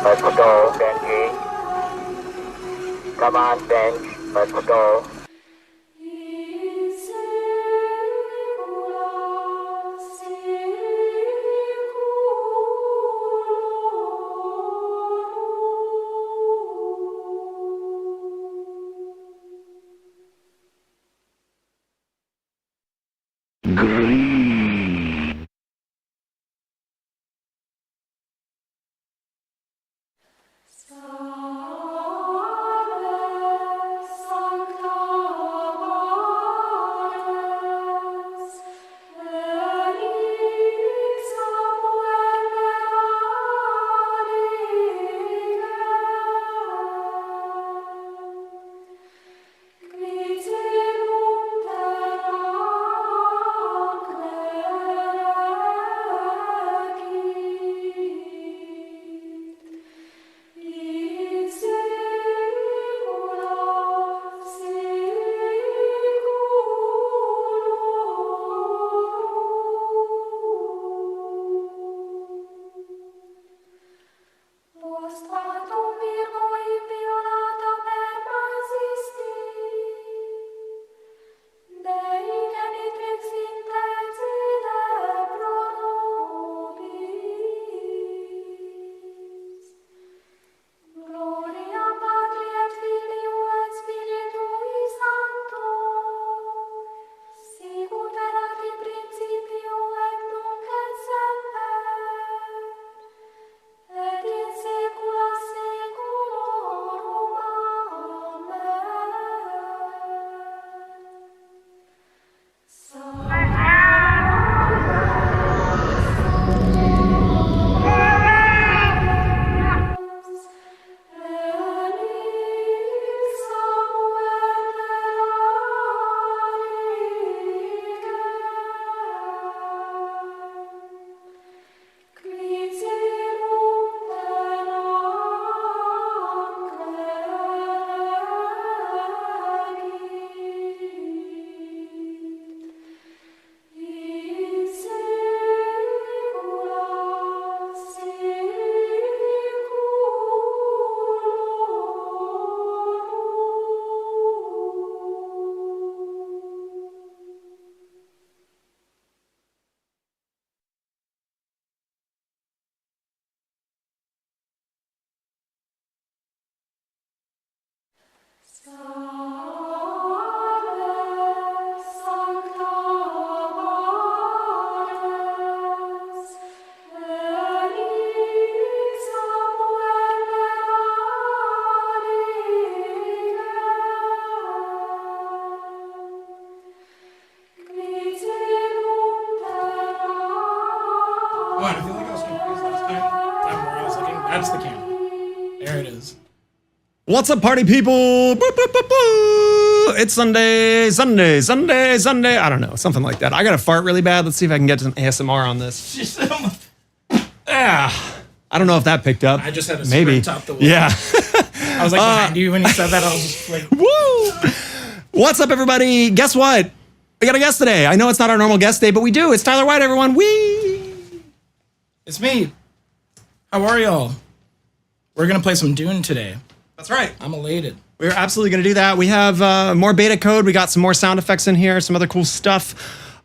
Let's go, Benji. Come on, Benj. Let's go. Green. What? I feel like I was confused last time. Time where I was looking. That's the camera. There it is. What's up, party people? Boo, boo, boo, boo. It's Sunday. I don't know, something like that. I gotta fart really bad. Let's see if I can get some ASMR on this. I don't know if that picked up. I just had a maybe sprint top the wall. Yeah. I was like behind you when you said that. I was just like, Woo! What's up, everybody? Guess what? We got a guest today. I know it's not our normal guest day, but we do. It's Tyler White, everyone. it's me. How are y'all? We're gonna play some Dune today. That's right. I'm elated. We're absolutely going to do that. We have more beta code. We got some more sound effects in here, some other cool stuff.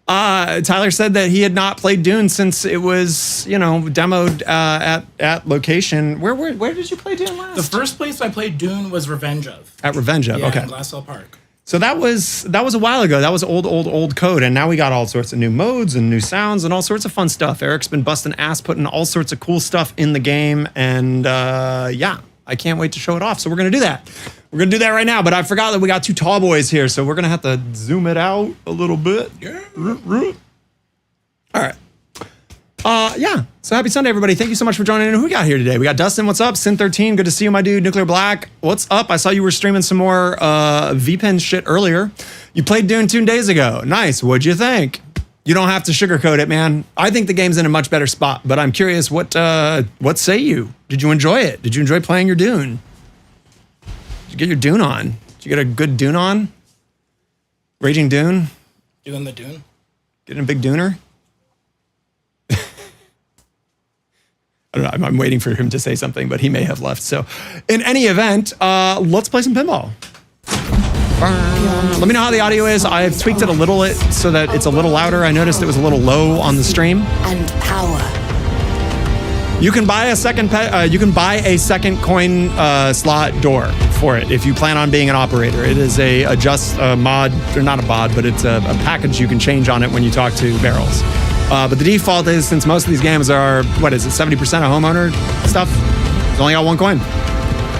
Tyler said that he had not played Dune since it was, demoed at location. Where did you play Dune last? The first place I played Dune was Revenge of. At Revenge of, Yeah, okay. in Glassell Park. So that was a while ago. That was old code, and now we got all sorts of new modes and new sounds and all sorts of fun stuff. Eric's been busting ass, putting all sorts of cool stuff in the game, and yeah, I can't wait to show it off. So we're gonna do that. We're gonna do that right now. But I forgot that we got two tall boys here, so we're gonna have to zoom it out a little bit. Yeah. All right. Yeah. So happy Sunday, everybody. Thank you so much for joining in. Who we got here today? We got Dustin. What's up? Sin13. Good to see you, my dude. Nuclear Black. What's up? I saw you were streaming some more VPN shit earlier. You played Dune 2 days ago. Nice. What'd you think? You don't have to sugarcoat it, man. I think the game's in a much better spot, but I'm curious, what say you? Did you enjoy it? Did you enjoy playing your Dune? Did you get your Dune on? Did you get a good Dune on? Raging Dune? Doing the Dune? Getting a big Duner? I don't know, I'm waiting for him to say something, but he may have left. So in any event, let's play some pinball. Let me know how the audio is. I've tweaked it a little so that it's a little louder. I noticed it was a little low on the stream. And power. You can buy a second coin slot door for it if you plan on being an operator. It is a mod, or not a mod, but it's a package you can change on it when you talk to Barrels. But the default is, since most of these games are, 70% of homeowner stuff, it's only got one coin.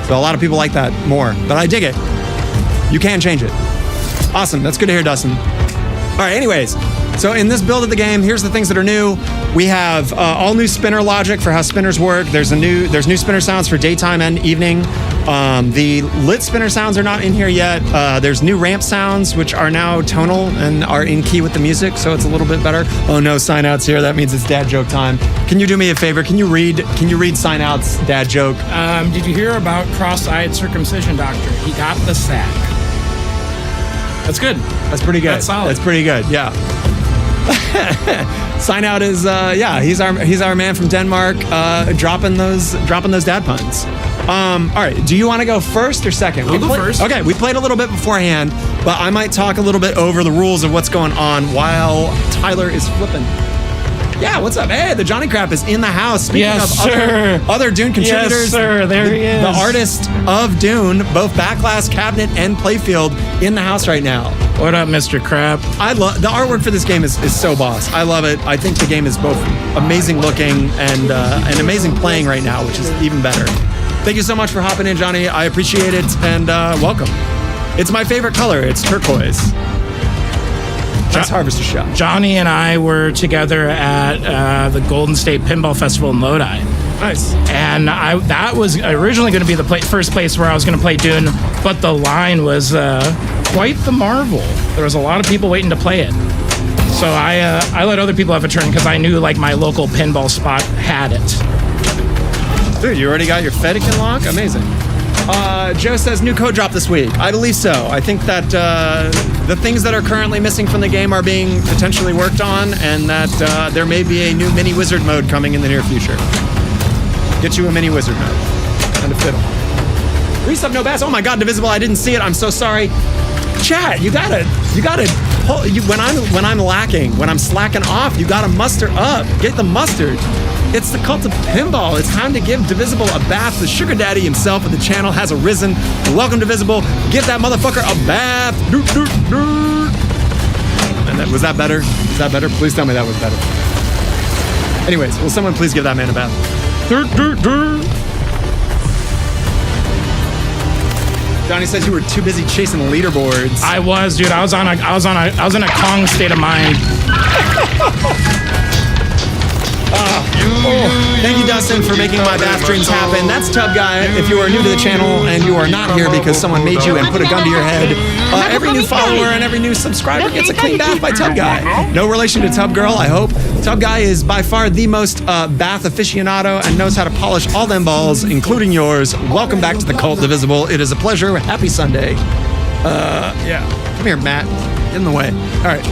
So a lot of people like that more, but I dig it. You can change it. Awesome, that's good to hear, Dustin. All right, anyways, so in this build of the game, here's the things that are new. We have all new spinner logic for how spinners work. There's new spinner sounds for daytime and evening. The lit spinner sounds are not in here yet. There's new ramp sounds, which are now tonal and are in key with the music, so it's a little bit better. Oh no, sign outs here. That means it's dad joke time. Can you do me a favor? Can you read sign outs dad joke? Did you hear about cross-eyed circumcision doctor? He got the sack. That's good. That's pretty good. That's solid. That's pretty good. Yeah. Sign out is he's our man from Denmark, dropping those dad puns. All right, do you want to go first or second? I'll go first. Okay, we played a little bit beforehand, but I might talk a little bit over the rules of what's going on while Tyler is flipping. Yeah, what's up? Hey, the Johnny Crap is in the house. Speaking of other Dune contributors. Yes, sir, there he is. The artist of Dune, both Backlash, Cabinet, and Playfield in the house right now. What up, Mr. Crap? I love the artwork for this game is so boss. I love it. I think the game is both amazing looking and amazing playing right now, which is even better. Thank you so much for hopping in, Johnny. I appreciate it, and welcome. It's my favorite color. It's turquoise. Nice Harvester shot. Johnny and I were together at the Golden State Pinball Festival in Lodi. Nice. And that was originally going to be the first place where I was going to play Dune, but the line was quite the marvel. There was a lot of people waiting to play it. So I let other people have a turn because I knew like my local pinball spot had it. Dude, you already got your Federican lock? Amazing. Joe says new code drop this week. I believe so. I think that the things that are currently missing from the game are being potentially worked on, and that there may be a new mini wizard mode coming in the near future. Get you a mini wizard mode and a fiddle. Resub no bass. Oh my God, Divisible! I didn't see it. I'm so sorry. Chat, you gotta pull. When I'm lacking, when I'm slacking off, you gotta muster up. Get the mustard. It's the cult of pinball. It's time to give Divisible a bath. The sugar daddy himself of the channel has arisen. Welcome, Divisible. Give that motherfucker a bath. And was that better? Is that better? Please tell me that was better. Anyways, will someone please give that man a bath? Johnny says you were too busy chasing leaderboards. I was, dude. I was in a Kong state of mind. Thank you, Dustin, for making my bath dreams happen. That's Tub Guy. If you are new to the channel and you are not here because someone made you and put a gun to your head, every new follower and every new subscriber gets a clean bath by Tub Guy. No relation to Tub Girl, I hope. Tub Guy is by far the most bath aficionado and knows how to polish all them balls, including yours. Welcome back to the Cult Divisible. It is a pleasure. Happy Sunday. Yeah. Come here, Matt. Get in the way. All right.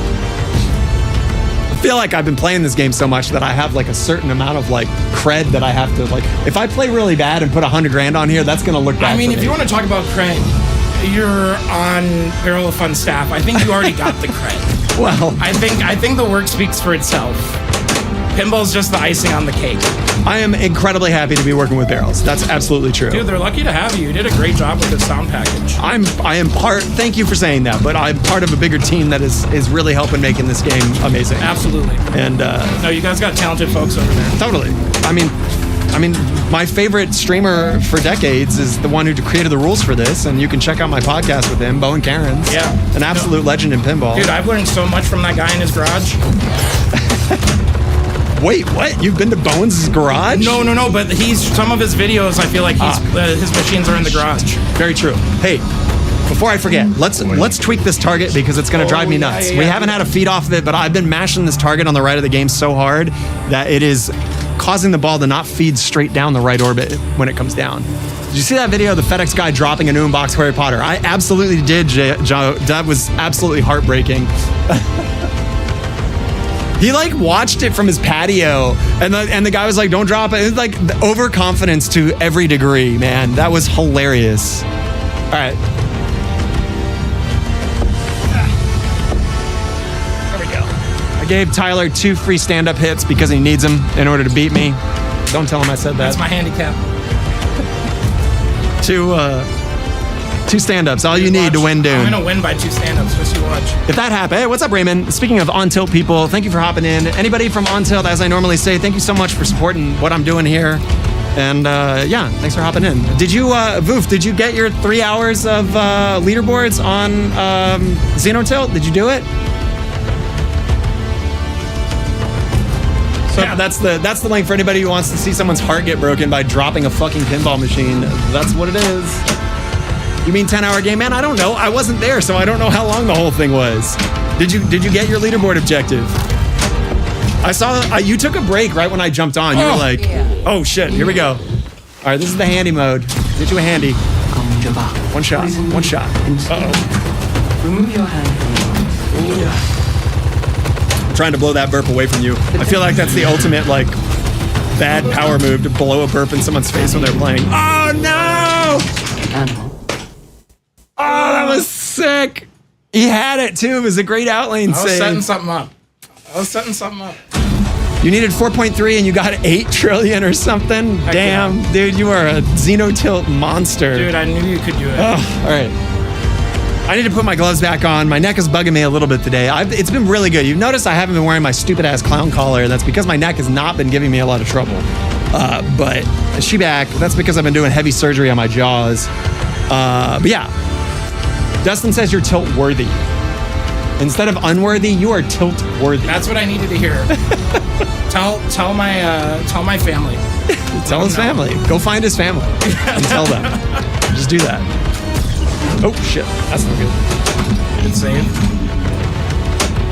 I feel like I've been playing this game so much that I have like a certain amount of like cred that I have to like. If I play really bad and put $100 grand on here, that's gonna look bad. I mean, for if you want to talk about cred, you're on Barrel of Fun staff. I think you already got the cred. Well, I think the work speaks for itself. Pinball's just the icing on the cake. I am incredibly happy to be working with Barrels. That's absolutely true. Dude, they're lucky to have you. You did a great job with the sound package. I am part. Thank you for saying that, but I'm part of a bigger team that is really helping making this game amazing. Absolutely. And no, you guys got talented folks over there. Totally. I mean, my favorite streamer for decades is the one who created the rules for this, and you can check out my podcast with him, Bowen Cairns. Yeah. An absolute legend in pinball. Dude, I've learned so much from that guy in his garage. Wait, what? You've been to Bowen's garage? No, but some of his videos, I feel like his machines are in the garage. Very true. Hey, before I forget, let's tweak this target because it's going to drive me nuts. Yeah. We haven't had a feed off of it, but I've been mashing this target on the right of the game so hard that it is causing the ball to not feed straight down the right orbit when it comes down. Did you see that video of the FedEx guy dropping a new box Harry Potter? I absolutely did, Joe. That was absolutely heartbreaking. He like watched it from his patio, and the guy was like, "Don't drop it." It was like the overconfidence to every degree, man. That was hilarious. All right. There we go. I gave Tyler 2 free stand-up hits because he needs them in order to beat me. Don't tell him I said that. That's my handicap. 2 stand-ups, all you need to win Dune. I'm gonna win by 2 stand-ups, just you watch. If that happened, hey, what's up, Raymond? Speaking of On Tilt people, thank you for hopping in. Anybody from On Tilt, as I normally say, thank you so much for supporting what I'm doing here. And yeah, thanks for hopping in. Did you, Voof, did you get your 3 hours of leaderboards on Xenotilt? Did you do it? So yeah, that's the link for anybody who wants to see someone's heart get broken by dropping a fucking pinball machine. That's what it is. You mean 10-hour game? Man, I don't know. I wasn't there, so I don't know how long the whole thing was. Did you get your leaderboard objective? I saw you took a break right when I jumped on. You were like, oh shit, here we go. All right, this is the handy mode. Get you a handy. One shot. Uh-oh. Remove your hand from your Trying to blow that burp away from you. I feel like that's the ultimate like bad power move, to blow a burp in someone's face when they're playing. Oh no! animal. Oh, that was sick. He had it too. It was a great outlane I was save. setting something up. You needed 4.3 and you got 8 trillion or something. Heck Damn, yeah. dude, you are a Xenotilt monster. Dude, I knew you could do it. Oh, all right. I need to put my gloves back on. My neck is bugging me a little bit today. It's been really good. You've noticed I haven't been wearing my stupid ass clown collar. That's because my neck has not been giving me a lot of trouble. But she back. That's because I've been doing heavy surgery on my jaws. But yeah, Dustin says you're tilt worthy. Instead of unworthy, you are tilt worthy. That's what I needed to hear. tell my family. Tell his family. Go find his family and tell them. Just do that. Oh shit, that's not good. Good save.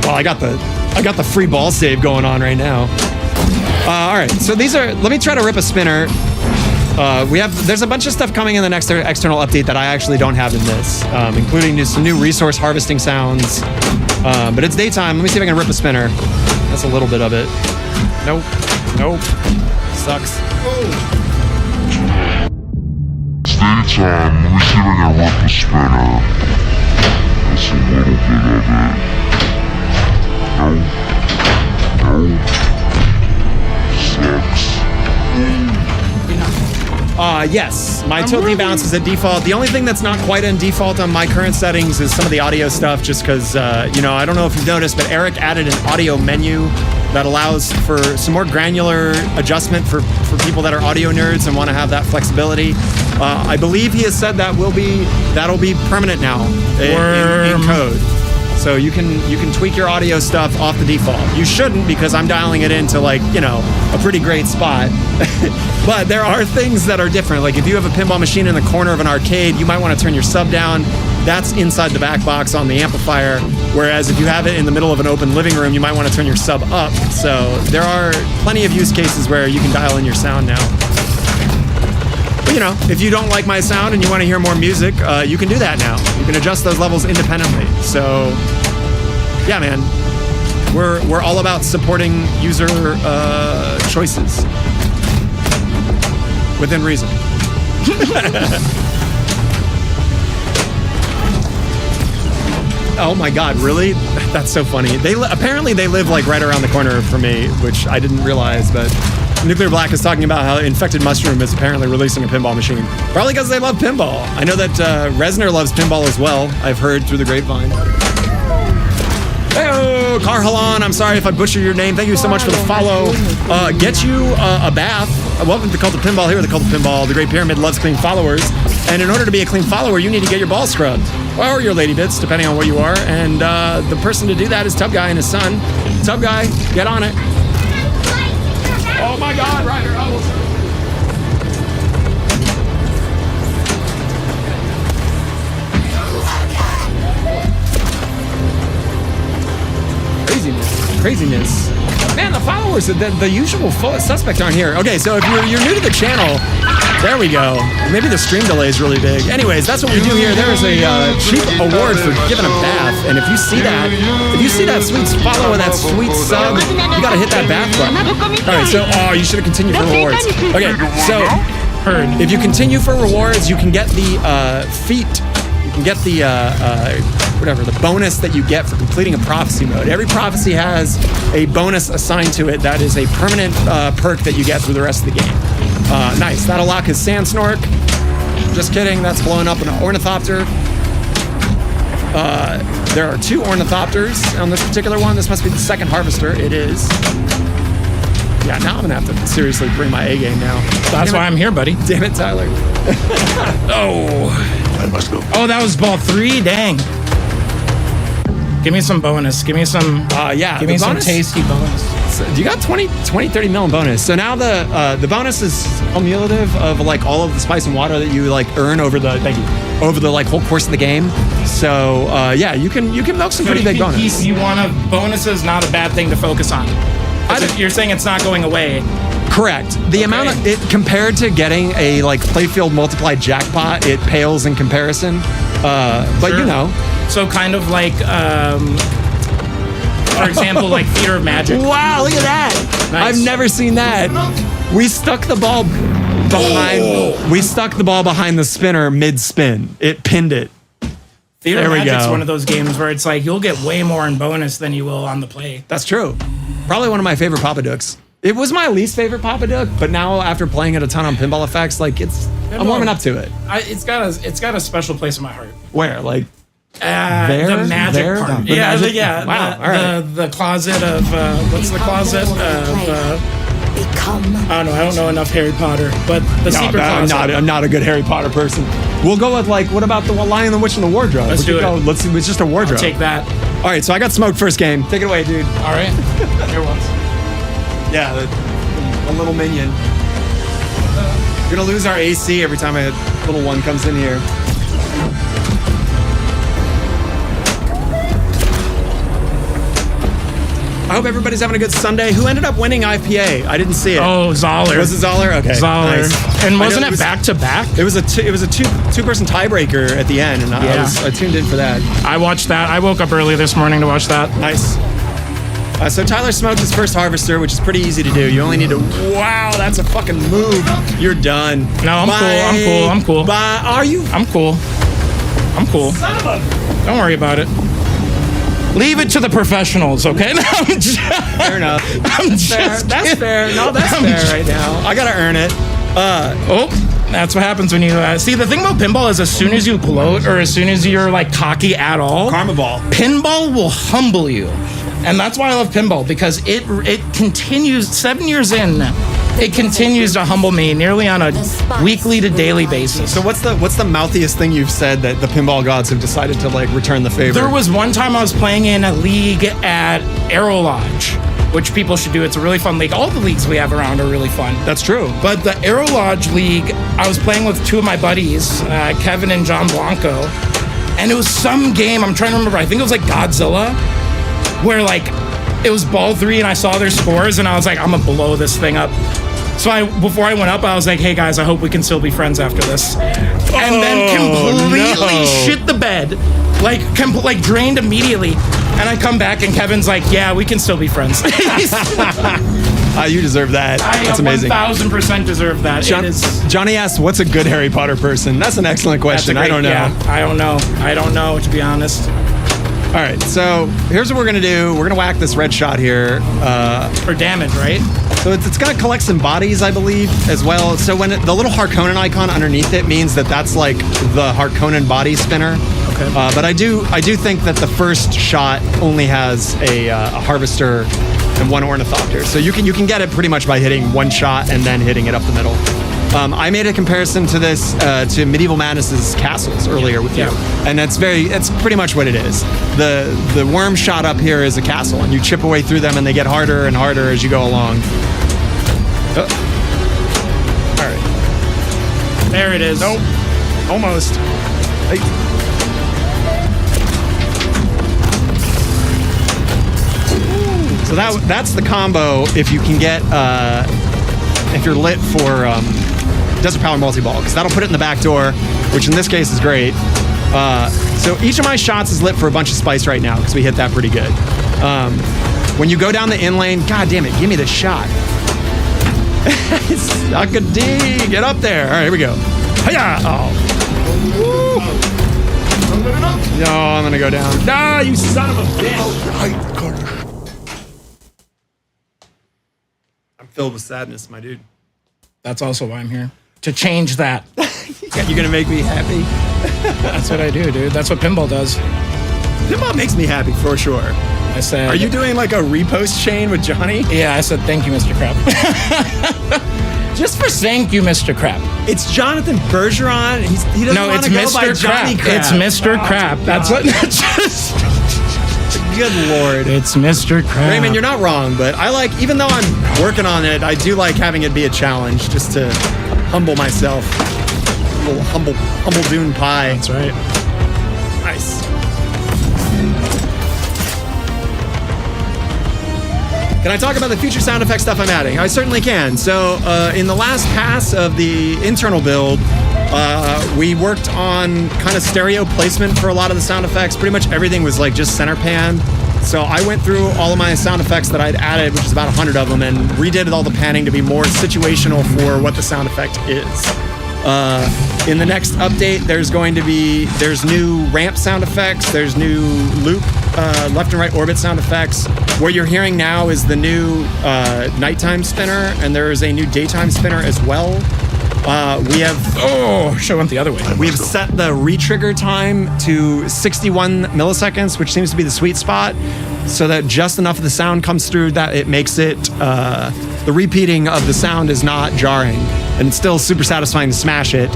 Well, I got the free ball save going on right now. All right, so these are. Let me try to rip a spinner. There's a bunch of stuff coming in the next external update that I actually don't have in this, including just some new resource harvesting sounds. But it's daytime. Let me see if I can rip a spinner. That's a little bit of it. Nope. Sucks. Daytime, let me see if I can rip a spinner. That's a little bit of it. Sucks. Yes, my tilt bounce is at default. The only thing that's not quite in default on my current settings is some of the audio stuff, just because, I don't know if you've noticed, but Eric added an audio menu that allows for some more granular adjustment for people that are audio nerds and want to have that flexibility. I believe he has said that'll be permanent now in code. So you can tweak your audio stuff off the default. You shouldn't, because I'm dialing it into a pretty great spot. But there are things that are different. Like if you have a pinball machine in the corner of an arcade, you might want to turn your sub down. That's inside the back box on the amplifier. Whereas if you have it in the middle of an open living room, you might want to turn your sub up. So there are plenty of use cases where you can dial in your sound now. But, if you don't like my sound and you want to hear more music, you can do that now. You can adjust those levels independently. So, yeah, man, we're all about supporting user choices within reason. Oh my God, really? That's so funny. Apparently they live right around the corner from me, which I didn't realize, but Nuclear Black is talking about how Infected Mushroom is apparently releasing a pinball machine. Probably because they love pinball. I know that Resner loves pinball as well. I've heard through the grapevine. Hey-oh, Carhalan, I'm sorry if I butchered your name. Thank you so much for the follow. Get you a bath. Welcome to Cult of Pinball here at the Cult of Pinball. The Great Pyramid loves clean followers. And in order to be a clean follower, you need to get your balls scrubbed. Or your lady bits, depending on what you are. And the person to do that is Tub Guy and his son. Tub Guy, get on it. Oh my God, Ryder. Craziness. Man, the followers, the usual suspect aren't here. Okay, so if you're new to the channel, There we go. Maybe the stream delay is really big. Anyways, that's what we do here. There is a cheap award for giving a bath, and if you see that sweet follow and that sweet sub, you gotta hit that bath button. All right, so you should have continued for rewards. Okay, so if you continue for rewards, you can get the feat. You can get the the bonus that you get for completing a prophecy mode. Every prophecy has a bonus assigned to it that is a permanent perk that you get through the rest of the game. Nice. That'll lock his sand snork. Just kidding. That's blowing up an ornithopter. There are 2 ornithopters on this particular one. This must be the second harvester. It is. Yeah, now I'm gonna have to seriously bring my A game now. That's why I'm here, buddy. Damn it, Tyler. I must go. Oh, that was ball 3? Dang. Give me some bonus. Give me some. Give me some tasty bonus. So you got 20, 30 mil in bonus. So now the bonus is cumulative of like all of the spice and water that you like earn over the like whole course of the game. So you can milk some pretty big bonus. You want a bonus is not a bad thing to focus on. You're saying it's not going away. Correct. The amount of it compared to getting a like playfield multiplied jackpot, it pales in comparison. But Sure. you know. So kind of like, for example, like Theater of Magic. Wow, look at that. Nice. I've never seen that. We stuck the ball behind the spinner mid-spin. It pinned it. Theater There of we Magic's go. one of those games where it's like you'll get way more in bonus than you will on the play. That's true. Probably one of my favorite Papa Dukes. It was my least favorite Papa Duck, but now after playing it a ton on Pinball Effects, like I'm warming up to it. It's got a special place in my heart. Where? Like The magic part. The magic? Yeah. Wow. All right. The closet of what's the closet of? I don't know enough Harry Potter, but the secret closet. I'm not a good Harry Potter person. We'll go with like, what about the Lion, the Witch, and the Wardrobe? Let's do it. Let's see. It's just a wardrobe. Take that. All right, so I got smoked first game. Take it away, dude. All right. Here once. Yeah, a little minion. We're gonna lose our AC every time a little one comes in here. I hope everybody's having a good Sunday. Who ended up winning IPA? I didn't see it. Oh, Zoller. Was it Zoller? Okay. Zoller. Nice. And I know wasn't it back to back? It was a two-person tiebreaker at the end, and I tuned in for that. I watched that. I woke up early this morning to watch that. Nice. So Tyler smoked his first harvester, which is pretty easy to do. You only need to. Wow, that's a fucking move. You're done. No, I'm cool. Are you? I'm cool. Son of a. Don't worry about it. Leave it to the professionals, okay? No, I'm just, Fair enough. I'm just That's kidding. fair. No, that's I'm fair just- right now. I gotta earn it. That's what happens when you see. The thing about pinball is, as soon as you gloat or as soon as you're like cocky at all, Karma ball. pinball will humble you, and that's why I love pinball, because it continues. 7 years in, it continues to humble me nearly on a weekly to daily basis. So what's the mouthiest thing you've said that the pinball gods have decided to like return the favor? There was one time I was playing in a league at Aero Lodge, which people should do. It's a really fun league. All the leagues we have around are really fun. That's true. But the Aero Lodge League, I was playing with 2 of my buddies, Kevin and John Blanco, and it was some game, I'm trying to remember, I think it was like Godzilla, where like it was ball 3 and I saw their scores and I was like, I'm gonna blow this thing up. So before I went up, I was like, hey guys, I hope we can still be friends after this. And then completely shit the bed, like drained immediately. And I come back and Kevin's like, yeah, we can still be friends. You deserve that. That's amazing. 1000% deserve that. Johnny asked, what's a good Harry Potter person? That's an excellent question. I don't know. Yeah, I don't know, to be honest. All right, so here's what we're gonna do. We're gonna whack this red shot here. For damage, right? So it's gonna collect some bodies, I believe, as well. So when the little Harkonnen icon underneath it means that that's like the Harkonnen body spinner. Okay. But I do think that the first shot only has a harvester and 1 ornithopter. So you can get it pretty much by hitting 1 shot and then hitting it up the middle. I made a comparison to this to Medieval Madness's castles earlier with you, and that's pretty much what it is. The worm shot up here is a castle, and you chip away through them, and they get harder and harder as you go along. All right, There it is. nope, almost. Hey. So that's the combo. If you can get if you're lit for Desert Power multi-ball, because that'll put it in the back door, which in this case is great. So each of my shots is lit for a bunch of spice right now, because we hit that pretty good. When you go down the in lane, god damn it, give me the shot. Suck a D, get up there. All right, here we go. Hiya! Oh. No, I'm gonna go down. No, you son of a bitch. I'm filled with sadness, my dude. That's also why I'm here. To change that. You're gonna make me happy. That's what I do, dude. That's what pinball does. Pinball makes me happy for sure. I said. Are you doing like a repost chain with Johnny? Yeah, I said thank you, Mr. Crap. Just for thank you, Mr. Crap. It's Jonathan Bergeron. He doesn't want to go by Johnny Crap. It's Mr. Crap. That's what. Good Lord. It's Mr. Crap. Raymond, you're not wrong, but I like, even though I'm working on it, I do like having it be a challenge just to humble myself. A little humble Dune pie. That's right. Nice. Can I talk about the future sound effect stuff I'm adding? I certainly can. So in the last pass of the internal build, we worked on kind of stereo placement for a lot of the sound effects. Pretty much everything was like just center pan. So I went through all of my sound effects that I'd added, which is about 100 of them, and redid all the panning to be more situational for what the sound effect is. In the next update, there's new ramp sound effects, there's new loop, left and right orbit sound effects. What you're hearing now is the new nighttime spinner, and there is a new daytime spinner as well. We have... Oh, should have went the other way. We have set the re-trigger time to 61 milliseconds, which seems to be the sweet spot, so that just enough of the sound comes through that it makes it... the repeating of the sound is not jarring, and it's still super satisfying to smash it.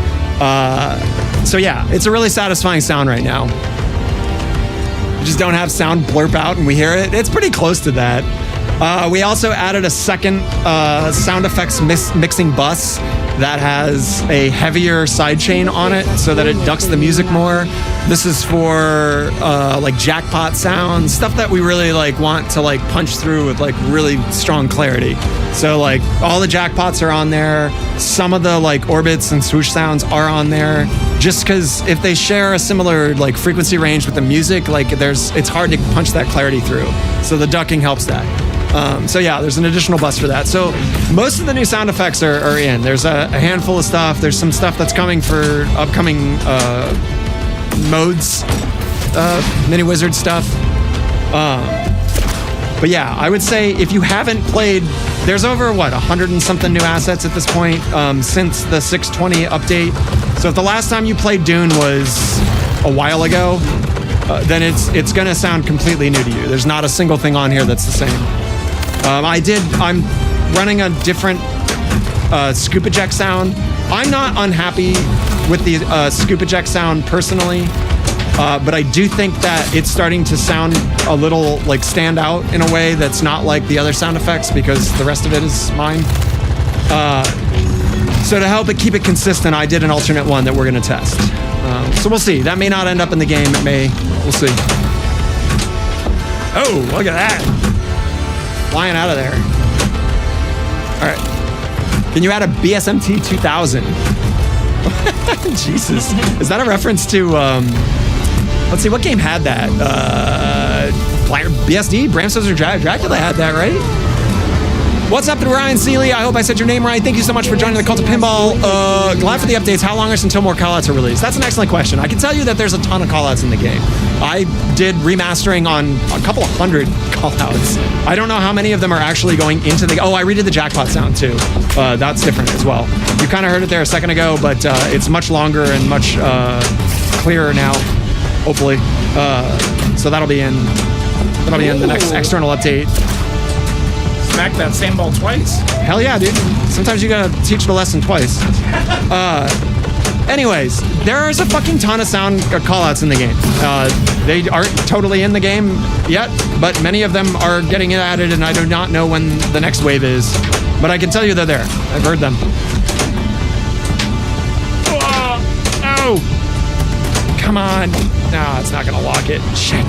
So yeah, it's a really satisfying sound right now. We just don't have sound blurp out and we hear it. It's pretty close to that. We also added a second sound effects mixing bus that has a heavier sidechain on it so that it ducks the music more. This is for like jackpot sounds, stuff that we really like want to like punch through with like really strong clarity. So like all the jackpots are on there. Some of the like orbits and swoosh sounds are on there, just because if they share a similar like frequency range with the music, like it's hard to punch that clarity through. So the ducking helps that. So yeah, there's an additional bus for that. So most of the new sound effects are in. There's a handful of stuff. There's some stuff that's coming for upcoming modes, mini wizard stuff. But yeah, I would say if you haven't played, there's over 100 and something new assets at this point since the 620 update. So if the last time you played Dune was a while ago, then it's gonna sound completely new to you. There's not a single thing on here that's the same. I'm running a different scoop eject sound. I'm not unhappy with the scoop eject sound personally, but I do think that it's starting to sound a little like stand out in a way that's not like the other sound effects, because the rest of it is mine. So to help it keep it consistent, I did an alternate one that we're gonna test. So we'll see. That may not end up in the game. It may. We'll see. Oh, look at that. Flying out of there. All right. Can you add a BSMT 2000? Jesus. Is that a reference to, let's see, what game had that? BSD? Bram Stoker Dracula had that, right? What's up to Ryan Seeley? I hope I said your name right. Thank you so much for joining the Cult of Pinball. Glad for the updates. How long is until more callouts are released? That's an excellent question. I can tell you that there's a ton of callouts in the game. I did remastering on a couple of hundred callouts. I don't know how many of them are actually going into the... Oh, I redid the jackpot sound too. That's different as well. You kind of heard it there a second ago, but it's much longer and much clearer now, hopefully. So that'll be in the next external update. Smack that same ball twice. Hell yeah, dude. Sometimes you gotta teach the lesson twice. Anyways, there's a fucking ton of sound callouts in the game. They aren't totally in the game yet, but many of them are getting added, and I do not know when the next wave is. But I can tell you they're there. I've heard them. Oh! Come on. No, it's not gonna lock it. Shit.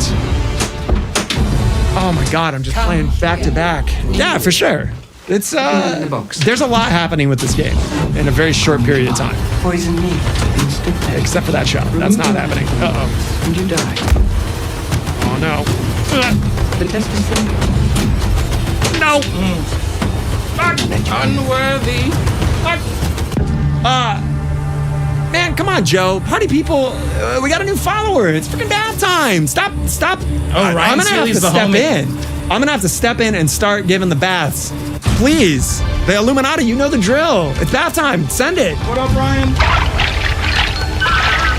Oh my god, I'm just playing back to back. Yeah, for sure. It's in the box. there's a lot happening with this game in a very short period of time. Poison me. Instant death. Except for that shot. That's not happening. Uh-oh. And you die. Oh no. The test is simple. No! Unworthy. Man, come on, Joe. Party people, we got a new follower. It's freaking bath time. Stop. Ryan I'm gonna have Seeley's to the step homie. in. I'm gonna have to step in and start giving the baths. Please. The Illuminati, you know the drill. It's bath time. Send it. What up, Ryan?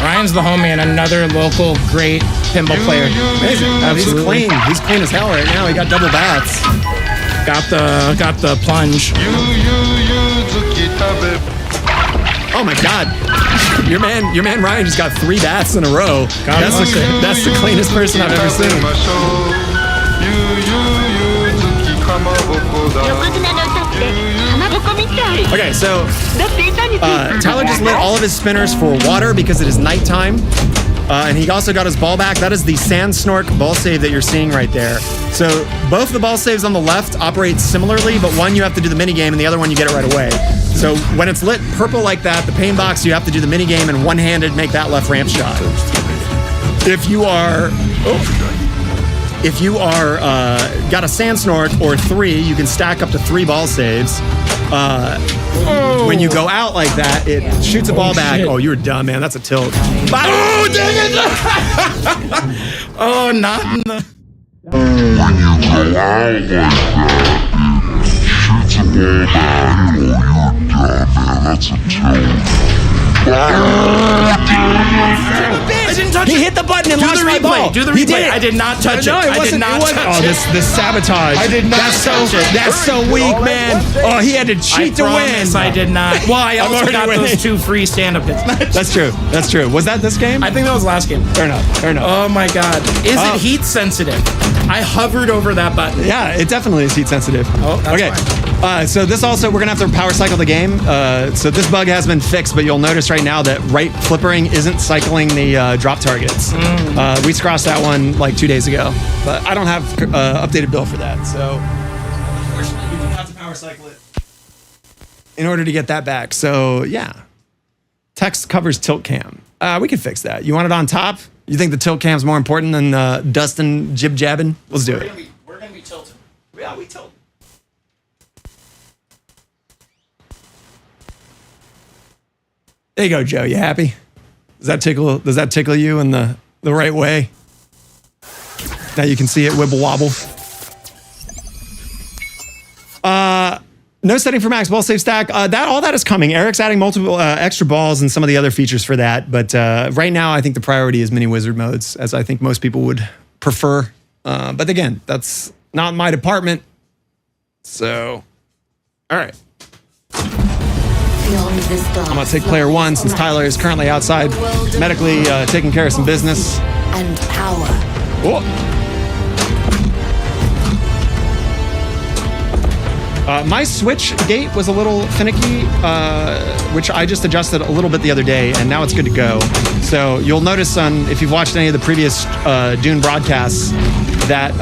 Ryan's the homie and another local great pinball player. Amazing. Absolutely. He's clean. He's clean as hell right now. He got double baths. Got the plunge. Oh my God. Your man Ryan just got 3 baths in a row. That's the cleanest person I've ever seen. Okay, so Tyler just lit all of his spinners for water because it is nighttime. And he also got his ball back. That is the Sand Snork ball save that you're seeing right there. So both the ball saves on the left operate similarly, but one you have to do the mini game and the other one you get it right away. So when it's lit purple like that, the pain box, you have to do the mini game and one-handed make that left ramp shot. If you are got a Sand Snork or 3, you can stack up to 3 ball saves. When you go out like that, it shoots a ball back. Shit. Oh, you're dumb, man. That's a tilt. Oh, dang it! Oh, not in the. When you go out like that, it shoots a ball back. Oh, you're dumb, man. That's a tilt. I didn't touch it. He hit the button and Do launched the my replay. ball. Do the He replay. did it. I did not touch it. No, it I wasn't. did not touch Oh, it. this sabotage. I did not touch it. That's so weak, man. Oh, he had to cheat to win. I did not. Well, I I'm also already got winning. those 2 free stand-up hits. That's true. That's true. Was that this game? I think that was last game. Fair enough. Fair enough. Oh my God. Is it heat sensitive? I hovered over that button. Yeah, it definitely is heat sensitive. Oh, that's okay. So this also, we're gonna have to power cycle the game. So this bug has been fixed, but you'll notice right now that right flippering isn't cycling the drop targets. We crossed that one like 2 days ago, but I don't have updated bill for that. So unfortunately, we do have to power cycle it in order to get that back. So yeah, text covers tilt cam. We can fix that. You want it on top? You think the tilt cam's more important than Dustin jib jabbing? Let's do it. We're gonna be tilted. Yeah, we tilt. There you go, Joe. You happy? Does that tickle you in the right way? Now you can see it wibble wobble. No setting for max ball save stack. All that is coming. Eric's adding multiple extra balls and some of the other features for that. But right now, I think the priority is mini wizard modes, as I think most people would prefer. But again, that's not my department. So, all right. I'm gonna take player 1 since Tyler is currently outside medically taking care of some business. And power. Oh. My switch gate was a little finicky, which I just adjusted a little bit the other day, and now it's good to go. So you'll notice if you've watched any of the previous Dune broadcasts that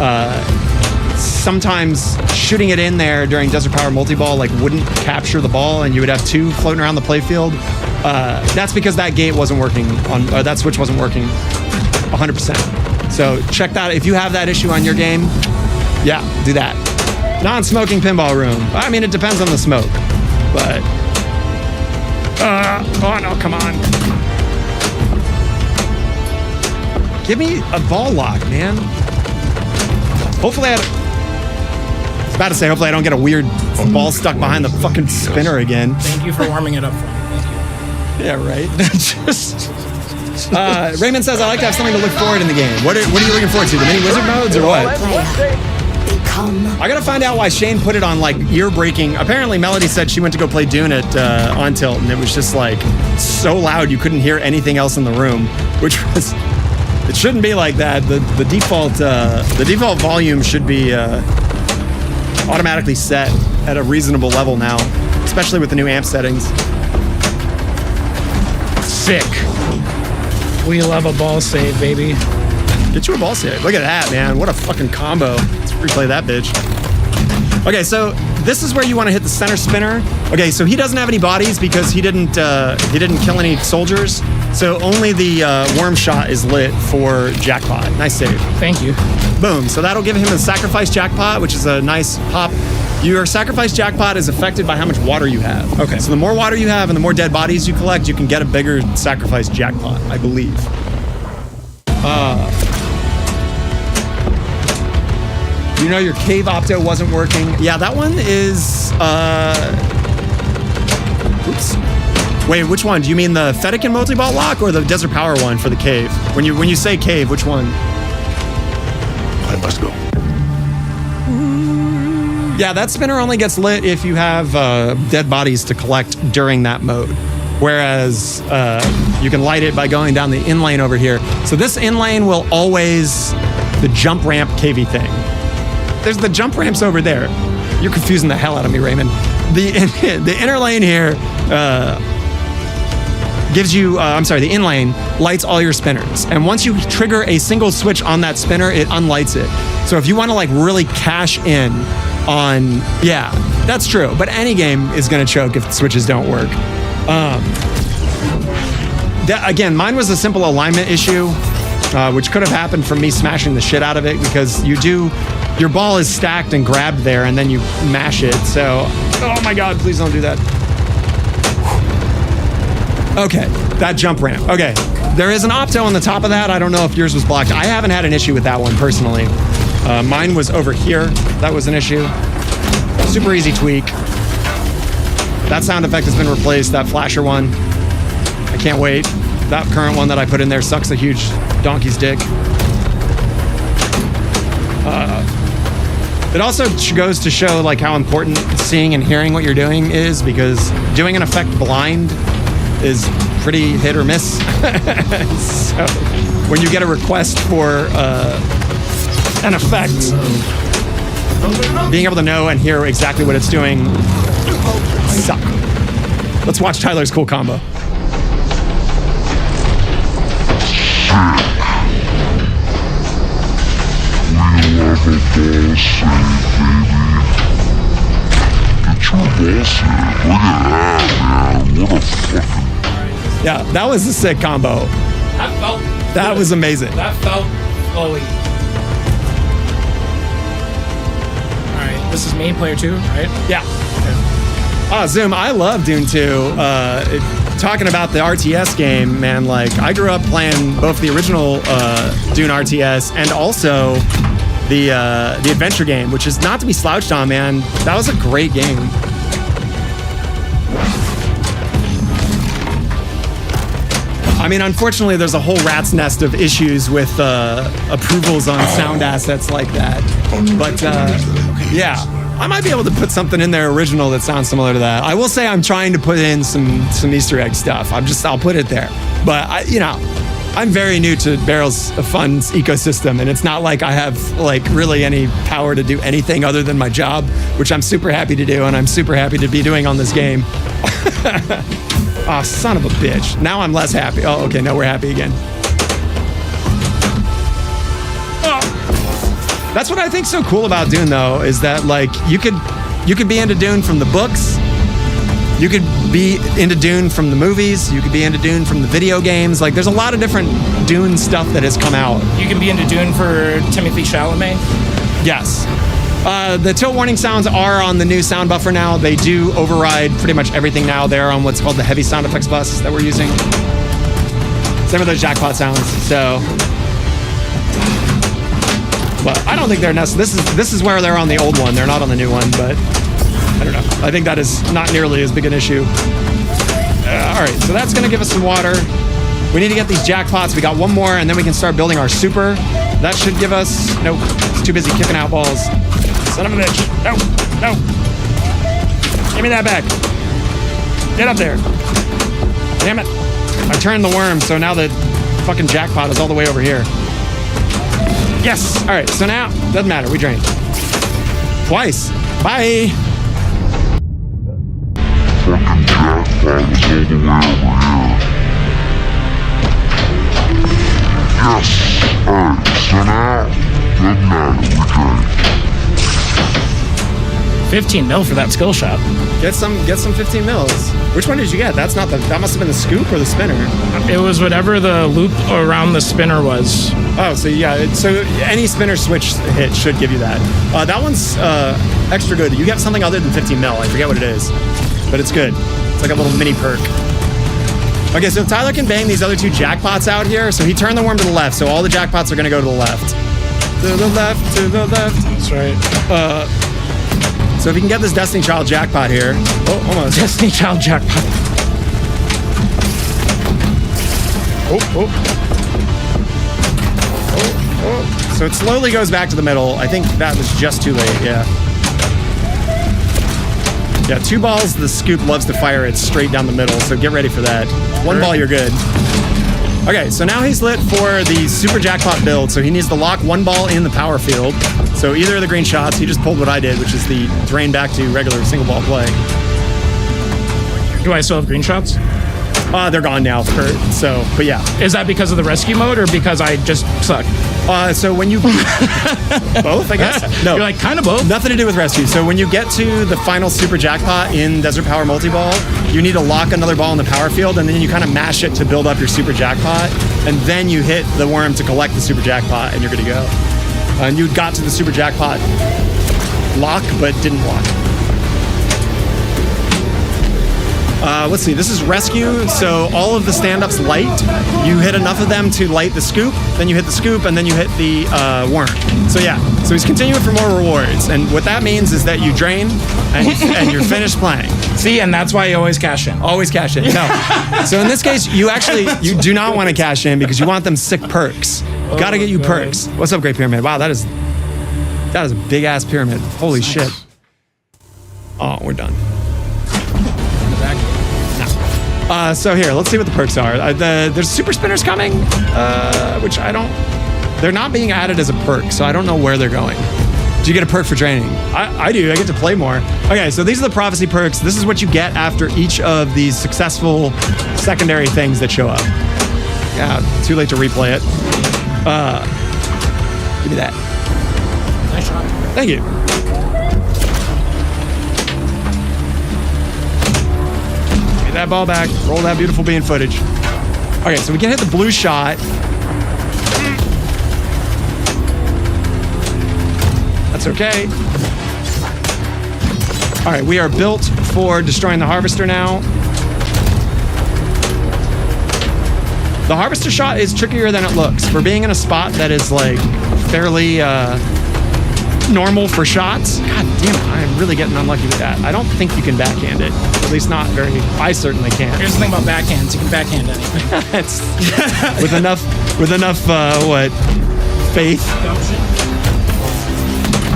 sometimes shooting it in there during Desert Power Multi-Ball wouldn't capture the ball, and you would have 2 floating around the playfield. That's because that gate wasn't working that switch wasn't working 100%. So check that if you have that issue on your game. Yeah, do that. Non-smoking pinball room. I mean, it depends on the smoke, but oh no, come on. Give me a ball lock, man. Hopefully I was about to say, hopefully I don't get a weird ball stuck behind the fucking spinner again. Thank you for warming it up for me. Yeah, right. Raymond says, I like to have something to look forward in the game. What are you looking forward to? The mini wizard modes or what? I gotta find out why Shane put it on ear breaking. Apparently Melody said she went to go play Dune at On Tilt, and it was just so loud you couldn't hear anything else in the room, which was, it shouldn't be like that. The default volume should be automatically set at a reasonable level now, especially with the new amp settings. Sick. We love a ball save, baby. Get you a ball save. Look at that, man. What a fucking combo. Let's replay that bitch. Okay, so this is where you want to hit the center spinner. Okay, so he doesn't have any bodies because he didn't kill any soldiers. So only the worm shot is lit for jackpot. Nice save. Thank you. Boom. So that'll give him a sacrifice jackpot, which is a nice pop. Your sacrifice jackpot is affected by how much water you have. Okay. So the more water you have and the more dead bodies you collect, you can get a bigger sacrifice jackpot, I believe. You know your cave opto wasn't working. Yeah, that one is oops. Wait, which one? Do you mean the Federican multi-ball lock or the Desert Power one for the cave? When you say cave, which one? I must go. Yeah, that spinner only gets lit if you have dead bodies to collect during that mode. Whereas you can light it by going down the in lane over here. So this in lane will always the jump ramp cavey thing. There's the jump ramps over there. You're confusing the hell out of me, Raymond. The inner lane here gives you, the in lane lights all your spinners. And once you trigger a single switch on that spinner, it unlights it. So if you want to like really cash in on, yeah, that's true. But any game is going to choke if the switches don't work. Again, mine was a simple alignment issue, which could have happened from me smashing the shit out of it because your ball is stacked and grabbed there and then you mash it. So, oh my God, please don't do that. Okay, that jump ramp. Okay, there is an opto on the top of that. I don't know if yours was blocked. I haven't had an issue with that one personally. Mine was over here. That was an issue. Super easy tweak. That sound effect has been replaced, that flasher one. I can't wait. That current one that I put in there sucks a huge donkey's dick. It also goes to show like how important seeing and hearing what you're doing is, because doing an effect blind is pretty hit or miss. So when you get a request for an effect, being able to know and hear exactly what it's doing suck. Let's watch Tyler's cool combo. Yeah, that was a sick combo. That was amazing. That felt flowy. All right, this is main player 2, right? Yeah. Okay. Zoom, I love Dune 2. Talking about the RTS game, man, like I grew up playing both the original Dune RTS and also the adventure game, which is not to be slouched on, man. That was a great game. I mean, unfortunately, there's a whole rat's nest of issues with approvals on sound assets like that. But yeah, I might be able to put something in there original that sounds similar to that. I will say I'm trying to put in some Easter egg stuff. I'll put it there. But I'm very new to Barrels of Fun's ecosystem, and it's not like I have like really any power to do anything other than my job, which I'm super happy to do, and I'm super happy to be doing on this game. Oh, son of a bitch. Now I'm less happy. Oh, okay, now we're happy again. Oh. That's what I think's so cool about Dune, though, is that like you could be into Dune from the books. You could be into Dune from the movies. You could be into Dune from the video games. Like, there's a lot of different Dune stuff that has come out. You can be into Dune for Timothée Chalamet? Yes. The tilt warning sounds are on the new sound buffer now. They do override pretty much everything now. They're on what's called the heavy sound effects bus that we're using. Some of those jackpot sounds. So, but I don't think they're necessary. This is where they're on the old one. They're not on the new one, but I don't know. I think that is not nearly as big an issue. All right, so that's gonna give us some water. We need to get these jackpots. We got one more, and then we can start building our super. That should give us, nope, it's too busy kicking out balls. Son of a bitch, no. Give me that back. Get up there. Damn it. I turned the worm, so now the fucking jackpot is all the way over here. Yes, all right, so now, doesn't matter, we drained. Twice, bye. Fucking jackpot is all the way over here. Yes! Alright, so now, doesn't matter, we drained. 15 mil for that skill shot. Get some 15 mils. Which one did you get? That must have been the scoop or the spinner. It was whatever the loop around the spinner was. Oh, so yeah, so any spinner switch hit should give you that. That one's extra good. You get something other than 15 mil. I forget what it is, but it's good. It's like a little mini perk. Okay, so Tyler can bang these other 2 jackpots out here. So he turned the worm to the left, so all the jackpots are gonna go to the left. To the left, to the left. That's right. So if you can get this Destiny Child jackpot here. Oh, almost. Destiny Child jackpot. So it slowly goes back to the middle. I think that was just too late, yeah. Yeah, 2 balls, the scoop loves to fire it straight down the middle, so get ready for that. 1 ball, you're good. Okay, so now he's lit for the super jackpot build, so he needs to lock 1 ball in the power field. So either of the green shots, he just pulled what I did, which is the drain back to regular single ball play. Do I still have green shots? They're gone now, but yeah. Is that because of the rescue mode or because I just suck? So when you both, I guess. No, you're like kind of both. Nothing to do with rescue. So when you get to the final super jackpot in Desert Power Multi-Ball, you need to lock another ball in the power field, and then you kind of mash it to build up your super jackpot, and then you hit the worm to collect the super jackpot, and you're good to go. And you got to the super jackpot lock, but didn't lock. Let's see, this is rescue, so all of the stand-ups light. You hit enough of them to light the scoop, then you hit the scoop, and then you hit the worm. So yeah, so he's continuing for more rewards, and what that means is that you drain, and you're finished playing. See, and that's why you always cash in. Always cash in, no. So in this case, you do not want to cash in because you want them sick perks. Gotta get you perks. What's up, Great Pyramid? Wow, that is a big-ass pyramid. Holy shit. Oh, we're done. So here, let's see what the perks are. There's super spinners coming, which they're not being added as a perk, so I don't know where they're going. Do you get a perk for draining? I do, I get to play more. Okay, so these are the prophecy perks. This is what you get after each of these successful secondary things that show up. Yeah, too late to replay it. Give me that. Nice shot. Thank you. That ball back, roll that beautiful bean footage. Okay, so we can hit the blue shot. That's okay. All right, we are built for destroying the harvester now. The harvester shot is trickier than it looks. For being in a spot that is like fairly normal for shots. God damn it, I am really getting unlucky with that. I don't think you can backhand it. At least not very, I certainly can't. Here's the thing about backhands, you can backhand anything. That's with enough, what, faith?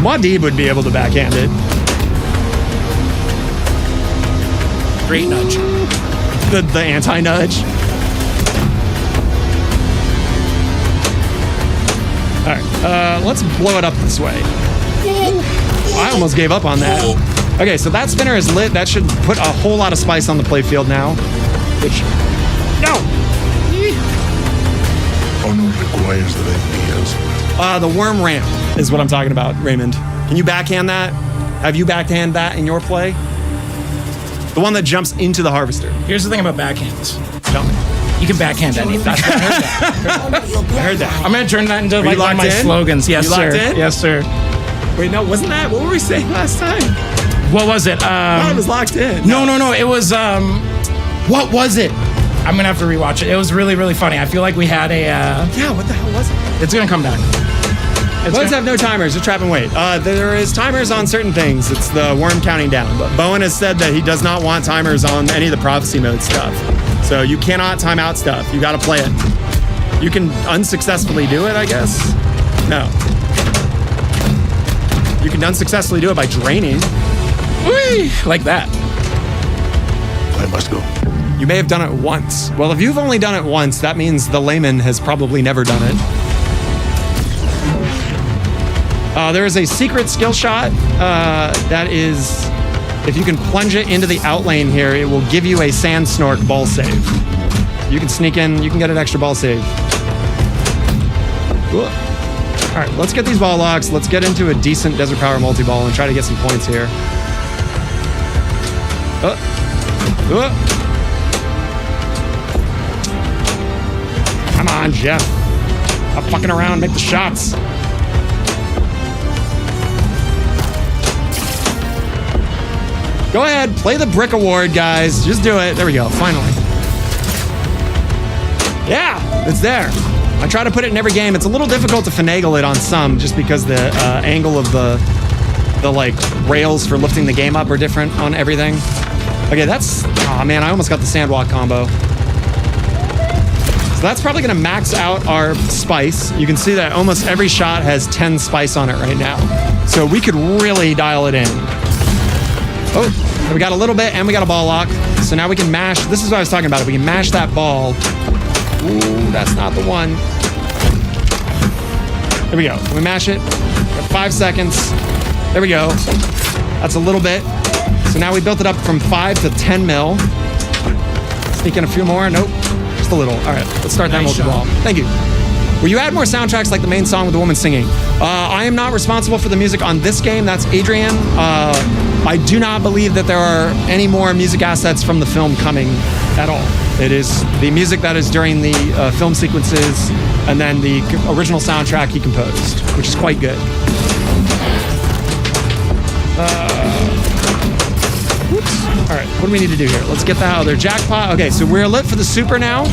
Muad'Dib would be able to backhand it. Great nudge. The anti-nudge. All right, let's blow it up this way. I almost gave up on that. Okay, so that spinner is lit. That should put a whole lot of spice on the playfield now. Which, no! Honor requires that I be as The worm ramp is what I'm talking about, Raymond. Can you backhand that? Have you backhand that in your play? The one that jumps into the harvester. Here's the thing about backhands. Tell me. You can backhand anything. I heard that. I'm gonna turn that into Are like you one of locked my in? slogans. Yes, You sir. locked in? Yes, sir. Wait, no, wasn't that? What were we saying last time? What was it? I thought it was locked in. No. It was what was it? I'm gonna have to rewatch it. It was really, really funny. I feel like we had a Yeah, what the hell was it? it's gonna come back. Let's have no timers. Just trap and wait. There is timers on certain things. It's the worm counting down. But Bowen has said that he does not want timers on any of the prophecy mode stuff. So you cannot time out stuff. You got to play it. You can unsuccessfully do it, I guess. No. You can unsuccessfully do it by draining. Whee! Like that. I must go. You may have done it once. Well, if you've only done it once, that means the layman has probably never done it. There is a secret skill shot that is, if you can plunge it into the outlane here, it will give you a sand snork ball save. You can sneak in, you can get an extra ball save. Cool. All right, let's get these ball locks. Let's get into a decent Desert Power multi-ball and try to get some points here. Come on, Jeff. Stop fucking around. Make the shots. Go ahead. Play the brick award, guys. Just do it. There we go. Finally. Yeah, it's there. I try to put it in every game. It's a little difficult to finagle it on some just because the angle of the like rails for lifting the game up are different on everything. Okay, that's, oh man, I almost got the sandwalk combo. So that's probably gonna max out our spice. You can see that almost every shot has 10 spice on it right now. So we could really dial it in. Oh, we got a little bit and we got a ball lock. So now we can mash, this is what I was talking about. If we can mash that ball. Ooh, that's not the one. There we go. We mash it. Got 5 seconds. There we go. That's a little bit. So now we built it up from 5 to 10 mil. Sneak in a few more. Nope. Just a little. All right. Let's start that multi-ball. Thank you. Will you add more soundtracks like the main song with the woman singing? I am not responsible for the music on this game. That's Adrian. I do not believe that there are any more music assets from the film coming at all. It is the music that is during the film sequences and then the original soundtrack he composed, which is quite good. Whoops. All right, what do we need to do here? Let's get that other jackpot. Okay, so we're lit for the super now.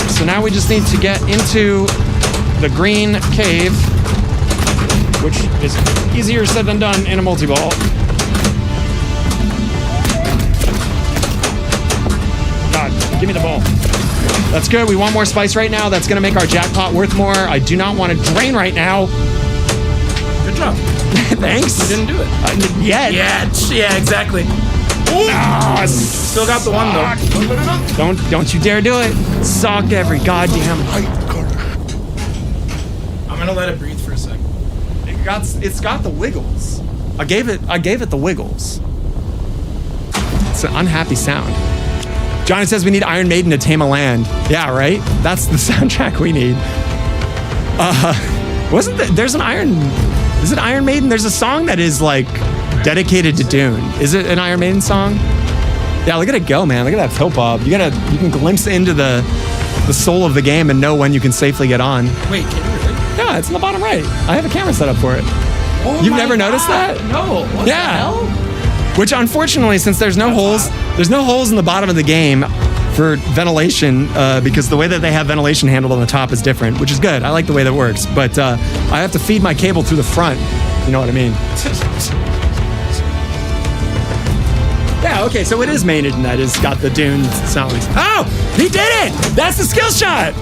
So now we just need to get into the green cave, which is easier said than done in a multi-ball. God, give me the ball. That's good. We want more spice right now. That's going to make our jackpot worth more. I do not want to drain right now. Good job. Thanks. You didn't do it. Yet. Yeah, exactly. No, Still got the one though. Don't you dare do it. Suck every goddamn. I'm gonna let it breathe for a second. It's got the wiggles. I gave it the wiggles. It's an unhappy sound. Johnny says we need Iron Maiden to tame a land. Yeah, right? That's the soundtrack we need. There's an is it Iron Maiden? There's a song that is like dedicated to Dune. Is it an Iron Maiden song? Yeah, look at it go, man. Look at that toe bob. You can glimpse into the soul of the game and know when you can safely get on. Wait, can you really? Yeah, it's in the bottom right. I have a camera set up for it. Oh, You've never noticed that? No. What the hell? Which unfortunately, since there's no holes in the bottom of the game for ventilation, because the way that they have ventilation handled on the top is different, which is good. I like the way that works. But I have to feed my cable through the front. You know what I mean? Yeah, okay, so it is Maiden that has got the Dune sounds. Oh, he did it! That's the skill shot!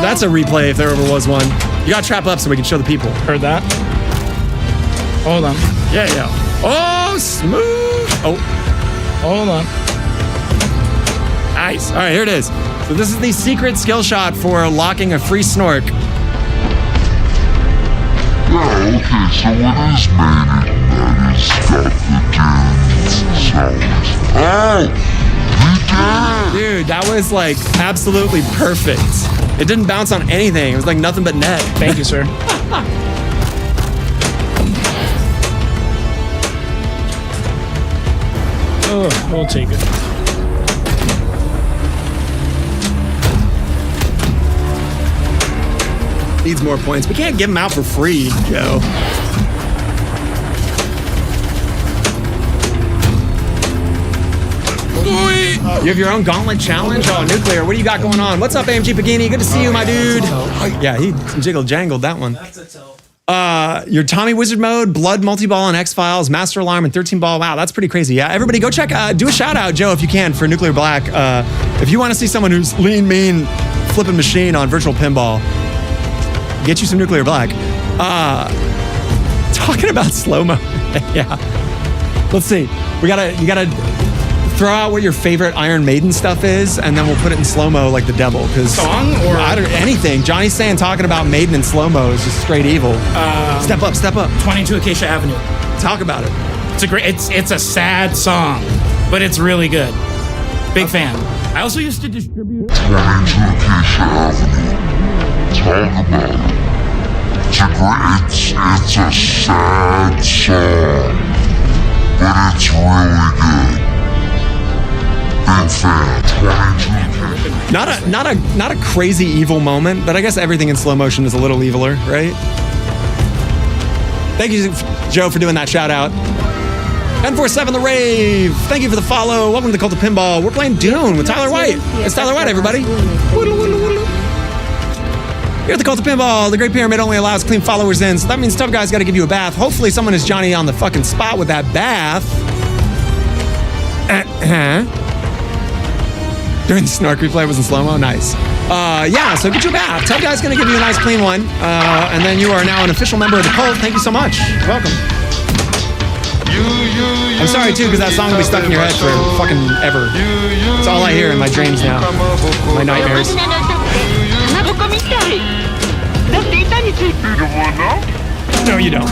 That's a replay if there ever was one. You gotta trap up so we can show the people. Heard that? Hold on. Yeah. Oh, smooth! Oh. Hold on. Nice. All right, here it is. So this is the secret skill shot for locking a free snork. Yeah, okay, so what is Maiden that has got the Dune sounds? Oh! Dude, that was like absolutely perfect. It didn't bounce on anything. It was like nothing but net. Thank you, sir. Oh, we'll take it. Needs more points. We can't give them out for free, Joe. You have your own gauntlet challenge? Oh, Nuclear, what do you got going on? What's up, AMG Pagini? Good to see you, my dude. Yeah, he jiggle-jangled that one. That's a tell. Your Tommy Wizard mode, Blood Multi-Ball on X-Files, Master Alarm, and 13 Ball. Wow, that's pretty crazy. Yeah, everybody go check, do a shout out, Joe, if you can, for Nuclear Black. If you want to see someone who's lean, mean, flipping machine on virtual pinball, get you some Nuclear Black. Talking about slow-mo. Yeah. Let's see. You gotta throw out what your favorite Iron Maiden stuff is, and then we'll put it in slow-mo like the devil. Song or anything. Johnny's saying talking about Maiden in slow-mo is just straight evil. Step up. 22 Acacia Avenue. Talk about it. It's a sad song, but it's really good. Big fan. I also used to distribute. 22 Acacia Avenue. Talk about it. it's a sad song, but it's really good. Big fan. 22. Not a crazy evil moment, but I guess everything in slow motion is a little eviler, right? Thank you, Joe, for doing that shout out. N47 The Rave, thank you for the follow. Welcome to the Cult of Pinball. We're playing Dune with Tyler White. It's Tyler White, everybody. Here at the Cult of Pinball, the Great Pyramid only allows clean followers in, so that means Tough Guy's got to give you a bath. Hopefully someone is Johnny on the fucking spot with that bath. During the Snark replay was in slow-mo, nice. Yeah, so get you a bath. Tough Guy's gonna give you a nice clean one. And then you are now an official member of the cult. Thank you so much. Welcome. I'm sorry too, because that song will be stuck in your head for fucking ever. It's all I hear in my dreams now. My nightmares. No, you don't.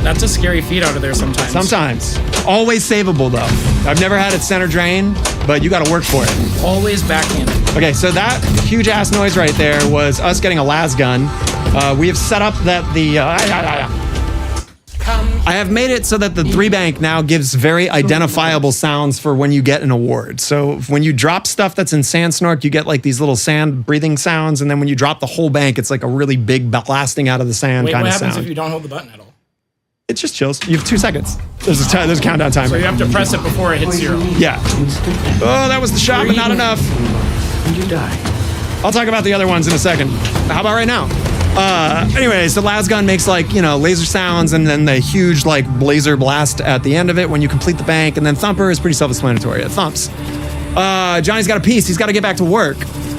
That's a scary feed out of there sometimes. Sometimes. Always savable though. I've never had it center drain, but you gotta work for it. Always backhanded. Okay, so that huge ass noise right there was us getting a las gun. We have set up that the I have made it so that the 3-bank now gives very identifiable sounds for when you get an award. So when you drop stuff that's in Sand Snork, you get like these little sand breathing sounds, and then when you drop the whole bank, it's like a really big blasting out of the sand kind of sound. What happens if you don't hold the button at all? It just chills. You have 2 seconds. There's a countdown timer. So you have to press it before it hits 0. Yeah. Oh, that was the shot, but not enough. And you die. I'll talk about the other ones in a second. How about right now? Anyways, the las gun makes like, laser sounds, and then the huge like blazer blast at the end of it when you complete the bank, and then Thumper is pretty self-explanatory. It thumps. Johnny's got a piece. He's got to get back to work.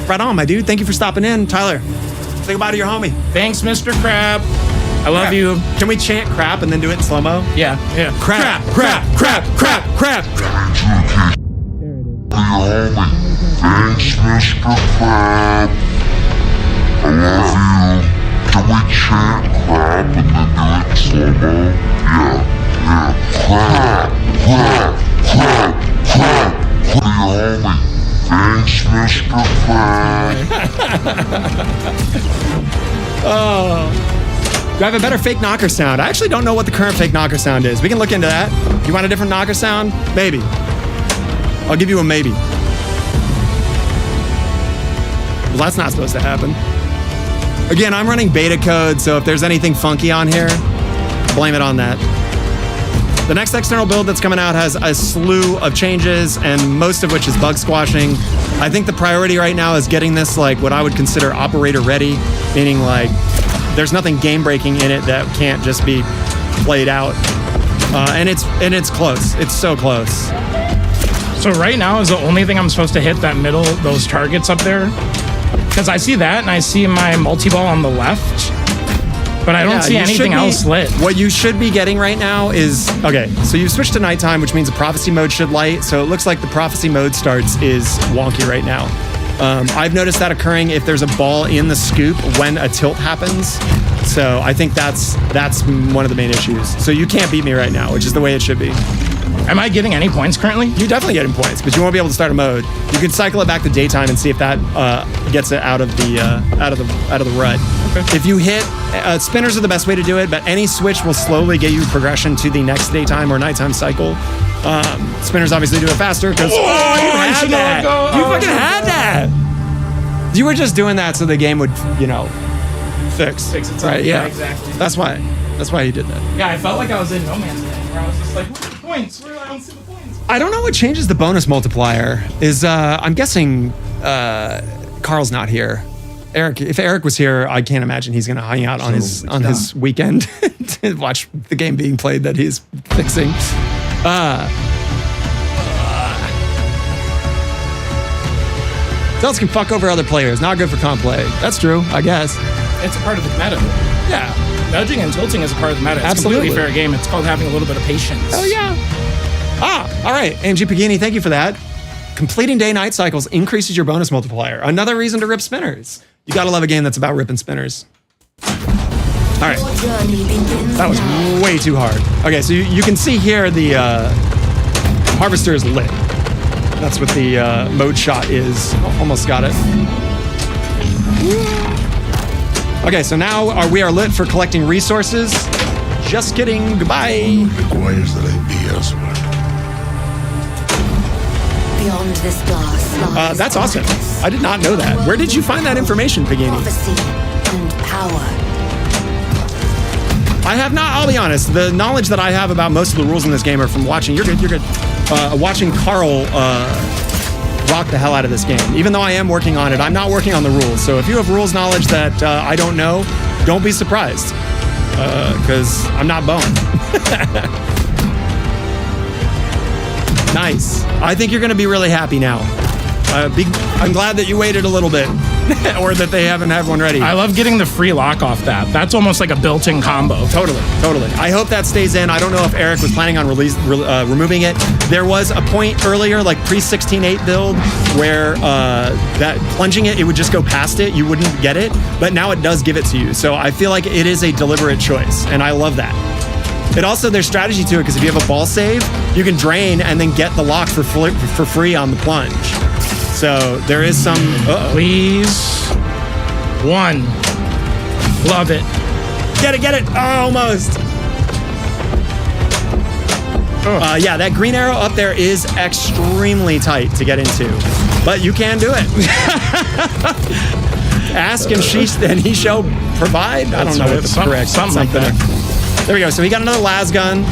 Right on, my dude. Thank you for stopping in. Tyler, say goodbye to your homie. Thanks, Mr. Crab. I love you. Can we chant crap and then do it in slow-mo? Yeah. Crap, crap, crap, crap, crap. Thanks, Mr. Crab. I love you. Can we chant crap and then do it in slow-mo? Yeah. Crap, crap, crap, crap. Homie. Thanks, Mr. Crab. Oh. Do I have a better fake knocker sound? I actually don't know what the current fake knocker sound is. We can look into that. You want a different knocker sound? Maybe. I'll give you a maybe. Well, that's not supposed to happen. Again, I'm running beta code, so if there's anything funky on here, blame it on that. The next external build that's coming out has a slew of changes, and most of which is bug squashing. I think the priority right now is getting this like what I would consider operator ready, meaning like there's nothing game breaking in it that can't just be played out. And it's close. It's so close. So right now is the only thing I'm supposed to hit that middle, those targets up there? Because I see that and I see my multi-ball on the left, but I don't see anything else lit. What you should be getting right now is, okay, so you've switched to nighttime, which means the prophecy mode should light. So it looks like the prophecy mode starts is wonky right now. I've noticed that occurring if there's a ball in the scoop when a tilt happens. So I think that's one of the main issues. So you can't beat me right now, which is the way it should be. Am I getting any points currently? You're definitely getting points, but you won't be able to start a mode. You can cycle it back to daytime and see if that gets it out of the rut. Okay. If you hit spinners are the best way to do it, but any switch will slowly get you progression to the next daytime or nighttime cycle. Spinners obviously do it faster because you had that. You fucking had that. You were just doing that so the game would, fix itself. Right? Yeah, exactly. That's why you did that. Yeah, I felt like I was in No Man's Land, where I was just like, where's the points? I don't see the points. I don't know what changes the bonus multiplier. I'm guessing Carl's not here. Eric, if Eric was here, I can't imagine he's going to hang out on his weekend to watch the game being played that he's fixing. Delts can fuck over other players. Not good for comp play. That's true, I guess. It's a part of the meta. Yeah. Nudging and tilting is a part of the meta. It's Absolutely. a completely fair game. It's called having a little bit of patience. Oh, yeah. All right. AMG Pagini, thank you for that. Completing day-night cycles increases your bonus multiplier. Another reason to rip spinners. You gotta love a game that's about ripping spinners. All right. That was way too hard. Okay, so you can see here the harvester is lit. That's what the mode shot is. Almost got it. Okay, so now we are lit for collecting resources. Just kidding. Goodbye. Requires that I be elsewhere. Beyond this glass lies That's awesome. darkness, I did not know that. Where did you find that information, Pagini? prophecy and power. I have not, I'll be honest, the knowledge that I have about most of the rules in this game are from watching, you're good, watching Carl rock the hell out of this game. Even though I am working on it, I'm not working on the rules. So if you have rules knowledge that I don't know, don't be surprised, because I'm not Bowen. Nice. I think you're going to be really happy now. I'm glad that you waited a little bit, or that they haven't had one ready. I love getting the free lock off that. That's almost like a built-in combo. Totally. I hope that stays in. I don't know if Eric was planning on removing it. There was a point earlier, like pre-16.8 build, where that plunging it would just go past it. You wouldn't get it, but now it does give it to you. So I feel like it is a deliberate choice, and I love that. It also, there's strategy to it, because if you have a ball save, you can drain and then get the lock for free on the plunge. So there is some... Please. 1. Love it. Get it. Oh, almost. Yeah, that green arrow up there is extremely tight to get into, but you can do it. Ask and he shall provide. I don't know if it's correct. Something like that. There we go. So he got another las gun.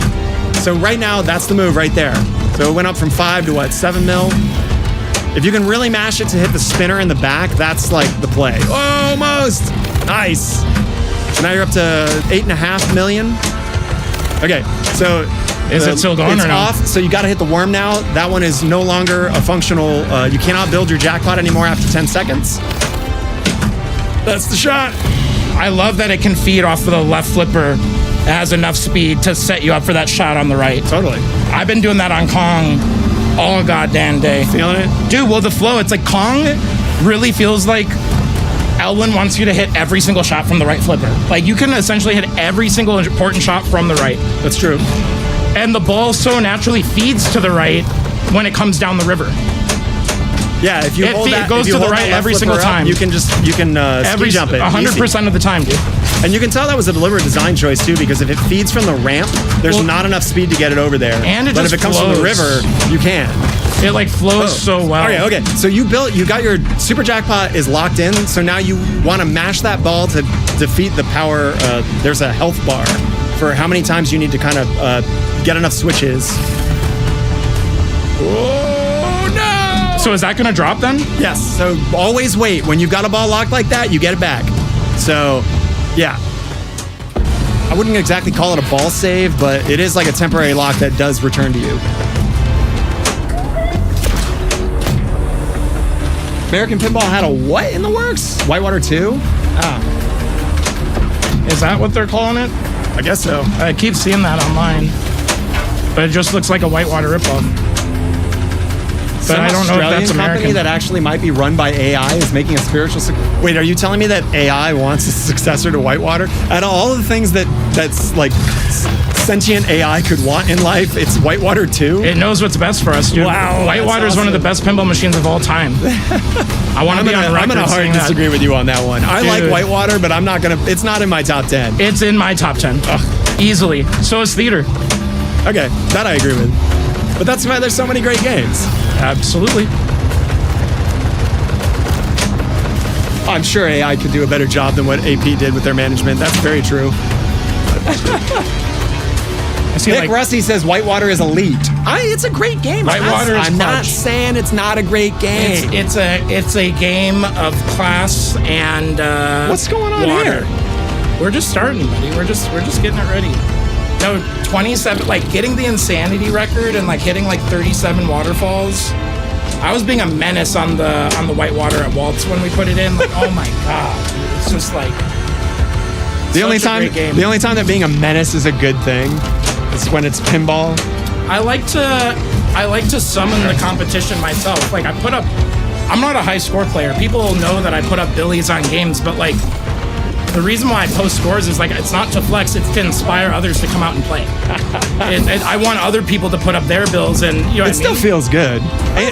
So right now, that's the move right there. So it went up from 5 to what, 7 mil? If you can really mash it to hit the spinner in the back, that's like the play. Almost. Nice. So now you're up to 8.5 million. Okay, so is it still going it's or no? off, so you got to hit the worm now. That one is no longer a functional. You cannot build your jackpot anymore after 10 seconds. That's the shot. I love that it can feed off of the left flipper. It has enough speed to set you up for that shot on the right. Totally. I've been doing that on Kong all goddamn day. Feeling it? Dude, well, the flow, it's like Kong really feels like Elwin wants you to hit every single shot from the right flipper. Like, you can essentially hit every single important shot from the right. That's true. And the ball so naturally feeds to the right when it comes down the river. Yeah, if you hold that, it goes to the right every single time. You can ski jump it 100% of the time, dude. And you can tell that was a deliberate design choice too, because if it feeds from the ramp, there's not enough speed to get it over there. And it but just if it comes from the river, you can. It like flows so well. Okay. So you got your super jackpot is locked in. So now you want to mash that ball to defeat the power. There's a health bar for how many times you need to kind of get enough switches. Oh no! So is that going to drop then? Yes. So always wait. When you've got a ball locked like that, you get it back. So, yeah. I wouldn't exactly call it a ball save, but it is like a temporary lock that does return to you. American Pinball had a what in the works? Whitewater 2? Ah. Is that what they're calling it? I guess so. I keep seeing that online. But it just looks like a Whitewater ripoff. But I don't know if that's American. Company that actually might be run by AI is making a spiritual... Wait, are you telling me that AI wants a successor to Whitewater? Out of all the things that's like sentient AI could want in life, it's Whitewater 2? It knows what's best for us, dude. Wow, Whitewater is one of the best pinball machines of all time. I want to be on record. I'm going to hard disagree with you on that one. I like Whitewater, but I'm not going to... It's not in my top 10. It's in my top 10. Ugh. Easily. So is Theater. Okay, that I agree with. But that's why there's so many great games. Absolutely. I'm sure AI could do a better job than what AP did with their management. That's very true. Nick Rusty says Whitewater is elite. It's a great game. Whitewater is I'm not saying it's not a great game. It's a game of class and what's going on water. here? We're just starting, buddy. We're just getting it ready. No, 27, like getting the insanity record and like hitting like 37 waterfalls. I was being a menace on the Whitewater at Waltz when we put it in. Like, oh my god, it's just like the only time that being a menace is a good thing is when it's pinball. I like to summon the competition myself. Like I'm not a high score player. People know that I put up billies on games, but like the reason why I post scores is like it's not to flex, it's to inspire others to come out and play. and I want other people to put up their bills, and you know It still feels good.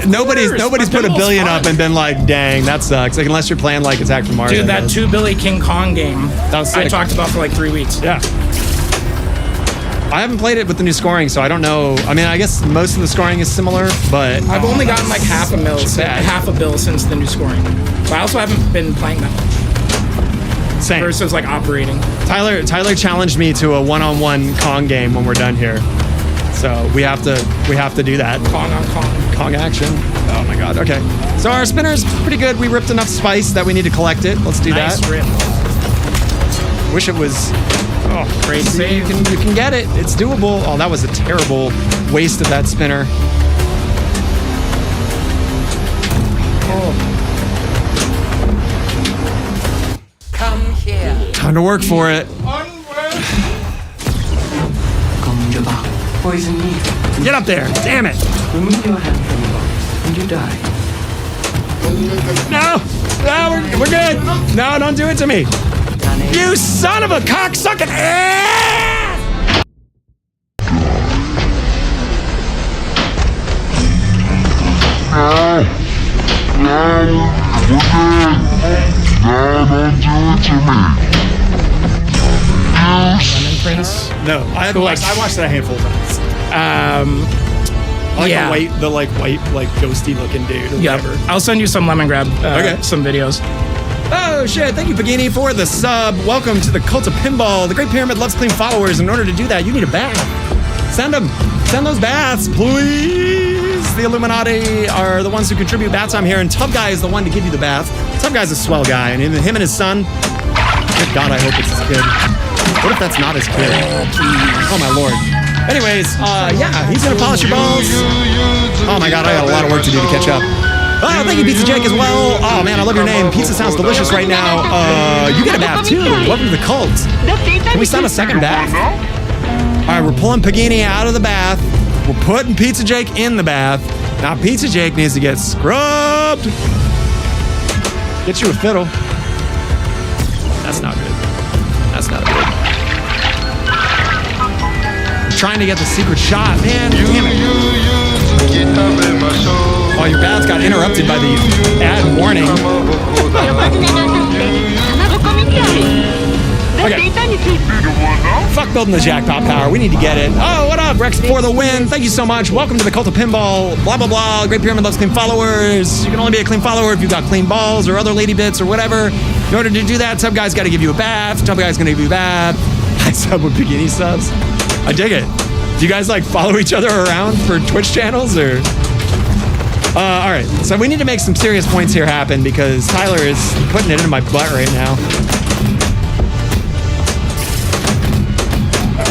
Nobody's put $1 billion up and been like, dang, that sucks. Like unless you're playing like Attack from Mars. Dude, that 2 Billy King Kong game That was I sick. talked about for like 3 weeks. Yeah. I haven't played it with the new scoring, so I don't know. I mean, I guess most of the scoring is similar, but I've only gotten like half a bill since the new scoring. But I also haven't been playing that much. same. Versus like operating. Tyler challenged me to a one-on-one Kong game when we're done here, so we have to do that. Kong on Kong. Kong action. Oh my god. Okay. So our spinner's pretty good. We ripped enough spice that we need to collect it. Let's do Nice that. rip. Wish it was. Oh, Great see, save. you can get it. It's doable. Oh, that was a terrible waste of that spinner. Come here. Time to work for it. Komjaba. Poison me. Get up there. Damn it. Remove your hand from the box, and you die. No, we're good. No, don't do it to me. You son of a cocksucking ass! Lemon Prince. No, I watched that a handful of times. I like Yeah. the white, ghosty looking dude or Yep. whatever. I'll send you some lemon grab. Okay. Some videos. Oh shit, thank you Pagini for the sub. Welcome to the Cult of Pinball. The Great Pyramid loves clean followers. In order to do that, you need a bath. Send them. Send those baths, please. The Illuminati are the ones who contribute bath time here, and Tub Guy is the one to give you the bath. Tub Guy's a swell guy, and him and his son, good God, I hope it's his kid. What if that's not his kid? Oh my lord. Anyways, yeah, he's gonna polish your balls. Oh my God, I got a lot of work to do to catch up. Oh, thank you, Pizza Jake, as well. Oh man, I love your name. Pizza sounds delicious right now. You get a bath too. Welcome to the cult. Can we sign a second bath? All right, we're pulling Pagini out of the bath. We're putting Pizza Jake in the bath. Now Pizza Jake needs to get scrubbed. Get you a fiddle. That's not good. That's not good. I'm trying to get the secret shot, man. Damn it. Oh, your bath got interrupted by the ad warning. Okay. Fuck building the jackpot power. We need to get it. Oh, what up, Rex for the win. Thank you so much. Welcome to the Cult of Pinball. Blah, blah, blah. Great Pyramid loves clean followers. You can only be a clean follower if you've got clean balls or other lady bits or whatever. In order to do that, Tub Guy's got to give you a bath. Tub Guy's going to give you a bath. I sub with bikini subs. I dig it. Do you guys like follow each other around for Twitch channels or? All right, so we need to make some serious points here happen because Tyler is putting it in my butt right now.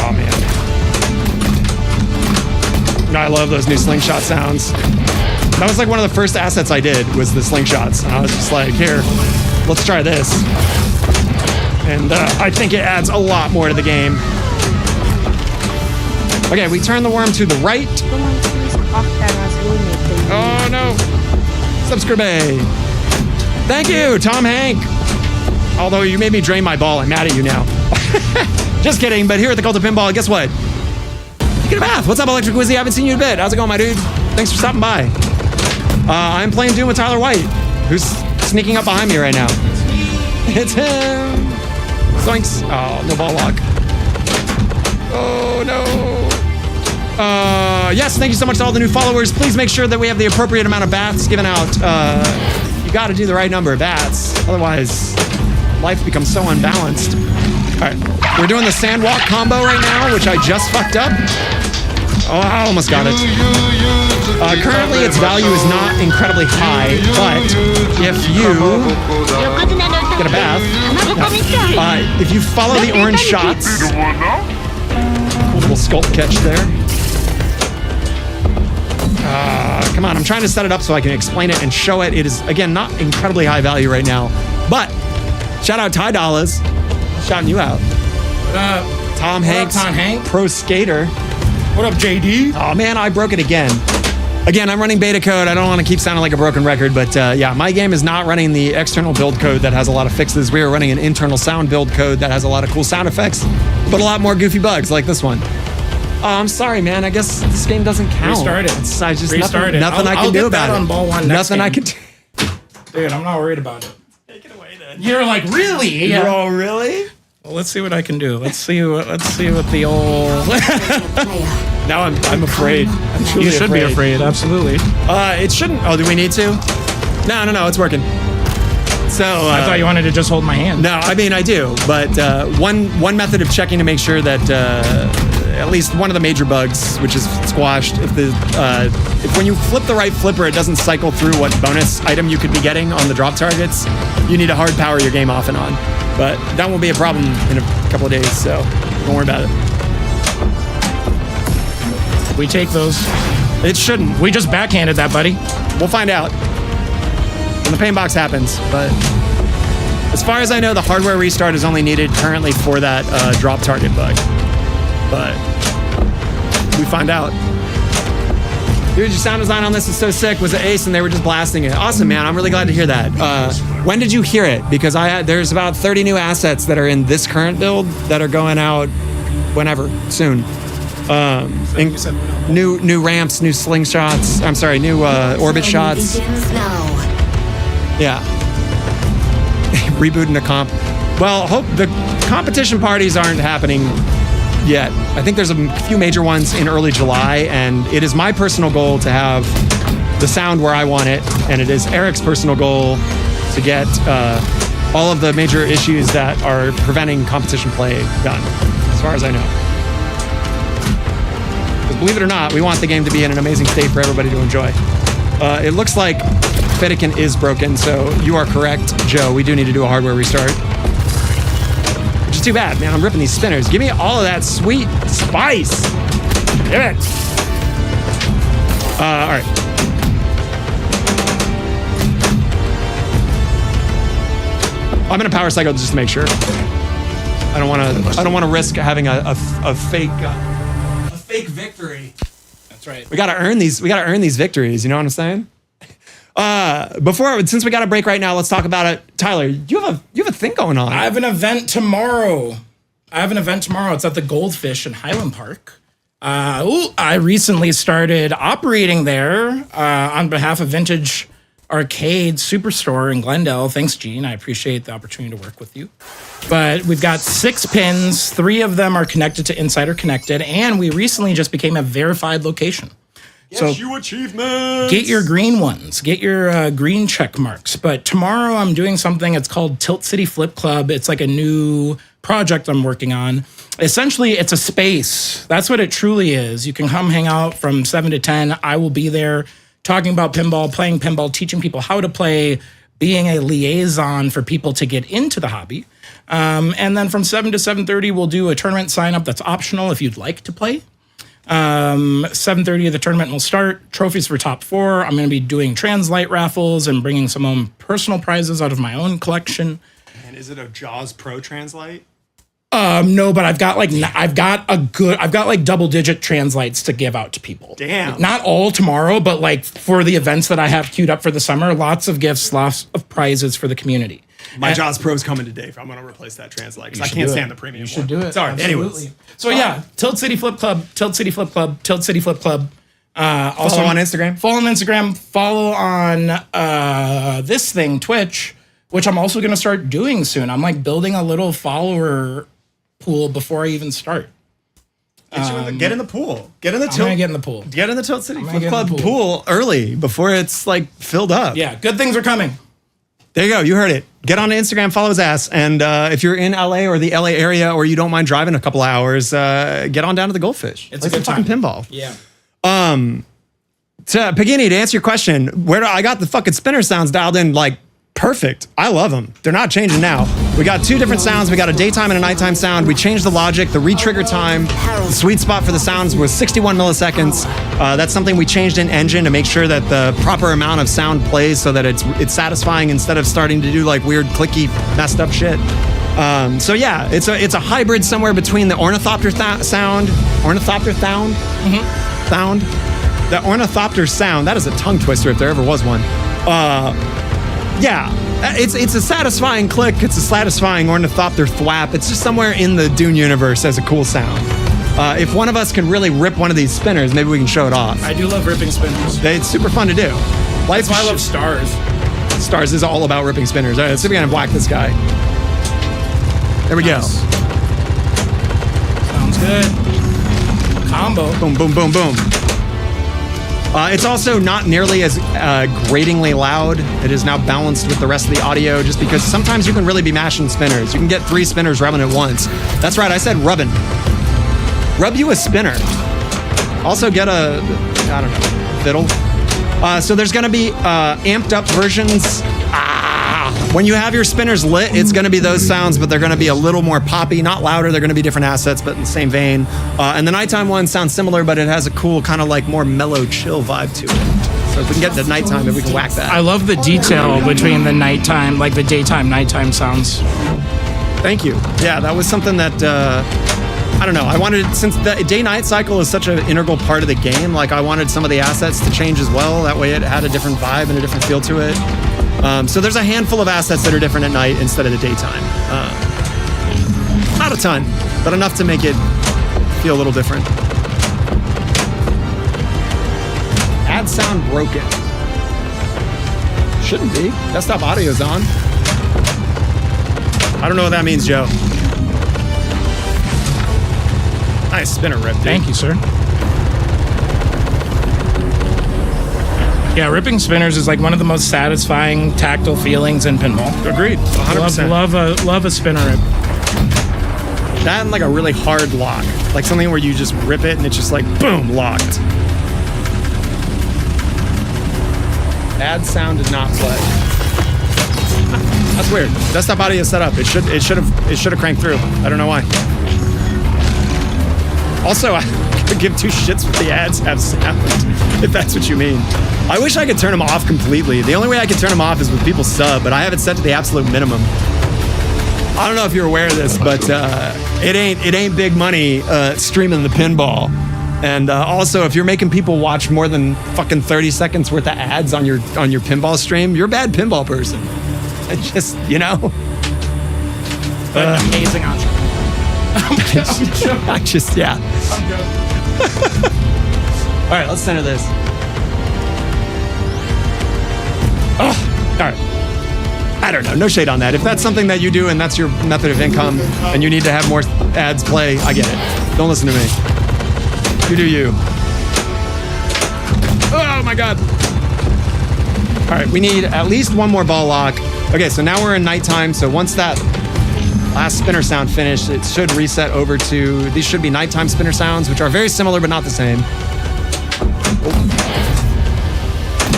Oh man. No, I love those new slingshot sounds. That was like one of the first assets I did was the slingshots. And I was just like, here, let's try this. And I think it adds a lot more to the game. Okay, we turn the worm to the right. Oh no. Subscribe. Thank you, Tom Hank. Although you made me drain my ball, I'm mad at you now. Just kidding, but here at the Cult of Pinball, guess what? You get a bath. What's up, Electric Wizzy? I haven't seen you in a bit. How's it going, my dude? Thanks for stopping by. I'm playing Dune with Tyler White, who's sneaking up behind me right now. It's him. Zoinks. Oh, no ball lock. Oh, no. Yes, thank you so much to all the new followers. Please make sure that we have the appropriate amount of baths given out. You got to do the right number of baths. Otherwise, life becomes so unbalanced. All right, we're doing the sandwalk combo right now, which I just fucked up. Oh, I almost got it. Currently, its value is not incredibly high, but if you get a bath, if you follow the orange shots, cool little sculpt catch there. Come on, I'm trying to set it up so I can explain it and show it. It is, again, not incredibly high value right now, but shout out Ty Dollars, shouting you out. Tom Hanks, Tom Hank? pro skater. What up, JD? Oh man, I broke it again. Again, I'm running beta code. I don't want to keep sounding like a broken record, but yeah, my game is not running the external build code that has a lot of fixes. We are running an internal sound build code that has a lot of cool sound effects, but a lot more goofy bugs like this one. Oh, I'm sorry, man. I guess this game doesn't count. Restart it. I just Restart it. nothing I can do about it. On ball one next nothing I game. can do. Dude, I'm not worried about it. Take it away then. You're like, really? Yeah. Bro, really? Well, let's see what I can do. Let's see what the old. Now I'm afraid. I'm truly You should be afraid. Absolutely. It shouldn't. Oh, do we need to? No. It's working. So I thought you wanted to just hold my hand. No, I mean I do, but one method of checking to make sure that at least one of the major bugs, which is squashed, if when you flip the right flipper, it doesn't cycle through what bonus item you could be getting on the drop targets. You need to hard power your game off and on, but that won't be a problem in a couple of days, so don't worry about it. We take those. It shouldn't. We just backhanded that, buddy. We'll find out when the pain box happens, but as far as I know, the hardware restart is only needed currently for that drop target bug. But we find out. Dude, your sound design on this is so sick. Was it ace and they were just blasting it? Awesome, man. I'm really glad to hear that. When did you hear it? Because there's about 30 new assets that are in this current build that are going out whenever, soon. New ramps, new slingshots. I'm sorry, new orbit shots. Yeah. Rebooting the comp. Well, hope the competition parties aren't happening yet. I think there's a few major ones in early July, and it is my personal goal to have the sound where I want it, and it is Eric's personal goal to get all of the major issues that are preventing competition play done, as far as I know. Because believe it or not, we want the game to be in an amazing state for everybody to enjoy. It looks like Federican is broken, so you are correct, Joe. We do need to do a hardware restart. Which is too bad, man. I'm ripping these spinners. Give me all of that sweet spice. Give it. All right. I'm gonna power cycle just to make sure. I don't want to risk having a fake victory. That's right. We gotta earn these victories. You know what I'm saying? Since we got a break right now, let's talk about it. Tyler, you have a thing going on. I have an event tomorrow. It's at the Goldfish in Highland Park. I recently started operating there on behalf of Vintage Arcade Superstore in Glendale. Thanks, Gene. I appreciate the opportunity to work with you. But we've got 6 pins. 3 of them are connected to Insider Connected, and we recently just became a verified location. So achievements. Get your green ones. Get your green check marks. But tomorrow I'm doing something. It's called Tilt City Flip Club. It's like a new project I'm working on. Essentially, it's a space. That's what it truly is. You can come hang out from 7 to 10. I will be there talking about pinball, playing pinball, teaching people how to play, being a liaison for people to get into the hobby. And then from 7 to 7:30, we'll do a tournament sign up that's optional if you'd like to play. 7:30 the tournament will start. Trophies for top 4. I'm going to be doing Translight raffles and bringing some own personal prizes out of my own collection. And is it a Jaws Pro Translite? No, but I've got like double-digit Translights to give out to people. Damn. Not all tomorrow, but like for the events that I have queued up for the summer, lots of gifts, lots of prizes for the community. My Jaws Pro's coming today. I'm going to replace that Translite because I can't stand the premium. You should do it. Sorry. Absolutely. Anyways. So yeah, Tilt City Flip Club, Tilt City Flip Club, Tilt City Flip Club. Also Follow on Instagram. Follow on Instagram. Follow on this thing, Twitch, which I'm also going to start doing soon. I'm like building a little follower pool before I even start. Get in the pool. Get in the I'm Tilt. gonna get in the pool. Get in the Tilt City gonna Flip get in Club the pool early before it's like filled up. Yeah, good things are coming. There you go. You heard it. Get on Instagram, follow his ass. And if you're in LA or the LA area or you don't mind driving a couple of hours, get on down to the Goldfish. It's a Play good some fucking time. pinball. Yeah. To Pagini, to answer your question, I got the fucking spinner sounds dialed in like perfect. I love them. They're not changing now. We got 2 different sounds. We got a daytime and a nighttime sound. We changed the logic. The retrigger time, the sweet spot for the sounds was 61 milliseconds. That's something we changed in engine to make sure that the proper amount of sound plays so that it's satisfying instead of starting to do like weird clicky messed up shit. So yeah, it's a hybrid somewhere between the ornithopter sound, the ornithopter sound, that is a tongue twister if there ever was one. Yeah, it's a satisfying click. It's a satisfying ornithopter thwap. It's just somewhere in the Dune universe as a cool sound. If one of us can really rip one of these spinners, maybe we can show it off. I do love ripping spinners. It's super fun to do. That's why I love stars. Stars is all about ripping spinners. All right, let's see if we can whack this guy. There we go. Sounds good. Combo. Boom, boom, boom, boom. It's also not nearly as gratingly loud. It is now balanced with the rest of the audio just because sometimes you can really be mashing spinners. You can get 3 spinners rubbing at once. That's right, I said rubbing. Rub you a spinner. Also get a, I don't know, fiddle. So there's going to be amped up versions. When you have your spinners lit, it's going to be those sounds, but they're going to be a little more poppy, not louder. They're going to be different assets, but in the same vein. And the nighttime one sounds similar, but it has a cool kind of like more mellow, chill vibe to it. So if we can get to nighttime, maybe we can whack that. I love the detail between the nighttime, like the daytime, nighttime sounds. Thank you. Yeah, that was something that, I don't know. I wanted, since the day-night cycle is such an integral part of the game, like I wanted some of the assets to change as well. That way it had a different vibe and a different feel to it. So there's a handful of assets that are different at night instead of the daytime. Not a ton, but enough to make it feel a little different. Add sound broken. Shouldn't be. Desktop audio's on. I don't know what that means, Joe. Nice spinner rip, dude. Thank you, sir. Yeah, ripping spinners is like one of the most satisfying tactile feelings in pinball. Agreed. 100%. Love a spinner rip. That and like a really hard lock. Like something where you just rip it and it's just like, boom, locked. Add sound did not play. That's weird. Desktop audio set up. It should have cranked through. I don't know why. Also, I could give 2 shits if the ads have sound, if that's what you mean. I wish I could turn them off completely. The only way I can turn them off is with people sub, but I have it set to the absolute minimum. I don't know if you're aware of this, but it ain't big money streaming the pinball. And also, if you're making people watch more than fucking 30 seconds worth of ads on your pinball stream, you're a bad pinball person. It's just, you know. But amazing entrepreneur. I just, yeah. All right, let's center this. Oh, all right. I don't know. No shade on that. If that's something that you do and that's your method of income and you need to have more ads play, I get it. Don't listen to me. You do you. Oh my God. All right, we need at least one more ball lock. Okay, so now we're in nighttime. So once that last spinner sound finished, it should reset over to, these should be nighttime spinner sounds, which are very similar but not the same.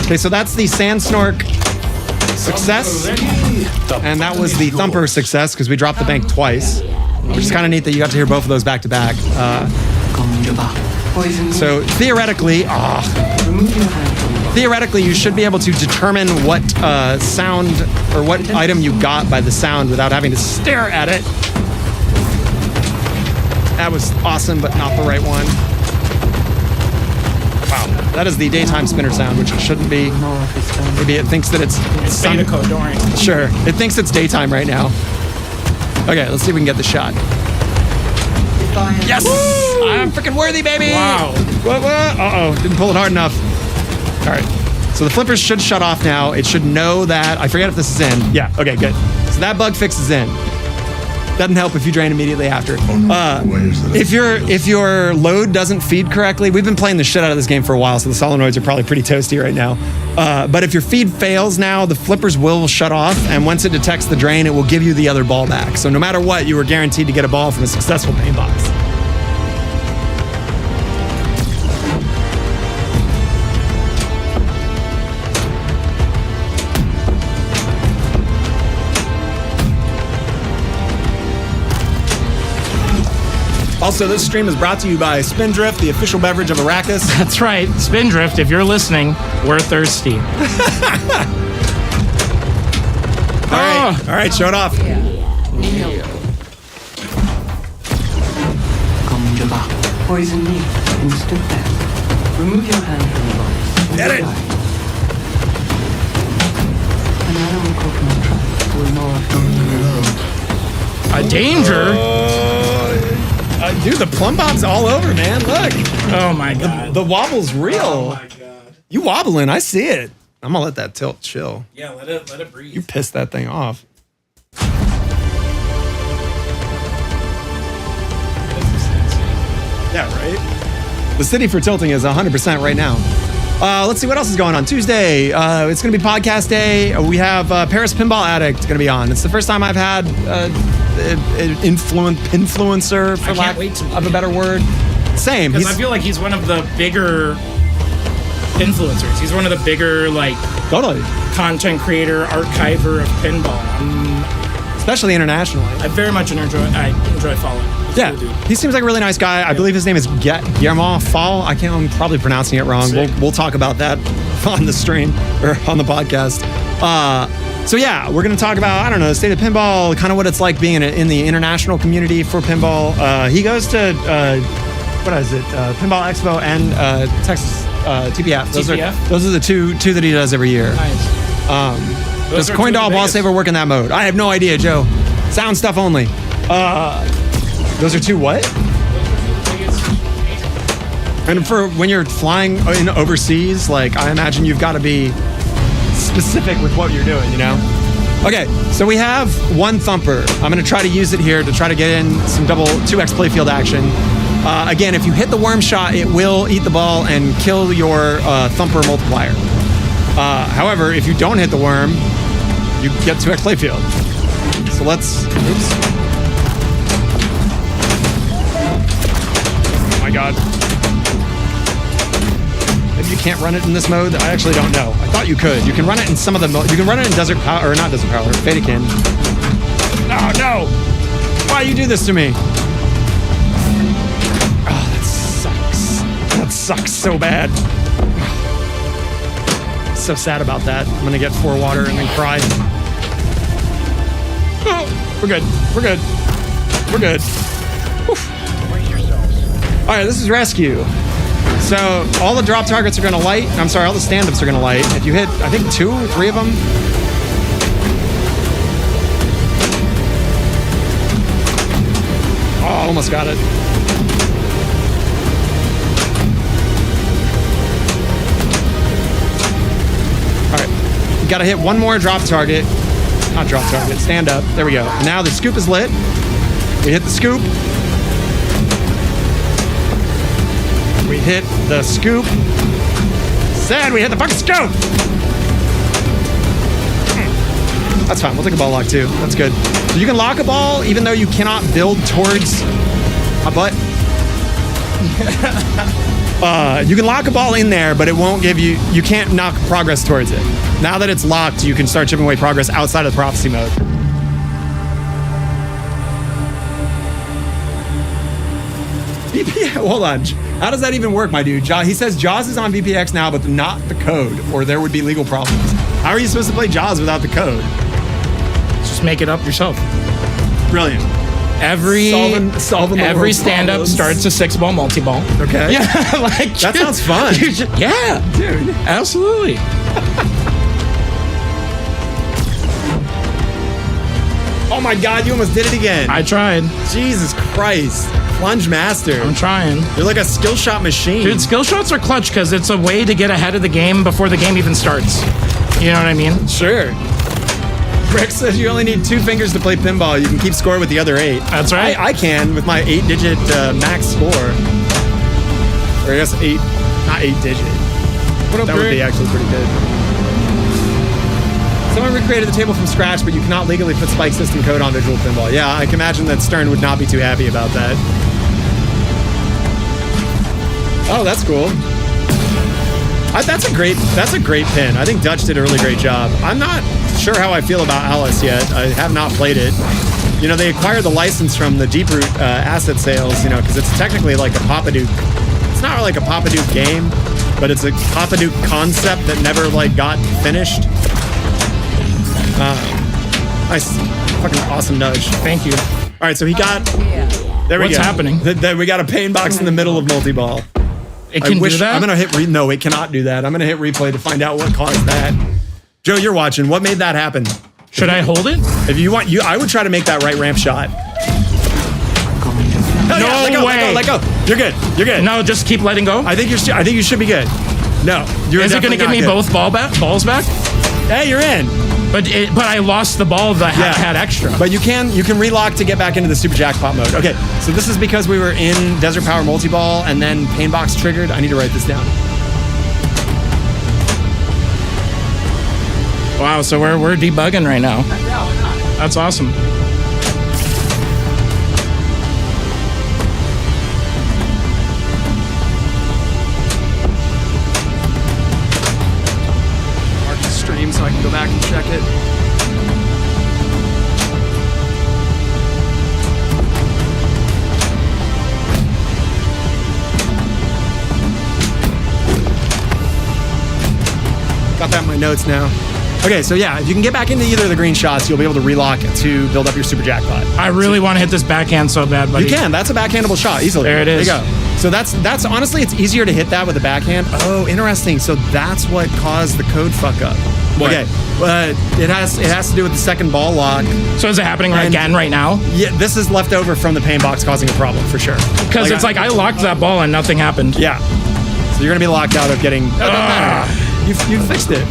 Okay, so that's the Sand Snork success. And that was the Thumper success because we dropped the bank twice, which is kind of neat that you got to hear both of those back to back. So theoretically, you should be able to determine what sound or what item you got by the sound without having to stare at it. That was awesome, but not the right one. Wow, that is the daytime spinner sound, which it shouldn't be. Maybe it thinks that it's Beta code, don't worry. Sure, it thinks it's daytime right now. Okay, let's see if we can get the shot. Yes! Woo! I'm freaking worthy, baby! Wow. Uh-oh, didn't pull it hard enough. All right, so the flippers should shut off now. It should know that, I forget if this is in. Yeah, okay, good. So that bug fix is in. Doesn't help if you drain immediately after. If your load doesn't feed correctly, we've been playing the shit out of this game for a while, so the solenoids are probably pretty toasty right now. But if your feed fails now, the flippers will shut off, and once it detects the drain, it will give you the other ball back. So no matter what, you were guaranteed to get a ball from a successful paint box. Also, this stream is brought to you by Spindrift, the official beverage of Arrakis. That's right. Spindrift, if you're listening, we're thirsty. All right, show it off. Poison me. Instant death. Remove your hand from the box. Get it. Die. An animal coconut trap will gnaw from A danger? Dude, the plumb bob's all over, man. Look. Oh my god. The wobble's real. Oh my god. You wobbling. I see it. I'm going to let that tilt chill. Yeah, let it breathe. You pissed that thing off. Yeah, right? The city for tilting is 100% right now. Let's see what else is going on. Tuesday, it's going to be podcast day. We have Paris Pinball Addict going to be on. It's the first time I've had an influencer, for lack of a better word. Same. Because I feel like he's one of the bigger influencers. He's one of the bigger, like, Totally. content creator, archiver of pinball. Especially internationally. I very much enjoy following him. He's Yeah, a cool dude. he seems like a really nice guy. I believe his name is Guillermo Fall. I'm probably pronouncing it wrong. We'll talk about that on the stream or on the podcast. So yeah, we're gonna talk about, I don't know, the state of pinball, kind of what it's like being in the international community for pinball. He goes to what is it? Pinball Expo and Texas TPF. Those TPF? are the two that he does every year. Nice. Does are Coin two of Doll the Ball biggest. Saver work in that mode? I have no idea, Joe. Sound stuff only. Those are two what? And for when you're flying in overseas, like, I imagine you've got to be specific with what you're doing, you know? Okay, so we have one thumper. I'm going to try to use it here to try to get in some 2x playfield action. Again, if you hit the worm shot, it will eat the ball and kill your thumper multiplier. However, if you don't hit the worm, you get 2x playfield. So let's... Oops. Oh my god. Maybe you can't run it in this mode? I actually don't know. I thought you could. You can run it in some of the modes. You can run it in Desert Power, or not Desert Power, Fatakin. Oh no! Why you do this to me? Oh, that sucks. That sucks so bad. So sad about that. I'm gonna get 4 water and then cry. Oh, we're good. We're good. We're good. Oof. All right, this is rescue. So all the drop targets are gonna light. I'm sorry, all the stand-ups are gonna light. If you hit, I think 2 or 3 of them. Oh, almost got it. All right, you gotta hit 1 more drop target. Not drop target, stand up. There we go. Now the scoop is lit. We hit the scoop. We hit the scoop. Said we hit the fucking scoop. That's fine. We'll take a ball lock too. That's good. So you can lock a ball even though you cannot build towards a butt. You can lock a ball in there, but it won't give you, you can't knock progress towards it. Now that it's locked, you can start chipping away progress outside of the prophecy mode. Hold on. How does that even work, my dude? He says Jaws is on VPX now, but not the code, or there would be legal problems. How are you supposed to play Jaws without the code? Just make it up yourself. Brilliant. Every Solving the every world's stand-up problems. starts a 6-ball multi-ball. Okay. Yeah, like That sounds fun. Yeah, Dude. absolutely. Oh my God, you almost did it again. I tried. Jesus Christ. Plunge master. I'm trying. You're like a skill shot machine. Dude, skill shots are clutch because it's a way to get ahead of the game before the game even starts. You know what I mean? Sure. Rick says you only need 2 fingers to play pinball. You can keep score with the other 8. That's right. I can with my 8-digit max score. Or I guess 8, not 8-digit. What up, That would Rick? be actually pretty good. Someone recreated the table from scratch, but you cannot legally put Spike system code on Visual Pinball. Yeah, I can imagine that Stern would not be too happy about that. Oh, that's cool. That's a great pin. I think Dutch did a really great job. I'm not sure how I feel about Alice yet. I have not played it. You know, they acquired the license from the Deeproot asset sales, you know, because it's technically like a Papaduke. It's not like a Papaduke game, but it's a Papaduke concept that never like got finished. Nice, fucking awesome nudge. Thank you. All right, so he got. Here. There we What's go. happening? Then we got a pain box in the middle of multi-ball. It can do that? I'm gonna hit no, it cannot do that. I'm gonna hit replay to find out what caused that. Joe, you're watching. What made that happen? Should I hold it? If you want, I would try to make that right ramp shot. Oh, No yeah, way. let go. You're good. You're good. No, just keep letting go. I think you should be good. No, you're. Is it going to give me both balls back? Hey, you're in. But I lost the ball that had extra. But you can relock to get back into the super jackpot mode. Okay, so this is because we were in Desert Power multi-ball and then Pain Box triggered. I need to write this down. Wow, so we're debugging right now. That's awesome. Mark the stream so I can go back and check it. Got that in my notes now. Okay, so yeah, if you can get back into either of the green shots, you'll be able to relock to build up your super jackpot. I really want to hit this backhand so bad, buddy. You can. That's a backhandable shot easily. There it is. There you go. So that's honestly, it's easier to hit that with a backhand. Oh, interesting. So that's what caused the code fuck up. What? Okay, it has to do with the second ball lock. So is it happening again right now? Yeah, this is left over from the Pain Box causing a problem for sure. Because it's like I locked that ball and nothing happened. Yeah. So you're gonna be locked out of getting. You fixed it.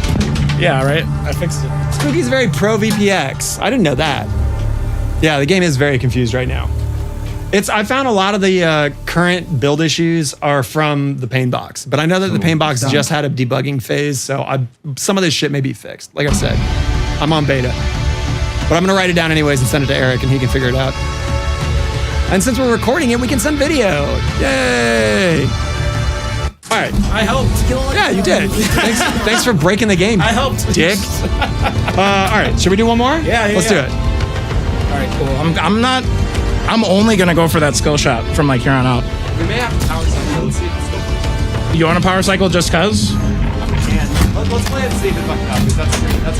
Yeah, right. I fixed it. Spooky's very pro VPX. I didn't know that. Yeah, the game is very confused right now. I found a lot of the current build issues are from the Pain Box, but I know that the Pain Box just had a debugging phase, so some of this shit may be fixed. Like I said, I'm on beta, but I'm gonna write it down anyways and send it to Eric, and he can figure it out. And since we're recording it, we can send video. Yay! All right. I helped. Yeah, you did. Thanks for breaking the game. I helped. Dick. All right. Should we do one more? Yeah. Let's do it. All right, cool. I'm only gonna go for that skill shot from like here on out. We may have to power cycle. Let's see if it's still. You want a power cycle just cause? Let's play it and see if it fucked up. That's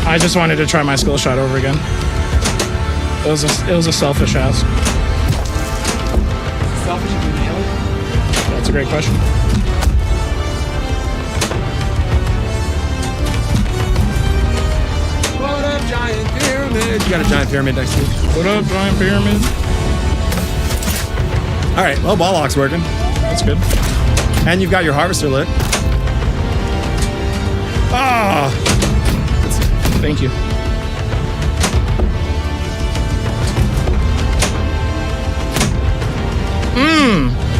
I just wanted to try my skill shot over again. It was a selfish ask. selfish if you nail it. That's a great question. What up, giant pyramid? You got a giant pyramid next to you. What up, giant pyramid? All right, well, ball lock's working. That's good. And you've got your harvester lit. Ah! Thank you.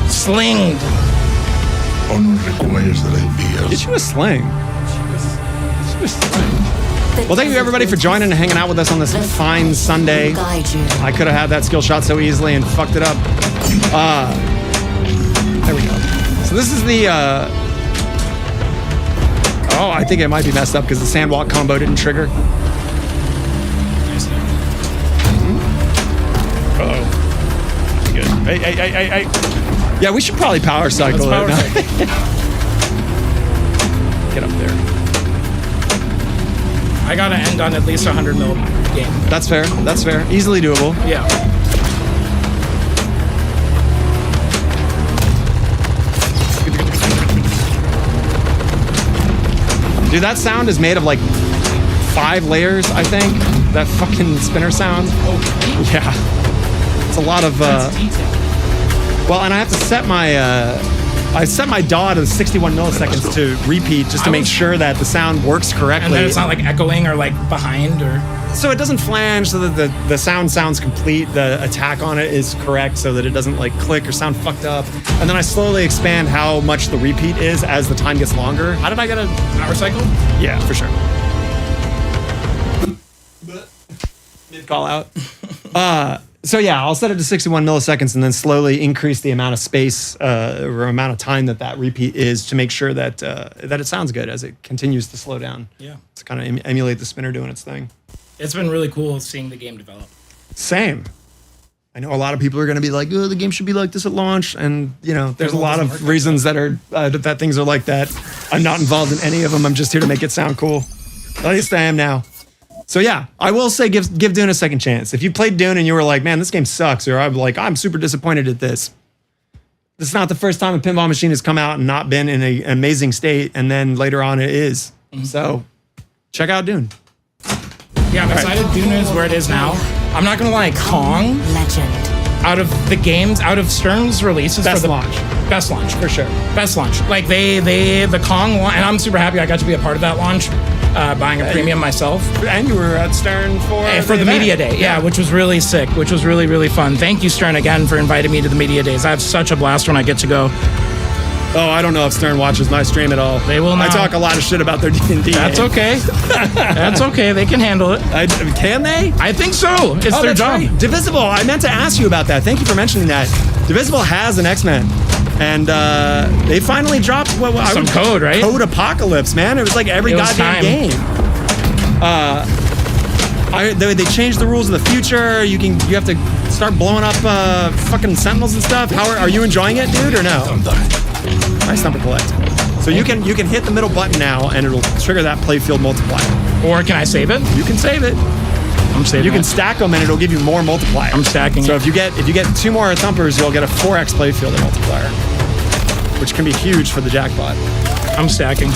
Slinged. Honor requires that I be Get you a sling. Get you a sling. Well, thank you everybody for joining and hanging out with us on this fine Sunday. I could have had that skill shot so easily and fucked it up. There we go. So this is the, oh, I think it might be messed up because the sandwalk combo didn't trigger. Uh-oh. Good. Hey. Yeah, we should probably power cycle Let's power it. Get up there. I gotta end on at least 100 mil game. That's fair. That's fair. Easily doable. Yeah. Dude, that sound is made of like 5 layers, I think. That fucking spinner sound. Oh, Yeah. It's a lot of, well, and I have to set my, I set my DAW to 61 milliseconds to repeat just to make sure that the sound works correctly. and then it's not like echoing or like behind or. So it doesn't flange so that the sound sounds complete. The attack on it is correct so that it doesn't like click or sound fucked up. And then I slowly expand how much the repeat is as the time gets longer. How did I get a Power cycle? Yeah, for sure. Mid call out. So yeah, I'll set it to 61 milliseconds and then slowly increase the amount of space or amount of time that repeat is to make sure that that it sounds good as it continues to slow down. Yeah. To kind of emulate the spinner doing its thing. It's been really cool seeing the game develop. Same. I know a lot of people are going to be like, "Oh, the game should be like this at launch," and you know, there's a lot of reasons that are that things are like that. I'm not involved in any of them. I'm just here to make it sound cool. At least I am now. So yeah, I will say give Dune a second chance. If you played Dune and you were like, "Man, this game sucks," or I'm super disappointed at this, This is not the first time a pinball machine has come out and not been in an amazing state, and then later on it is. So check out Dune. Yeah, I'm excited. Dune is where it is now. I'm not gonna lie, Kong, Legend. out of the games, out of Stern's releases, Best for the launch. best launch. For sure. Best launch. Like the Kong launch, and I'm super happy I got to be a part of that launch, buying a premium myself. And you were at Stern for For the event. media day, yeah, which was really sick, which was really, really fun. Thank you, Stern, again for inviting me to the media days. I have such a blast when I get to go. Oh, I don't know if Stern watches my stream at all. They will I now. talk a lot of shit about their D&D. That's okay. That's okay. They can handle it. Can they? I think so. It's their that's job. right. Divisible. I meant to ask you about that. Thank you for mentioning that. Divisible has an X-Men. And they finally dropped Some code, right? Code Apocalypse, man. It was like every It was goddamn time. game. They changed the rules of the future. You have to start blowing up fucking sentinels and stuff. Are you enjoying it, dude, or no? Nice number collect. So you can hit the middle button now, and it'll trigger that playfield multiplier. Or can I save it? You can save it. I'm saving You can it. stack them, and it'll give you more multiplier. I'm stacking So it. if you get 2 more thumpers, you'll get a 4x playfield multiplier, which can be huge for the jackpot. I'm stacking.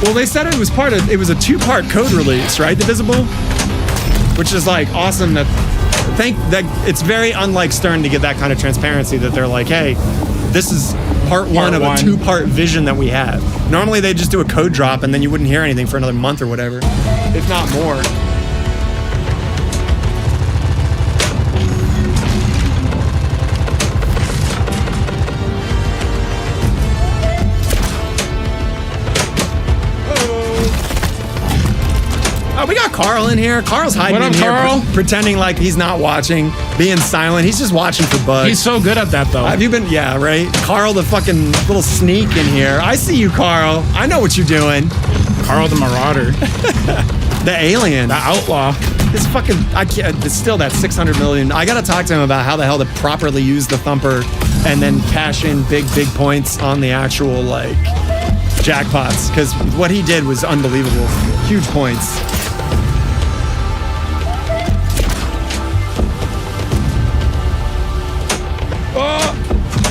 Well, they said it was a 2-part code release, right? Divisible, which is like awesome. That it's very unlike Stern to get that kind of transparency. That they're like, hey, this is part one of a 2-part vision that we have. Normally they just do a code drop and then you wouldn't hear anything for another month or whatever, if not more. Oh, we got Carl in here. Carl's hiding What up, in here, Carl? pretending like he's not watching, being silent. He's just watching for bugs. He's so good at that, though. Have you been? Yeah, right. Carl, the fucking little sneak in here. I see you, Carl. I know what you're doing. Carl the Marauder. The alien. The outlaw. This fucking. I can't. It's still that 600 million. I gotta talk to him about how the hell to properly use the thumper, and then cash in big points on the actual like jackpots. Because what he did was unbelievable. Huge points.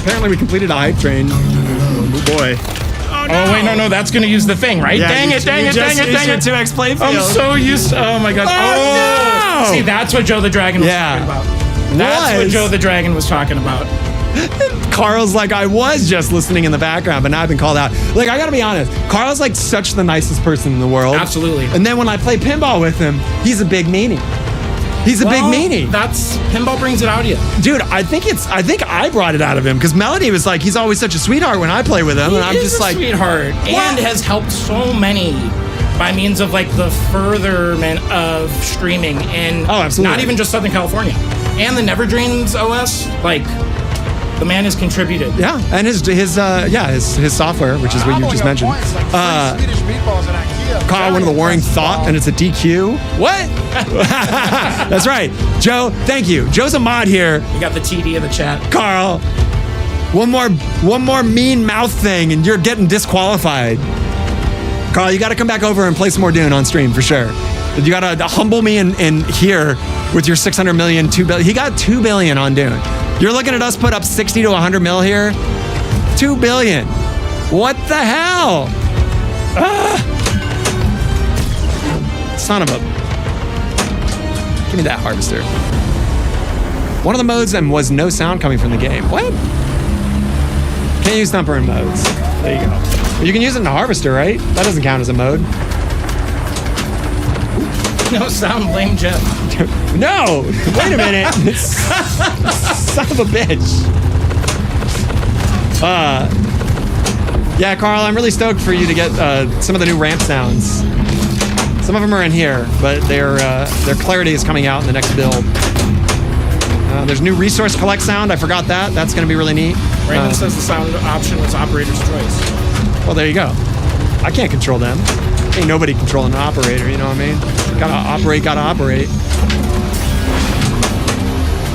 Apparently we completed a hype train. Oh boy. Oh, wait, no, that's going to use the thing, right? Dang it. 2x playfield. I'm so used to, oh my God. Oh, no! See, that's what Joe the Dragon was Yeah. talking about. That's what Joe the Dragon was talking about. Carl's like, I was just listening in the background, but now I've been called out. Like, I gotta be honest, Carl's like such the nicest person in the world. Absolutely. And then when I play pinball with him, he's a big meanie. He's a big meanie. That's, pinball brings it out of you. Dude, I think I brought it out of him because Melody was like, he's always such a sweetheart when I play with him. And I'm He is just a like, sweetheart, and has helped so many by means of like the furtherment of streaming in Oh, absolutely. not even just Southern California and the Never Dreams OS. Like, the man has contributed. yeah. And his software, which is what you just mentioned. Carl, one of the warring thought, and it's a DQ. What? That's right. Joe, thank you. Joe's a mod here. You got the TD of the chat. Carl, one more mean mouth thing, and you're getting disqualified. Carl, you got to come back over and play some more Dune on stream for sure. You got to humble me in here with your 600 million, 2 billion. He got 2 billion on Dune. You're looking at us put up 60 to 100 mil here. 2 billion. What the hell? Son of a. Give me that harvester. One of the modes was no sound coming from the game. What? Can't use thumper in modes. There you go. You can use it in a harvester, right? That doesn't count as a mode. No sound, blame Jeff. No! Wait a minute. Son of a bitch. Yeah, Carl, I'm really stoked for you to get some of the new ramp sounds. Some of them are in here, but their clarity is coming out in the next build. There's new resource collect sound. I forgot that. That's going to be really neat. Raymond says the sound option was operator's choice. Well, there you go. I can't control them. Ain't nobody controlling an operator, you know what I mean? Gotta operate.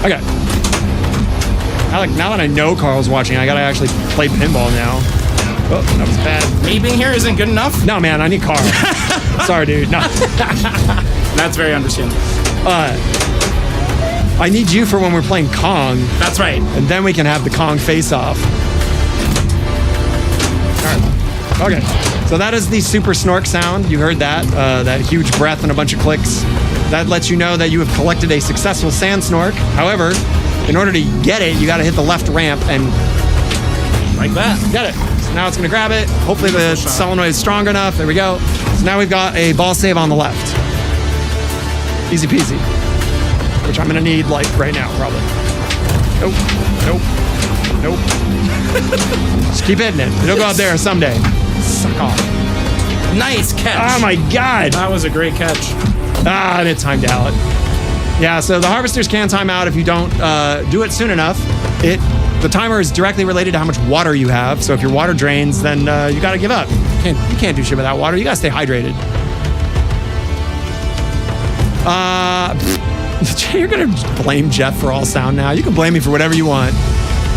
Okay. Now that I know Carl's watching, I gotta actually play pinball now. Oh, that was bad. Me being here isn't good enough? No, man, I need Carl. Sorry, dude. No. That's very understandable. I need you for when we're playing Kong, That's right. and then we can have the Kong face-off. All right. Okay. So that is the super snork sound. You heard that. That huge breath and a bunch of clicks. That lets you know that you have collected a successful sand snork. However, in order to get it, you got to hit the left ramp and Like that. get it. So now it's going to grab it. Hopefully the solenoid is strong enough. There we go. So now we've got a ball save on the left. Easy peasy. Which I'm going to need like right now, probably. Nope. Nope. Nope. Just keep hitting it. It'll go out there someday. Suck off. Nice catch. Oh my God. That was a great catch. Ah, and it timed out. Yeah, so the harvesters can time out if you don't do it soon enough. The timer is directly related to how much water you have. So if your water drains, then you got to give up. You can't do shit without water. You got to stay hydrated. You're going to blame Jeff for all sound now. You can blame me for whatever you want.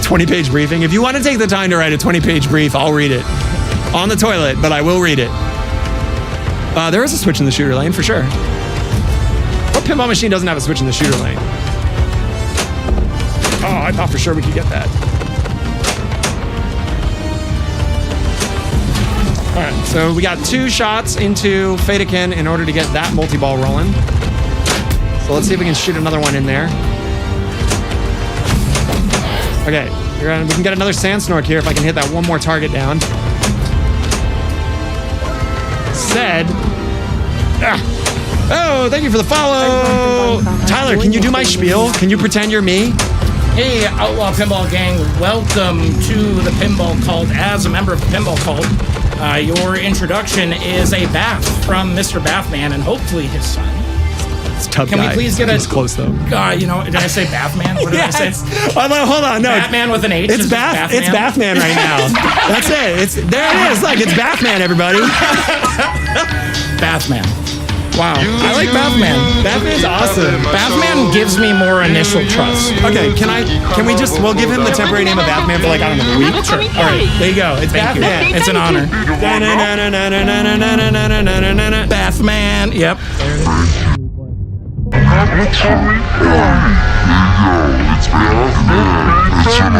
20-page briefing. If you want to take the time to write a 20-page brief, I'll read it. On the toilet, but I will read it. There is a switch in the shooter lane, for sure. What pinball machine doesn't have a switch in the shooter lane? Oh, I thought for sure we could get that. All right, so we got 2 shots into Fatakin in order to get that multi-ball rolling. So let's see if we can shoot another one in there. Okay, we can get another sand snork here if I can hit that one more target down. Said. Oh, thank you for the follow. Tyler, can you do my spiel? Can you pretend you're me? Hey, Outlaw Pinball Gang, welcome to the Pinball Cult. As a member of the Pinball Cult, your introduction is a bath from Mr. Bathman and hopefully his son. It's a tough Can guy. we please get He's close though. Did I say Bathman? What did I say? Hold on, no. Batman with an H. It's is Bathman. It's Bathman right now. That's it. There it is. Like it's Bathman, everybody. Bathman. Wow. I like Bathman. Bathman's awesome. Bathman gives me more initial trust. Okay, we'll give him the temporary name of Bathman for like, I don't know, a week? Sure. All right, there you go. It's Thank Bathman. you. It's an honor. Bathman. Yep. It's an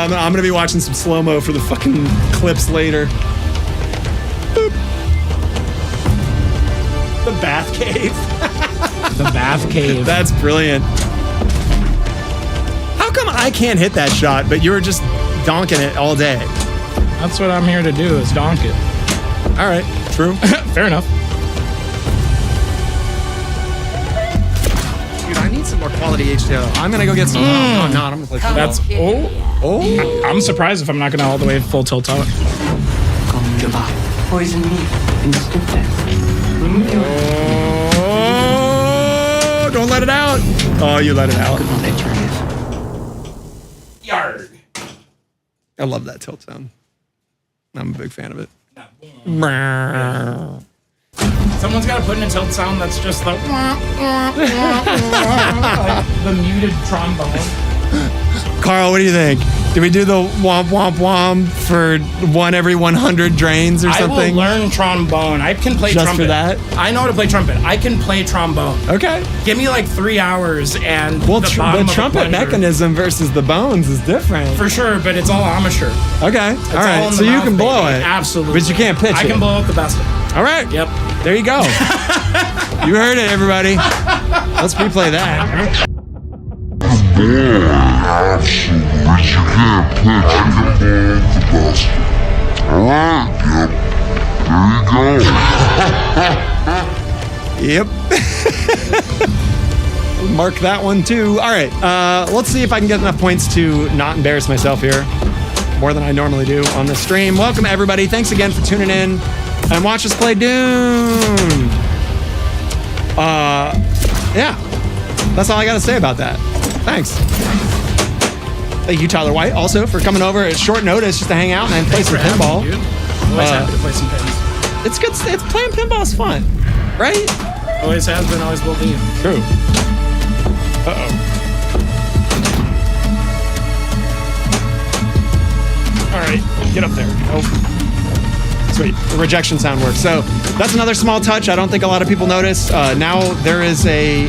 I'm gonna be watching some slow-mo for the fucking clips later. Boop. The bath cave. The bath cave. That's brilliant. How come I can't hit that shot, but you're just donking it all day? That's what I'm here to do, is donk it. All right, true. Fair enough. Dude, I need some more quality HDR. I'm gonna go get some. No, I'm not. I'm gonna play. That's I'm surprised if I'm not gonna all the way full tilt on it. Poison me. Instant death. Remove your Oh, don't let it out. Oh, you let it out. Yard. I love that tilt sound. I'm a big fan of it. Someone's got to put in a tilt sound that's just the like the muted trombone. Carl, what do you think? Do we do the womp womp womp for 1 every 100 drains or something? I will learn trombone. I can play Just trumpet. for that? I know how to play trumpet. I can play trombone. Okay. Give me like 3 hours and Well, the the bottom of a trumpet plunger. mechanism versus the bones is different. For sure, but it's all amateur. Okay. It's All right. all in So the you mouth, can blow baby. it. Absolutely. But you can't pitch I it. can blow out the best of it. All right. Yep. There you go. You heard it, everybody. Let's replay that. absolutely. You can't pitch it. The best. Alright, yep. There you go. Yep. Mark that one too. All right. Let's see if I can get enough points to not embarrass myself here more than I normally do on the stream. Welcome, everybody. Thanks again for tuning in and watch us play Dune. Yeah. That's all I got to say about that. Thanks. Thank you, Tyler White, also for coming over at short notice just to hang out and play some pinball. Me, dude. Always happy to play some pins. It's good. It's playing pinball is fun, right? Always has been, always will be. True. Uh-oh. Get up there. Nope. Sweet. The rejection sound works. So that's another small touch I don't think a lot of people notice. Now there is a...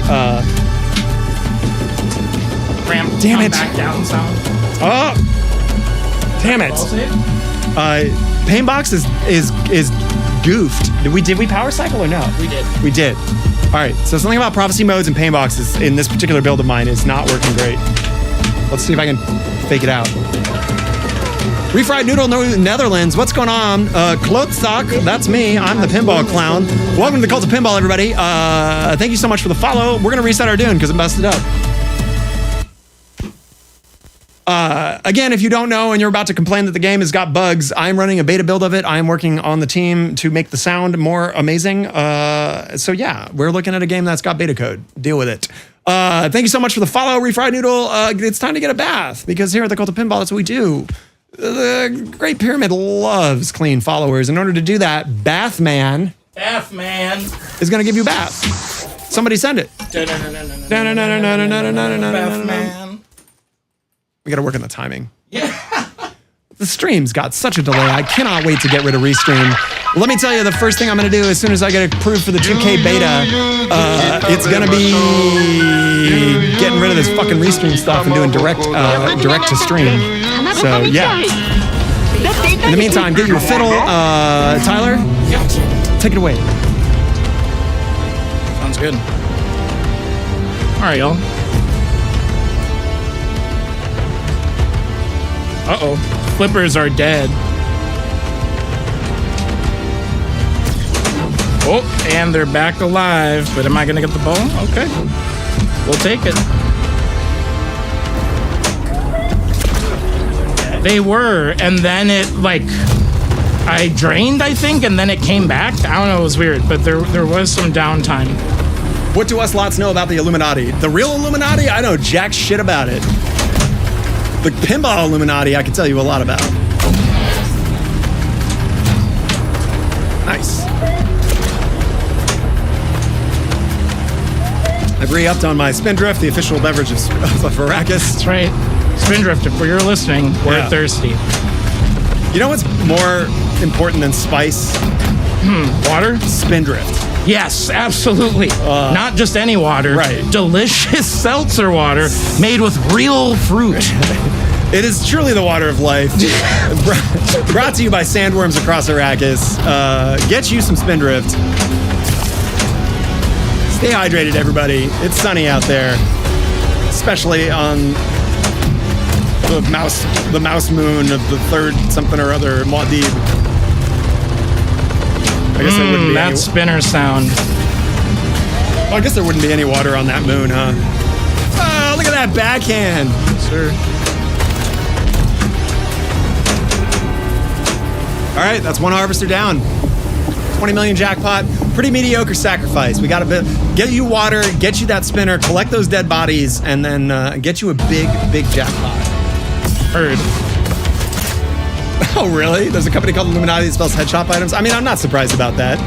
Ramp. Damn it. Back down sound. Oh! Damn it. Painbox is goofed. Did we power cycle or no? We did. We did. All right. So something about prophecy modes and painboxes in this particular build of mine is not working great. Let's see if I can fake it out. Refried Noodle Netherlands, what's going on? Klotstock, that's me. I'm the Pinball Clown. Welcome to the Cult of Pinball, everybody. Thank you so much for the follow. We're gonna reset our Dune because it messed it up. Again, if you don't know and you're about to complain that the game has got bugs, I'm running a beta build of it. I'm working on the team to make the sound more amazing. So yeah, we're looking at a game that's got beta code. Deal with it. Thank you so much for the follow, Refried Noodle. It's time to get a bath because here at the Cult of Pinball, that's what we do. The Great Pyramid loves clean followers. In order to do that, Bathman is going to give you a bath. Somebody send it. Bathman. We got to work on the timing. Yeah. The stream's got such a delay. I cannot wait to get rid of Restream. Let me tell you, the first thing I'm going to do as soon as I get approved for the 2K beta, it's going to be getting rid of this fucking Restream stuff and doing direct to stream. So, yeah. In the meantime, get your fiddle. Tyler, take it away. Sounds good. All right, y'all. Uh-oh. Flippers are dead. Oh, and they're back alive. But am I going to get the ball? Okay. We'll take it. They were, and then it, like, I drained, I think, and then it came back. I don't know, it was weird, but there was some downtime. What do us lots know about the Illuminati? The real Illuminati? I know jack shit about it. The Pinball Illuminati, I can tell you a lot about. Nice. I've re-upped on my Spindrift, the official beverage of Arrakis. That's right. Spindrift, if you're listening, we're thirsty. You know what's more important than spice? Water? Spindrift. Yes, absolutely. Not just any water. Right. Delicious seltzer water made with real fruit. It is truly the water of life. Brought to you by Sandworms across Arrakis. Get you some Spindrift. Stay hydrated, everybody. It's sunny out there, especially on the mouse moon of the third something or other Maudib. I guess there wouldn't be that spinner sound. Well, I guess there wouldn't be any water on that moon, huh? Oh, look at that backhand, sir. All right, that's one harvester down. 20 million jackpot. Pretty mediocre sacrifice. We got to get you water, get you that spinner, collect those dead bodies, and then get you a big jackpot. Heard. Oh, really? There's a company called Illuminati that sells head shop items? I mean, I'm not surprised about that.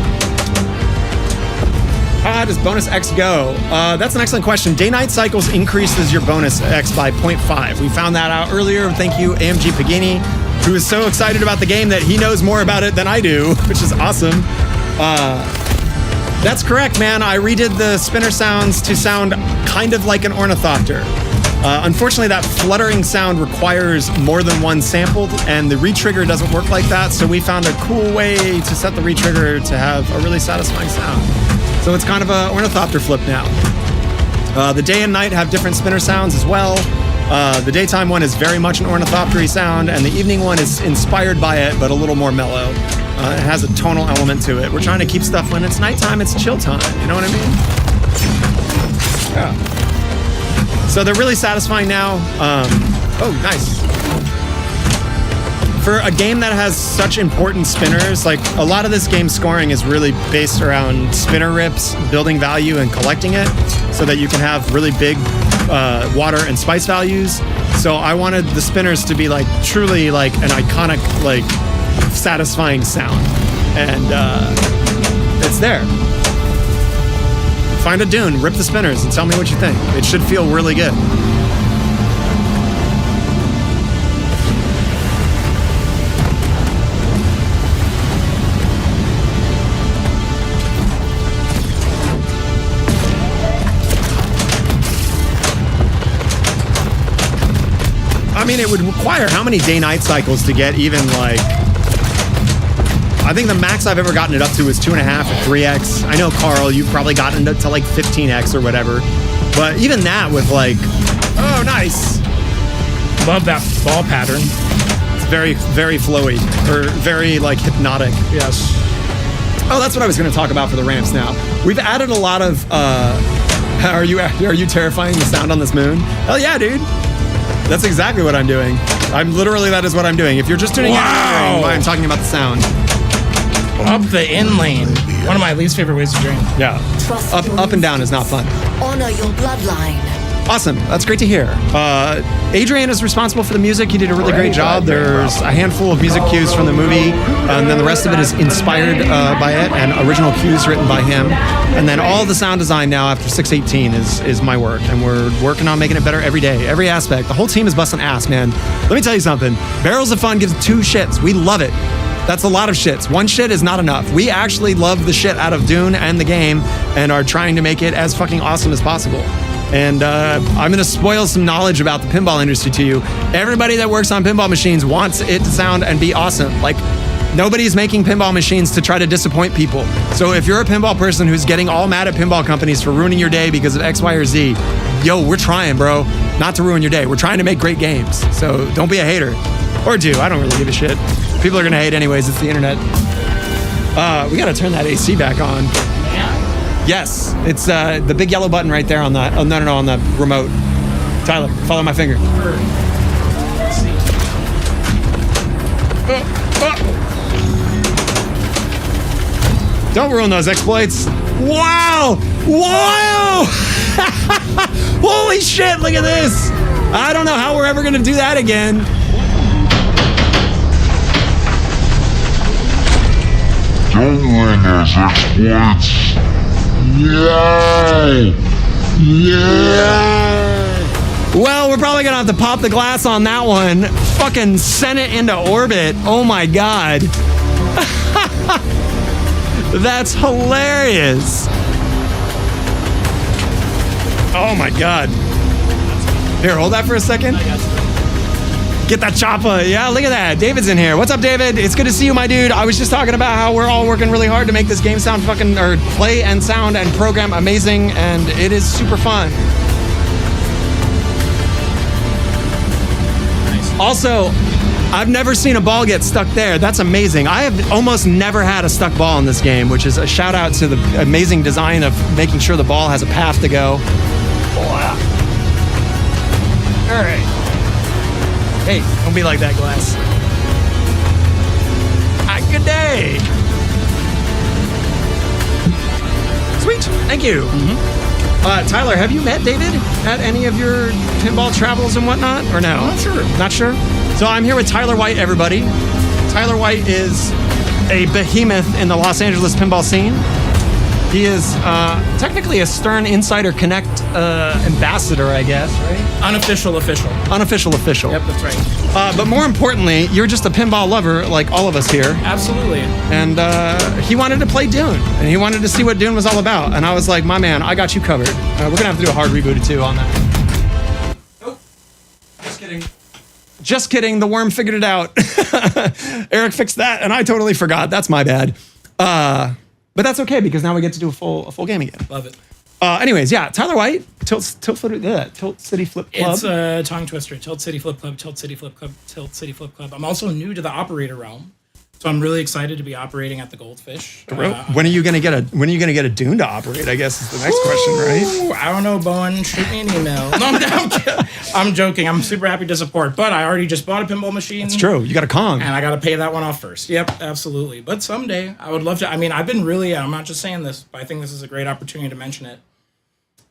How does bonus X go? That's an excellent question. Day-night cycles increases your bonus X by 0.5. We found that out earlier. Thank you, AMG Pagini, who is so excited about the game that he knows more about it than I do, which is awesome. That's correct, man. I redid the spinner sounds to sound kind of like an ornithopter. Unfortunately, that fluttering sound requires more than one sample, and the retrigger doesn't work like that, so we found a cool way to set the retrigger to have a really satisfying sound. So it's kind of an ornithopter flip now. The day and night have different spinner sounds as well. The daytime one is very much an ornithoptery sound, and the evening one is inspired by it, but a little more mellow. It has a tonal element to it. We're trying to keep stuff when it's nighttime, it's chill time. You know what I mean? Yeah. So they're really satisfying now. Oh, nice. For a game that has such important spinners, like a lot of this game's scoring is really based around spinner rips, building value and collecting it so that you can have really big water and spice values. So I wanted the spinners to be like truly like an iconic, like satisfying sound. And it's there. Find a dune, rip the spinners, and tell me what you think. It should feel really good. mean, it would require how many day-night cycles to get even like... I think the max I've ever gotten it up to is 2.5 or 3x. I know, Carl, you've probably gotten it to like 15x or whatever. But even that with like... Oh, nice. Love that ball pattern. It's very, very flowy. Or very like hypnotic. Yes. Oh, that's what I was going to talk about for the ramps now. We've added a lot of... Are you terrifying the sound on this moon? Hell yeah, dude. That's exactly what I'm doing. That is what I'm doing. If you're just tuning in, I'm talking about the sound. Up the in lane. One of my least favorite ways to drink. Yeah. Up and down is not fun. Honor your bloodline. Awesome. That's great to hear. Adrian is responsible for the music. He did a really great job. There's a handful of music cues from the movie, and then the rest of it is inspired by it, and original cues written by him. And then all the sound design now after 618 is my work, and we're working on making it better every day, every aspect. The whole team is busting ass, man. Let me tell you something. Barrels of Fun gives 2 shits. We love it. That's a lot of shits. 1 shit is not enough. We actually love the shit out of Dune and the game and are trying to make it as fucking awesome as possible. And I'm going to spoil some knowledge about the pinball industry to you. Everybody that works on pinball machines wants it to sound and be awesome. Like, nobody's making pinball machines to try to disappoint people. So if you're a pinball person who's getting all mad at pinball companies for ruining your day because of X, Y, or Z, yo, we're trying, bro, not to ruin your day. We're trying to make great games. So don't be a hater. Or do. I don't really give a shit. People are going to hate anyways. It's the internet. We got to turn that AC back on. Yes, it's the big yellow button right there on the on the remote. Tyler, follow my finger. Don't ruin those exploits. Wow! Wow! Holy shit, look at this! I don't know how we're ever gonna do that again. Don't ruin those exploits. Yeah! Yeah! Well, we're probably gonna have to pop the glass on that one. Fucking send it into orbit. Oh my god. That's hilarious. Oh my god. Here, hold that for a second. Get that chopper. Yeah, look at that. David's in here. What's up, David? It's good to see you, my dude. I was just talking about how we're all working really hard to make this game sound fucking, or play and sound and program amazing, and it is super fun. Nice. Also, I've never seen a ball get stuck there. That's amazing. I have almost never had a stuck ball in this game, which is a shout out to the amazing design of making sure the ball has a path to go. Wow. All right. Hey, don't be like that, Glass. Good day. Sweet. Thank you. Tyler, have you met David at any of your pinball travels and whatnot, or no? Not sure. Not sure? So I'm here with Tyler White, everybody. Tyler White is a behemoth in the Los Angeles pinball scene. He is technically a Stern Insider Connect ambassador, I guess, right? Unofficial official. Unofficial official. Yep, that's right. But more importantly, you're just a pinball lover like all of us here. Absolutely. And he wanted to play Dune, and he wanted to see what Dune was all about. And I was like, my man, I got you covered. We're going to have to do a hard reboot too on that. Oh, just kidding. Just kidding. The worm figured it out. Eric fixed that, and I totally forgot. That's my bad. But that's okay because now we get to do a full game again. Love it. Anyways, yeah, Tyler White, Tilt City Flip Club. It's a tongue twister. Tilt City Flip Club, Tilt City Flip Club, Tilt City Flip Club. I'm also new to the operator realm, so I'm really excited to be operating at the Goldfish. When are you gonna get a Dune to operate? I guess is the next question, right? I don't know, Bowen. Shoot me an email. No, I'm joking. I'm super happy to support, but I already just bought a pinball machine. It's true. You got a Kong, and I got to pay that one off first. Yep, absolutely. But someday I would love to. I mean, I've been really. I'm not just saying this, but I think this is a great opportunity to mention it.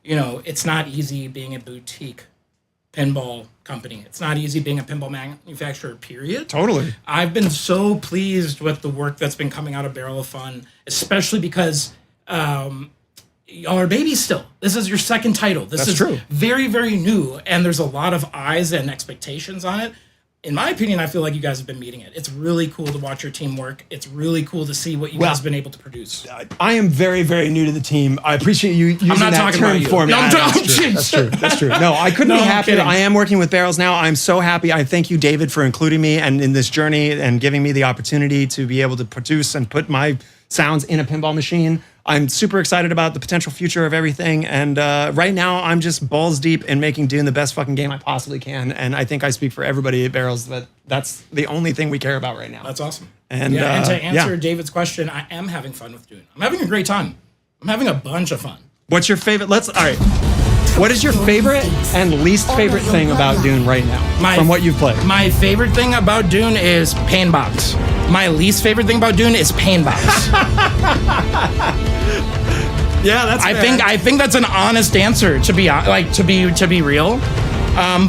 You know, it's not easy being a boutique pinball company. It's not easy being a pinball manufacturer, period. Totally. I've been so pleased with the work that's been coming out of Barrel of Fun, especially because y'all are babies still. This is your second title. This is true. Very, very new, and there's a lot of eyes and expectations on it. in my opinion, I feel like you guys have been meeting it. It's really cool to watch your team work. It's really cool to see what you guys have been able to produce. I am very, very new to the team. I appreciate you using not that talking term about you. for me. No, I'm That's talking- true. That's true. That's true. No, I couldn't No, be I'm happier. kidding. I am working with Barrels now. I'm so happy. I thank you, David, for including me and in this journey and giving me the opportunity to be able to produce and put my sounds in a pinball machine. I'm super excited about the potential future of everything. And right now, I'm just balls deep in making Dune the best fucking game I possibly can. And I think I speak for everybody at Barrels that that's the only thing we care about right now. That's awesome. And, and to answer yeah. David's question, I am having fun with Dune. I'm having a great time. I'm having a bunch of fun. What's your favorite? All right. What is your favorite and least favorite thing about Dune right now from what you've played? My favorite thing about Dune is Painbox. My least favorite thing about Dune is Painbox. Yeah, that's fair. I think that's an honest answer to be real.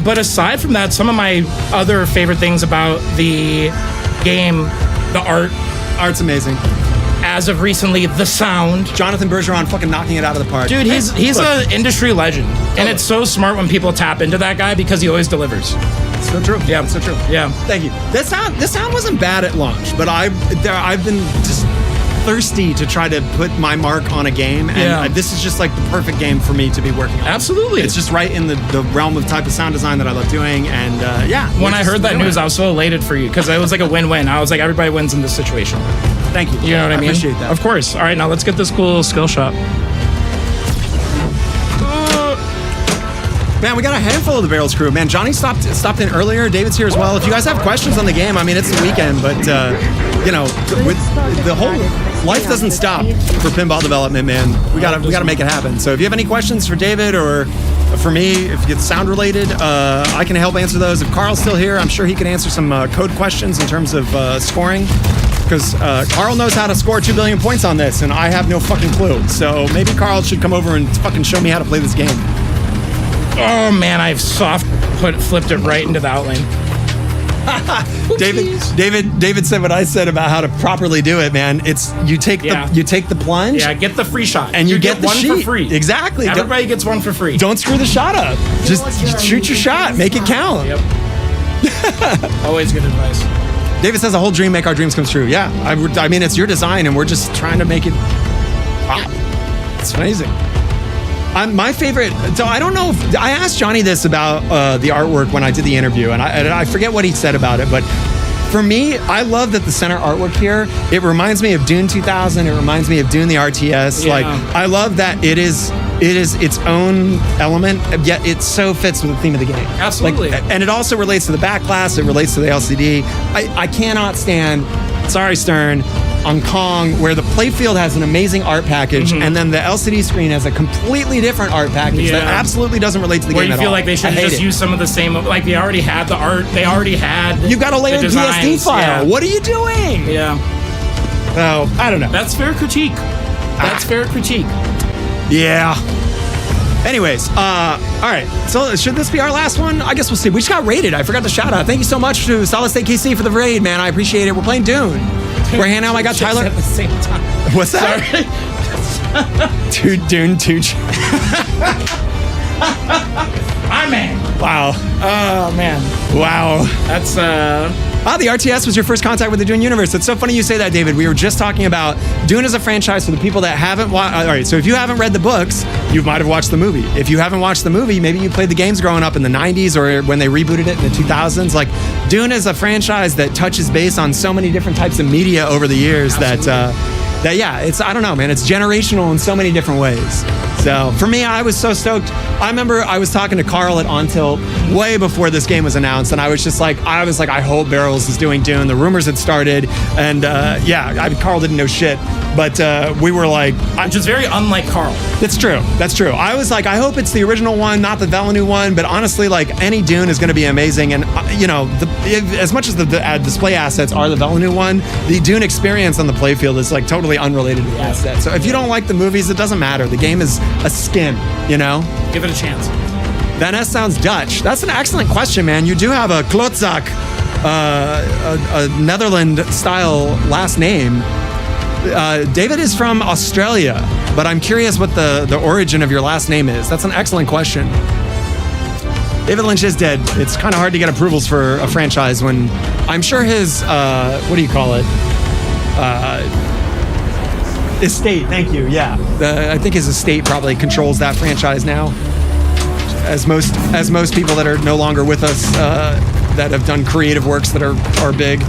But aside from that, some of my other favorite things about the game, the Art's amazing. as of recently, the sound. Jonathan Bergeron fucking knocking it out of the park. Dude, he's an industry legend. And it's so smart when people tap into that guy because he always delivers. So true. Yeah. So true. Yeah. Thank you. This sound wasn't bad at launch, but I've been just thirsty to try to put my mark on a game, and this is just like the perfect game for me to be working on. Absolutely. It's just right in the realm of type of sound design that I love doing, and yeah. When I heard that news, I was so elated for you because it was like a win-win. I was like, everybody wins in this situation. Thank you. You know what I mean? Appreciate that. Of course. All right, now let's get this cool skill shot. Man, we got a handful of the Barrels crew. Man, Johnny stopped in earlier. David's here as well. If you guys have questions on the game, I mean, it's the weekend, but you know, with the whole life doesn't stop for pinball development, man. We gotta make it happen. So if you have any questions for David or for me, if it's sound related, I can help answer those. If Carl's still here, I'm sure he can answer some code questions in terms of scoring. Because Carl knows how to score 2 billion points on this, and I have no fucking clue. So maybe Carl should come over and fucking show me how to play this game. Oh man, I've flipped it right into the outlane. David said what I said about how to properly do it, man. It's you take the plunge. Yeah, get the free shot. And you get the one sheet. for free. Exactly. Everybody gets one for free. Don't screw the shot up. Just shoot your shot. Make it count. Yep. Always good advice. David says, "A whole dream, make our dreams come true." Yeah, I mean, it's your design, and we're just trying to make it pop. It's amazing. My favorite. So I don't know if I asked Johnny this about the artwork when I did the interview, and I forget what he said about it, but for me, I love that the center artwork here. It reminds me of Dune 2000. It reminds me of Dune the RTS. Yeah. Like I love that it is its own element, yet it so fits with the theme of the game. Absolutely. Like, and it also relates to the back glass. It relates to the LCD. I cannot stand. Sorry, Stern. On Kong, where the playfield has an amazing art package, and then the LCD screen has a completely different art package that absolutely doesn't relate to the Where game you at feel all. like they should just use some of the same, like they already had the art, they already had You've got a the layered PSD designs. file. Yeah. What are you doing? Yeah. Oh, I don't know. That's fair critique. That's fair critique. Yeah. Anyways, all right. So should this be our last one? I guess we'll see. We just got raided. I forgot to shout out. Thank you so much to Solid State KC for the raid, man. I appreciate it. We're playing Dune. We're hanging out. I got Tyler at the same time. What's that? Dune 2. My man. Wow. Oh man. Wow. That's the RTS was your first contact with the Dune universe. It's so funny you say that, David. We were just talking about Dune as a franchise for the people that haven't watched. All right, so if you haven't read the books, you might have watched the movie. If you haven't watched the movie, maybe you played the games growing up in the 90s or when they rebooted it in the 2000s. Like, Dune is a franchise that touches base on so many different types of media over the years that yeah, it's, I don't know, man, it's generational in so many different ways. So for me, I was so stoked. I remember I was talking to Carl at On Tilt way before this game was announced, and I was like, I hope Barrels is doing Dune. The rumors had started, and Carl didn't know shit, but we were like, which is very unlike Carl. That's true. That's true. I was like, I hope it's the original one, not the Villeneuve one. But honestly, like any Dune is going to be amazing. And you know, as much as the display assets are the Villeneuve one, the Dune experience on the playfield is like totally unrelated to the asset. So if you don't like the movies, it doesn't matter. The game is a skin. You know, give it a chance. Van S sounds Dutch. That's an excellent question, man. You do have a Klotzak, a Netherlands-style last name. David is from Australia, but I'm curious what the origin of your last name is. That's an excellent question. David Lynch is dead. It's kind of hard to get approvals for a franchise when I'm sure his, what do you call it? Estate, thank you, yeah. I think his estate probably controls that franchise now. As most people that are no longer with us that have done creative works that are big.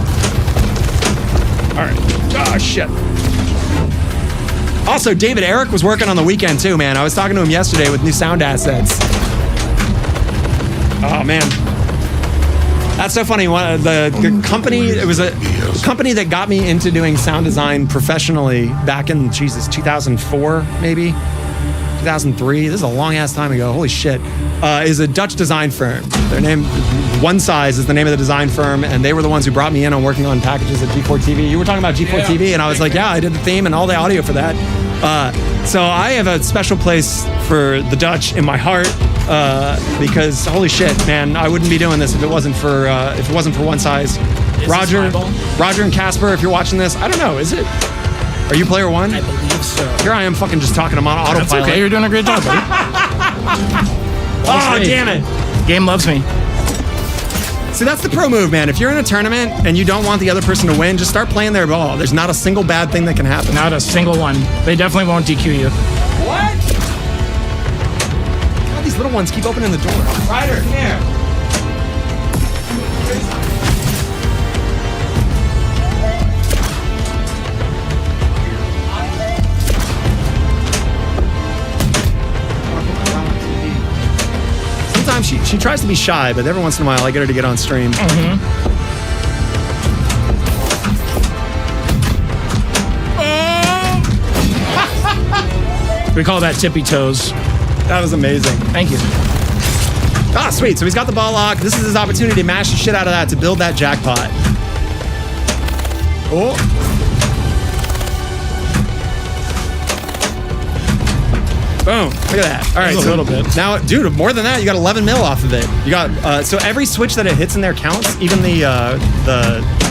All right, oh shit. Also, David Eric was working on the weekend too, man. I was talking to him yesterday with new sound assets. Oh man, that's so funny. The company, it was a company that got me into doing sound design professionally back in 2004 maybe, 2003. This is a long ass time ago. Holy shit. Is a Dutch design firm. Their name, One Size is the name of the design firm, and they were the ones who brought me in on working on packages at G4 TV. You were talking about G4 TV, and I was like, yeah, I did the theme and all the audio for that. So I have a special place for the Dutch in my heart. Because holy shit, man, I wouldn't be doing this if it wasn't for One Size. Roger and Casper, if you're watching this, I don't know, is it? Are you player one? I believe so. Here I am fucking just talking to autopilot. That's okay, you're doing a great job, buddy. Oh, damn it. Game loves me. See, that's the pro move, man. If you're in a tournament and you don't want the other person to win, just start playing their ball. There's not a single bad thing that can happen. Not a single one. They definitely won't DQ you. What? God, these little ones keep opening the door. Ryder, come here. Sometimes she tries to be shy, but every once in a while I get her to get on stream. We call that tippy toes. That was amazing. Thank you. Ah, sweet. So he's got the ball lock. This is his opportunity to mash the shit out of that to build that jackpot. Oh. Boom. Look at that. All right. A little bit. Now, dude, more than that, you got 11 mil off of it. You got, so every switch that it hits in there counts, even the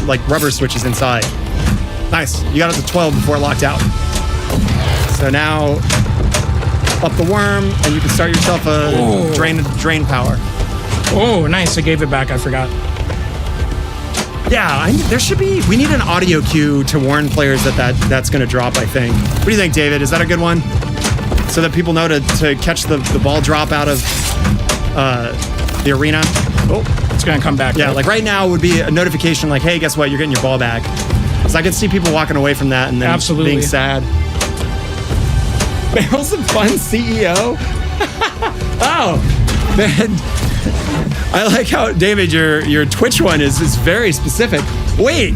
like rubber switches inside. Nice. You got it to 12 before it locked out. So now, up the worm, and you can start yourself a drain power. Oh, nice. I gave it back. I forgot. Yeah, there should be. We need an audio cue to warn players that's going to drop, I think. What do you think, David? Is that a good one? So that people know to catch the ball drop out of the arena. Oh, it's going to come back. Yeah, right? like right now would be a notification like, hey, guess what? You're getting your ball back. Because I could see people walking away from that and then being sad. Barrels of Fun CEO? Oh, man. I like how, David, your Twitch one is very specific. Wait,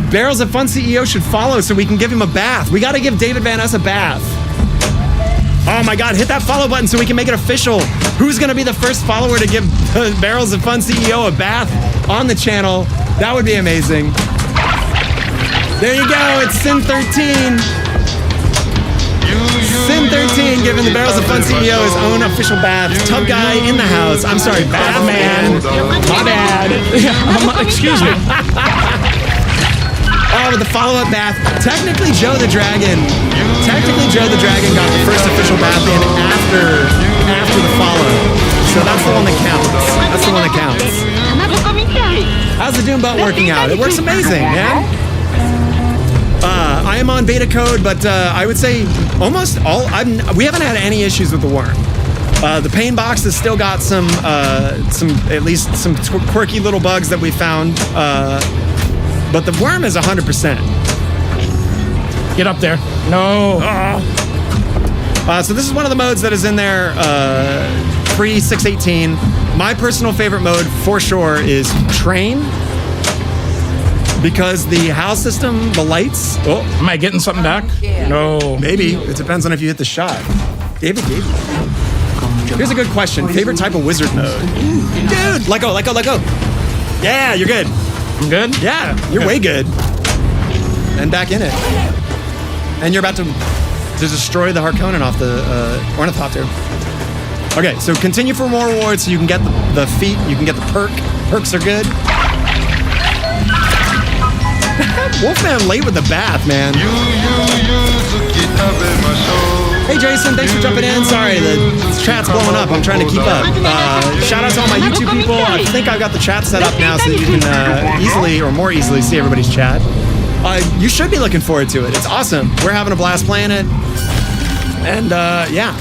Barrels of Fun CEO should follow so we can give him a bath. We got to give David Van Ness a bath. Oh my God, hit that follow button so we can make it official. Who's going to be the first follower to give Barrels of Fun CEO a bath on the channel? That would be amazing. There you go, it's Sin13. Sin13 giving the Barrels of Fun CEO his own official bath. Tub guy in the house. I'm sorry, bath man. My bad. Excuse me. Oh, with the follow-up bath. Technically, Joe the Dragon got the first official bath in after the follow. So that's the one that counts. How's the Doom Boat working out? It works amazing, man. I am on beta code, but I would say almost all. We haven't had any issues with the worm. The pain box has still got some quirky little bugs that we found. But the worm is 100%. Get up there. No. So this is one of the modes that is in there pre-618. My personal favorite mode, for sure, is Train. Because the house system, the lights... Oh, am I getting something back? No. Maybe. It depends on if you hit the shot. David gave you. Here's a good question. Favorite type of wizard mode? Dude! Let go. Yeah, you're good. I'm good? Yeah, you're way good. And back in it. And you're about to destroy the Harkonnen off the Ornithopter. Okay, so continue for more rewards so you can get the feat, you can get the perk. Perks are good. Wolfman late with the bath, man. Hey Jason, thanks for jumping in. Sorry, the chat's blowing up. I'm trying to keep up. Shout out to all my YouTube people. I think I've got the chat set up now so that you can easily or more easily see everybody's chat. You should be looking forward to it. It's awesome. We're having a blast playing it. And yeah.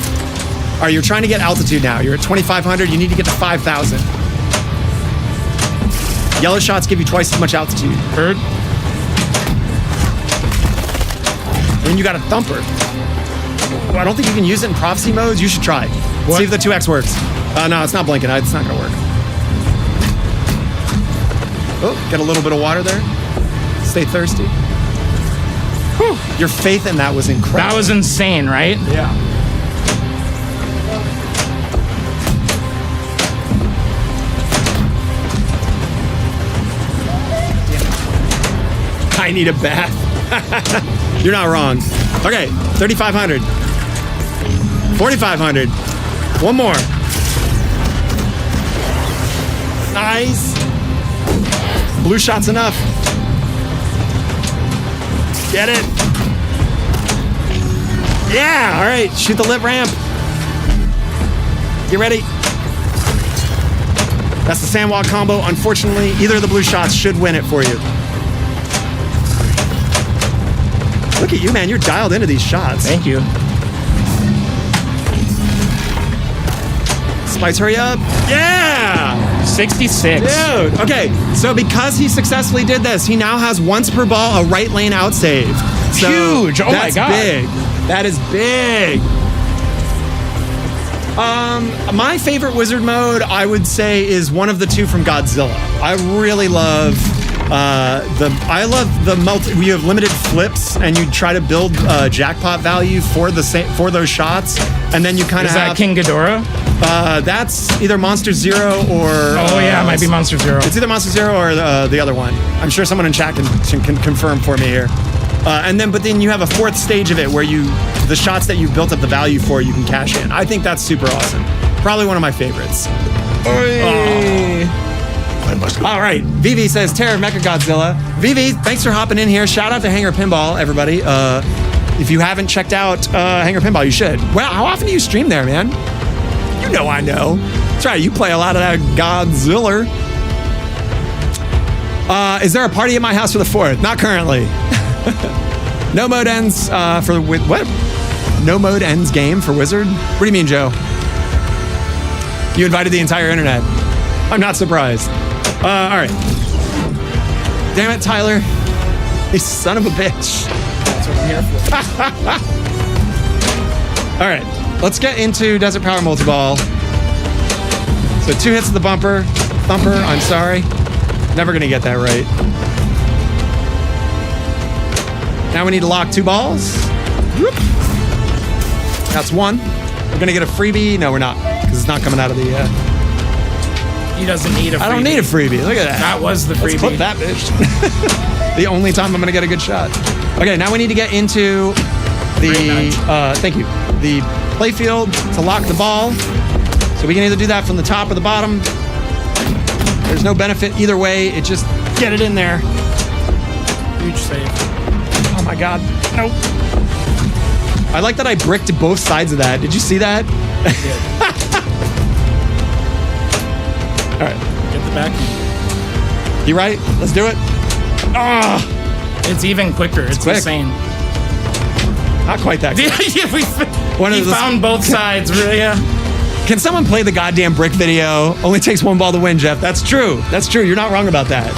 All right, you're trying to get altitude now. You're at 2,500. You need to get to 5,000. Yellow shots give you twice as much altitude. Heard? And you got a thumper. Well, I don't think you can use it in prophecy modes. You should try. What? See if the 2x works. No, it's not blinking. It's not going to work. Oh, get a little bit of water there. Stay thirsty. Whew. Your faith in that was incredible. That was insane, right? Yeah. I need a bath. You're not wrong. Okay, 3,500. 4,500. One more. Nice. Blue shot's enough. Get it. Yeah, all right. Shoot the lip ramp. You ready? That's the sandwalk combo. Unfortunately, either of the blue shots should win it for you. Look at you, man. You're dialed into these shots. Thank you. Spice, hurry up. Yeah! 66. Dude. Okay, so because he successfully did this, he now has once per ball a right lane out save. So Huge. Oh my God. Big. That is big. My favorite wizard mode, I would say, is one of the two from Godzilla. I really love you have limited flips and you try to build jackpot value for those shots, and then you kind of have. Is that King Ghidorah? That's either Monster Zero or. Oh yeah, it might be Monster Zero. It's either Monster Zero or the other one. I'm sure someone in chat can confirm for me here. But then you have a fourth stage of it where the shots that you've built up the value for, you can cash in. I think that's super awesome. Probably one of my favorites. All right, Vivi says Terror of Mechagodzilla. Vivi, thanks for hopping in here. Shout out to Hangar Pinball, everybody. If you haven't checked out Hangar Pinball, you should. Well, how often do you stream there, man? You know I know. That's right, you play a lot of that Godzilla. Is there a party at my house for the 4th? Not currently. No mode ends what? No mode ends game for Wizard? What do you mean, Joe? You invited the entire internet. I'm not surprised. All right. Damn it, Tyler. You son of a bitch. That's what I'm here for. All right. Let's get into Desert Power Multiball. So 2 hits of the thumper. I'm sorry. Never going to get that right. Now we need to lock 2 balls. Whoop. That's 1. We're going to get a freebie. No, we're not, because it's not coming out of the... He doesn't need a freebie. I don't need a freebie. Look at that. That was the freebie. Let's clip that bitch. The only time I'm going to get a good shot. Okay, now we need to get into the... thank you. The playfield to lock the ball. So we can either do that from the top or the bottom. There's no benefit either way. It just get it in there. Huge save. Oh my God. Nope. I like that I bricked both sides of that. Did you see that? All right. Get the back. You right? Let's do it. Ah! It's even quicker. It's quick. insane. Not quite that quick. He found both sides, really. Yeah. Can someone play the goddamn brick video? Only takes 1 ball to win, Jeff. That's true. That's true. You're not wrong about that.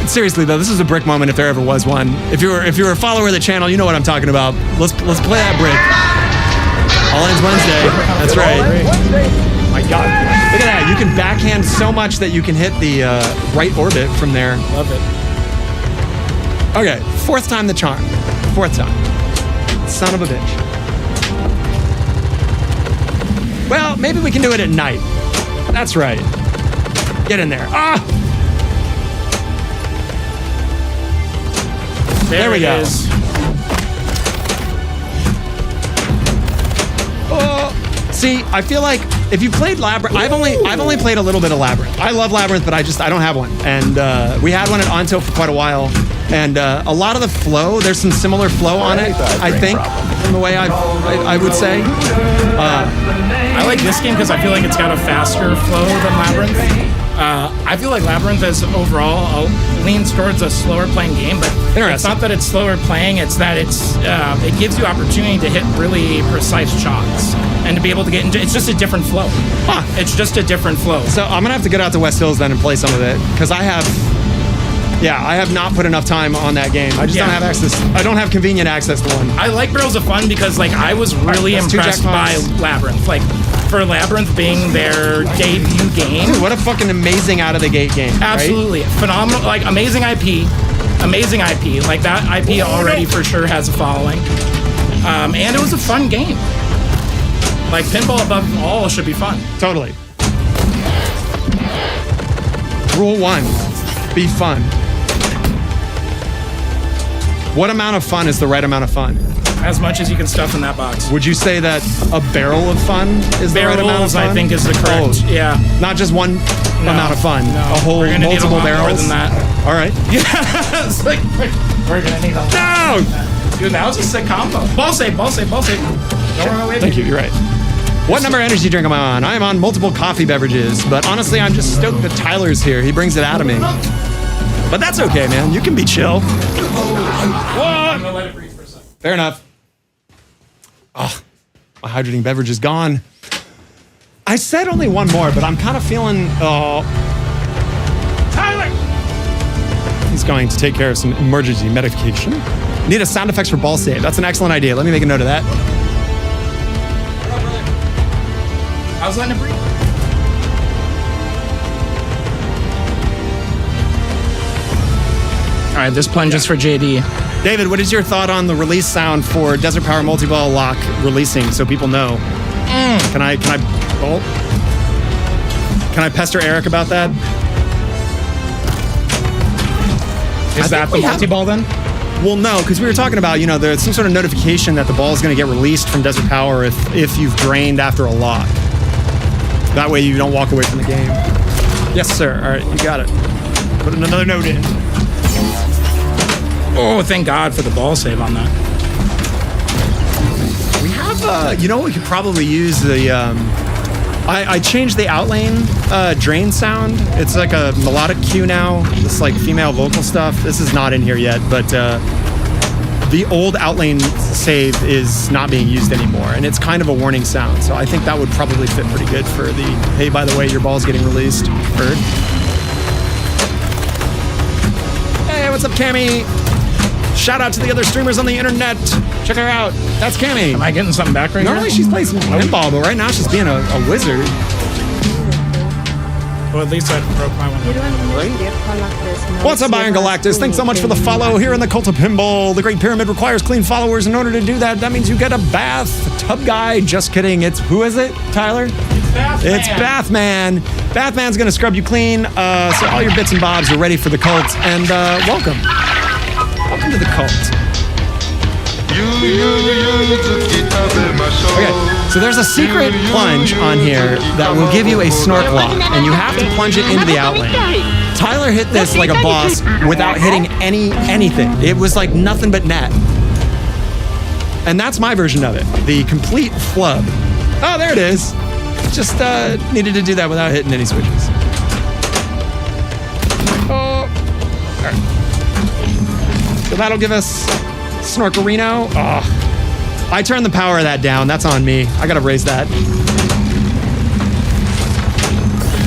Seriously though, this is a brick moment if there ever was one. If you were a follower of the channel, you know what I'm talking about. Let's play that brick. All ends Wednesday. That's right. Oh my God. Look at that. You can backhand so much that you can hit the right orbit from there. Love it. Okay, 4th time the charm. 4th time. Son of a bitch. Well, maybe we can do it at night. That's right. Get in there. Ah! There we go. Oh, see, I feel like if you played Labyrinth, I've only played a little bit of Labyrinth. I love Labyrinth, but I don't have one. And we had one at Onto for quite a while. And a lot of the flow, there's some similar flow on it, I think, from the way I would say. I like this game because I feel like it's got a faster flow than Labyrinth. I feel like Labyrinth is overall leans towards a slower playing game, but it's not that it's slower playing, it's that it gives you opportunity to hit really precise shots and to be able to get into, it's just a different flow. It's just a different flow. So I'm gonna have to get out to West Hills then and play some of it, because I have not put enough time on that game. I just don't have access. I don't have convenient access to one. I like Barrels of Fun because like I was really impressed by Labyrinth. Like for Labyrinth being their debut game. Dude, what a fucking amazing out of the gate game. Absolutely. Right? Phenomenal, like amazing IP. Amazing IP. Like that IP already for sure has a following. And it was a fun game. Like pinball above all should be fun. Totally. Rule 1, be fun. What amount of fun is the right amount of fun? As much as you can stuff in that box. Would you say that a barrel of fun is the right amount of fun? I think is the correct. Yeah. Not just one amount of fun. No. A whole We're gonna need a multiple lot barrels. more than that. All right. Yeah. It's like we're gonna need a lot. No. Dude, that was a sick combo. Ball save. Don't run away. Thank you. You're right. What number energy drink am I on? I am on multiple coffee beverages, but honestly, I'm just stoked that Tyler's here. He brings it out of me. But that's okay, man. You can be chill. I'm gonna let it breathe for a second. Fair enough. Oh, my hydrating beverage is gone. I said only one more, but I'm kind of feeling. Tyler! He's going to take care of some emergency medication. Need a sound effects for ball save. That's an excellent idea. Let me make a note of that. I was letting it breathe. All right, this plunge is for JD. David, what is your thought on the release sound for Desert Power Multi-Ball Lock releasing, so people know? Can I pester Eric about that? Is that the multi-ball then? Well, no, because we were talking about, there's some sort of notification that the ball is going to get released from Desert Power if you've drained after a lock. That way you don't walk away from the game. Yes, sir. All right, you got it. Put another note in. Oh, thank God for the ball save on that. We have, we could probably use the, I changed the outlane drain sound. It's like a melodic cue now. It's like female vocal stuff. This is not in here yet, but the old outlane save is not being used anymore, and it's kind of a warning sound. So I think that would probably fit pretty good for the, hey, by the way, your ball's getting released. Heard? Hey, what's up, Cammy? Shout out to the other streamers on the internet. Check her out. That's Cammy. Am I getting something back right Normally here? she's playing some pinball, but right now she's being a wizard. Well, at least I broke my one. What's up, Iron Galactus? Thanks so much for the follow here in the Cult of Pinball. The Great Pyramid requires clean followers. In order to do that, that means you get a bath. Tub guy. Just kidding. Who is it, Tyler? It's Bathman. Bathman's gonna scrub you clean. So all your bits and bobs are ready for the cult. And welcome. Welcome to the cult. Okay, so there's a secret plunge on here that will give you a snork lock, and you have to plunge it into the outlane. Tyler hit this like a boss without hitting anything. It was like nothing but net. And that's my version of it, the complete flub. Oh, there it is. Just needed to do that without hitting any switches. Oh, all right. So that'll give us Snorkerino. Oh, I turned the power of that down. That's on me. I gotta raise that.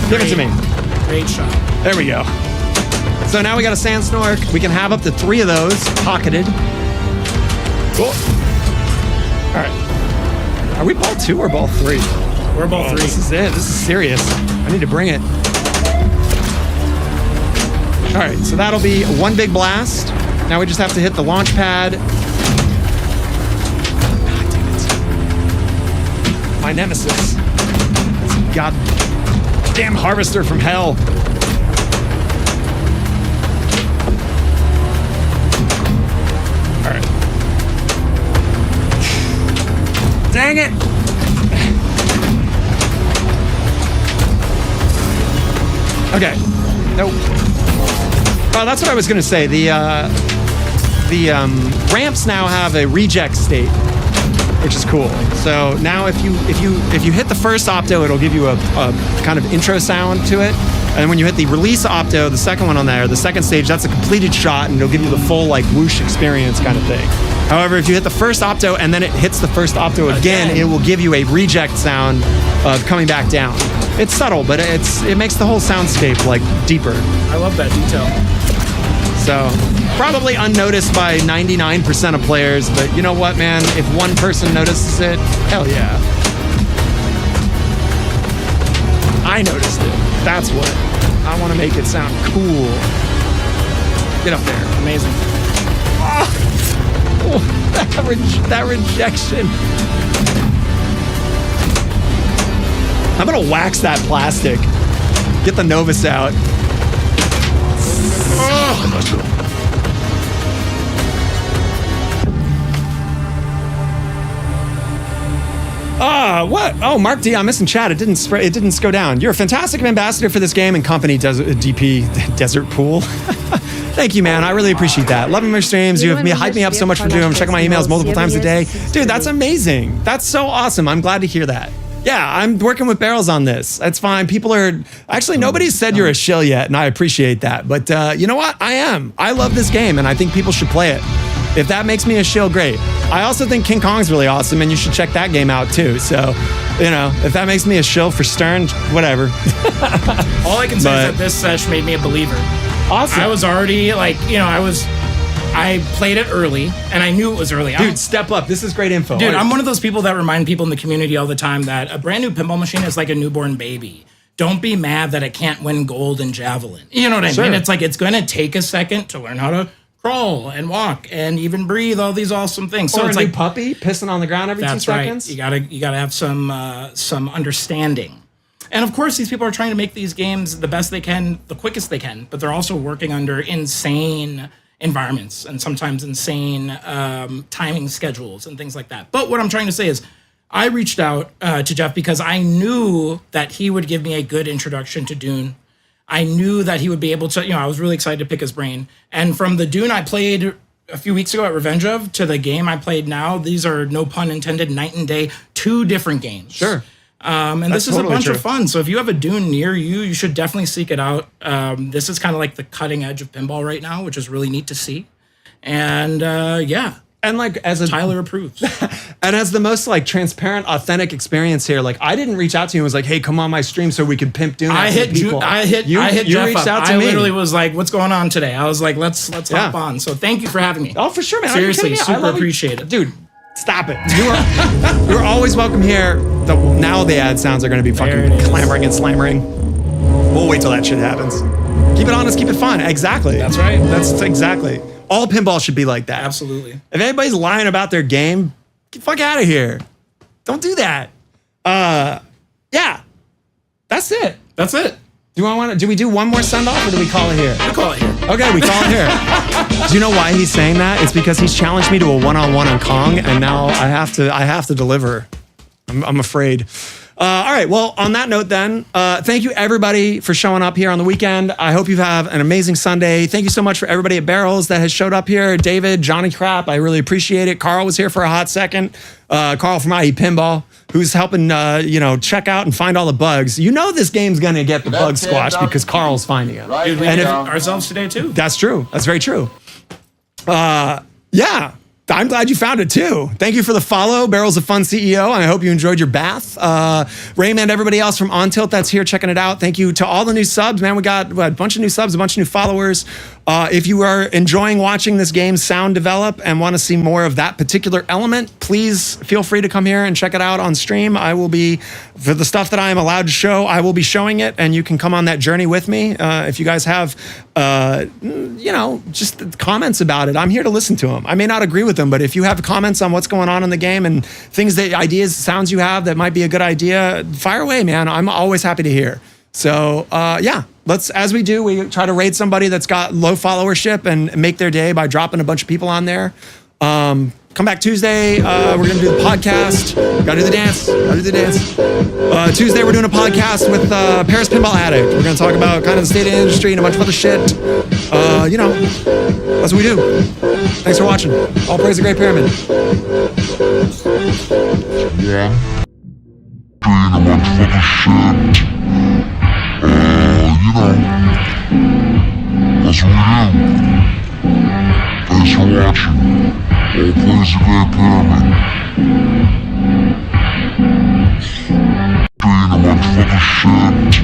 Give it to me. Great shot. There we go. So now we got a sand snork. We can have up to 3 of those pocketed. Cool. All right. Are we ball 2 or ball 3? We're ball 3. This is it. This is serious. I need to bring it. All right. So that'll be 1 big blast. Now we just have to hit the launch pad. God damn it. My nemesis. This goddamn harvester from hell. All right. Dang it. Okay. Nope. Oh, that's what I was gonna say. The ramps now have a reject state, which is cool. So now if you hit the first opto, it'll give you a kind of intro sound to it. And when you hit the release opto, the second one on there, the second stage, that's a completed shot, and it'll give you the full like whoosh experience kind of thing. However, if you hit the first opto and then it hits the first opto again, it will give you a reject sound of coming back down. It's subtle, but it makes the whole soundscape like deeper. I love that detail. So probably unnoticed by 99% of players, but you know what, man? If one person notices it, hell yeah. I noticed it. That's what. I want to make it sound cool. Get up there. Amazing. Oh, that rejection. I'm gonna wax that plastic. Get the Novus out. What? Oh, Mark D, I'm missing chat. It didn't go down. You're a fantastic ambassador for this game and company, DP Desert Pool. Thank you, man. I really appreciate that. Loving your streams. You have hyped me up so much for doing them. Checking my emails multiple times a day. Dude, that's amazing. That's so awesome. I'm glad to hear that. Yeah, I'm working with Barrels on this. That's fine. People are... Actually, nobody's said you're a shill yet, and I appreciate that. But you know what? I am. I love this game, and I think people should play it. If that makes me a shill, great. I also think King Kong's really awesome, and you should check that game out, too. So, you know, if that makes me a shill for Stern, whatever. All I can say is that this sesh made me a believer. Awesome. I was already, like, you know, I played it early, and I knew it was early. Dude, step up. This is great info. Dude, I'm one of those people that remind people in the community all the time that a brand new pinball machine is like a newborn baby. Don't be mad that it can't win gold in javelin. You know what I mean? It's like it's going to take a second to learn how to crawl and walk and even breathe, all these awesome things. So or it's a new like puppy pissing on the ground every 2 seconds. You gotta have some understanding. And of course, these people are trying to make these games the best they can, the quickest they can, but they're also working under insane environments and sometimes insane timing schedules and things like that. But what I'm trying to say is I reached out to Jeff because I knew that he would give me a good introduction to Dune. I knew that he would be able to, you know, I was really excited to pick his brain. And from the Dune I played a few weeks ago at Revenge of to the game I played now, these are, no pun intended, night and day, 2 different games. Sure. And this is totally a bunch of fun. So if you have a Dune near you, you should definitely seek it out. This is kind of like the cutting edge of pinball right now, which is really neat to see. And yeah. And like as a Tyler approves. And as the most like transparent, authentic experience here, like I didn't reach out to you and was like, hey, come on my stream so we could pimp Dune. I hit Jeff reached out to me. I me. literally was like, what's going on today? I was like, let's hop on. So thank you for having me. Oh, for sure, man. Seriously, super appreciate it. Dude, stop it. You're always welcome here. Now the ad sounds are going to be fucking clamoring and slammering. We'll wait till that shit happens. Keep it honest, keep it fun. Exactly. That's right. That's exactly. All pinball should be like that. Absolutely. If anybody's lying about their game, get the fuck out of here. Don't do that. Yeah. That's it. That's it. Do we do one more send off or do we call it here? We call it here. Okay, we call it here. Do you know why he's saying that? It's because he's challenged me to a one-on-one on Kong, and now I have to deliver. I'm afraid. All right. Well, on that note, then, thank you everybody for showing up here on the weekend. I hope you have an amazing Sunday. Thank you so much for everybody at Barrels that has showed up here. David, Johnny Crap, I really appreciate it. Carl was here for a hot second. Carl from IE Pinball, who's helping, check out and find all the bugs. You know this game's gonna get the bug squashed because Carl's finding it. Dude, we did ourselves today too. That's true. That's very true. Yeah. I'm glad you found it too. Thank you for the follow, Barrels of Fun CEO. I hope you enjoyed your bath. Raymond, everybody else from On Tilt that's here checking it out. Thank you to all the new subs, man. We had a bunch of new subs, a bunch of new followers. If you are enjoying watching this game sound develop and want to see more of that particular element, please feel free to come here and check it out on stream. I will be, for the stuff that I am allowed to show, I will be showing it, and you can come on that journey with me. If you guys have, just comments about it, I'm here to listen to them. I may not agree with them, but if you have comments on what's going on in the game and ideas, sounds you have that might be a good idea, fire away, man. I'm always happy to hear. So, as we do, we try to raid somebody that's got low followership and make their day by dropping a bunch of people on there. come back Tuesday. We're going to do the podcast. Got to do the dance. Tuesday, we're doing a podcast with Paris Pinball Addict. We're going to talk about kind of the state of the industry and a bunch of other shit. That's what we do. Thanks for watching. All praise the Great Pyramid. Yeah. Doing a bunch of other shit. That's what we do. Thanks for watching. All praise the Great Pyramid. Doing a bunch of other shit.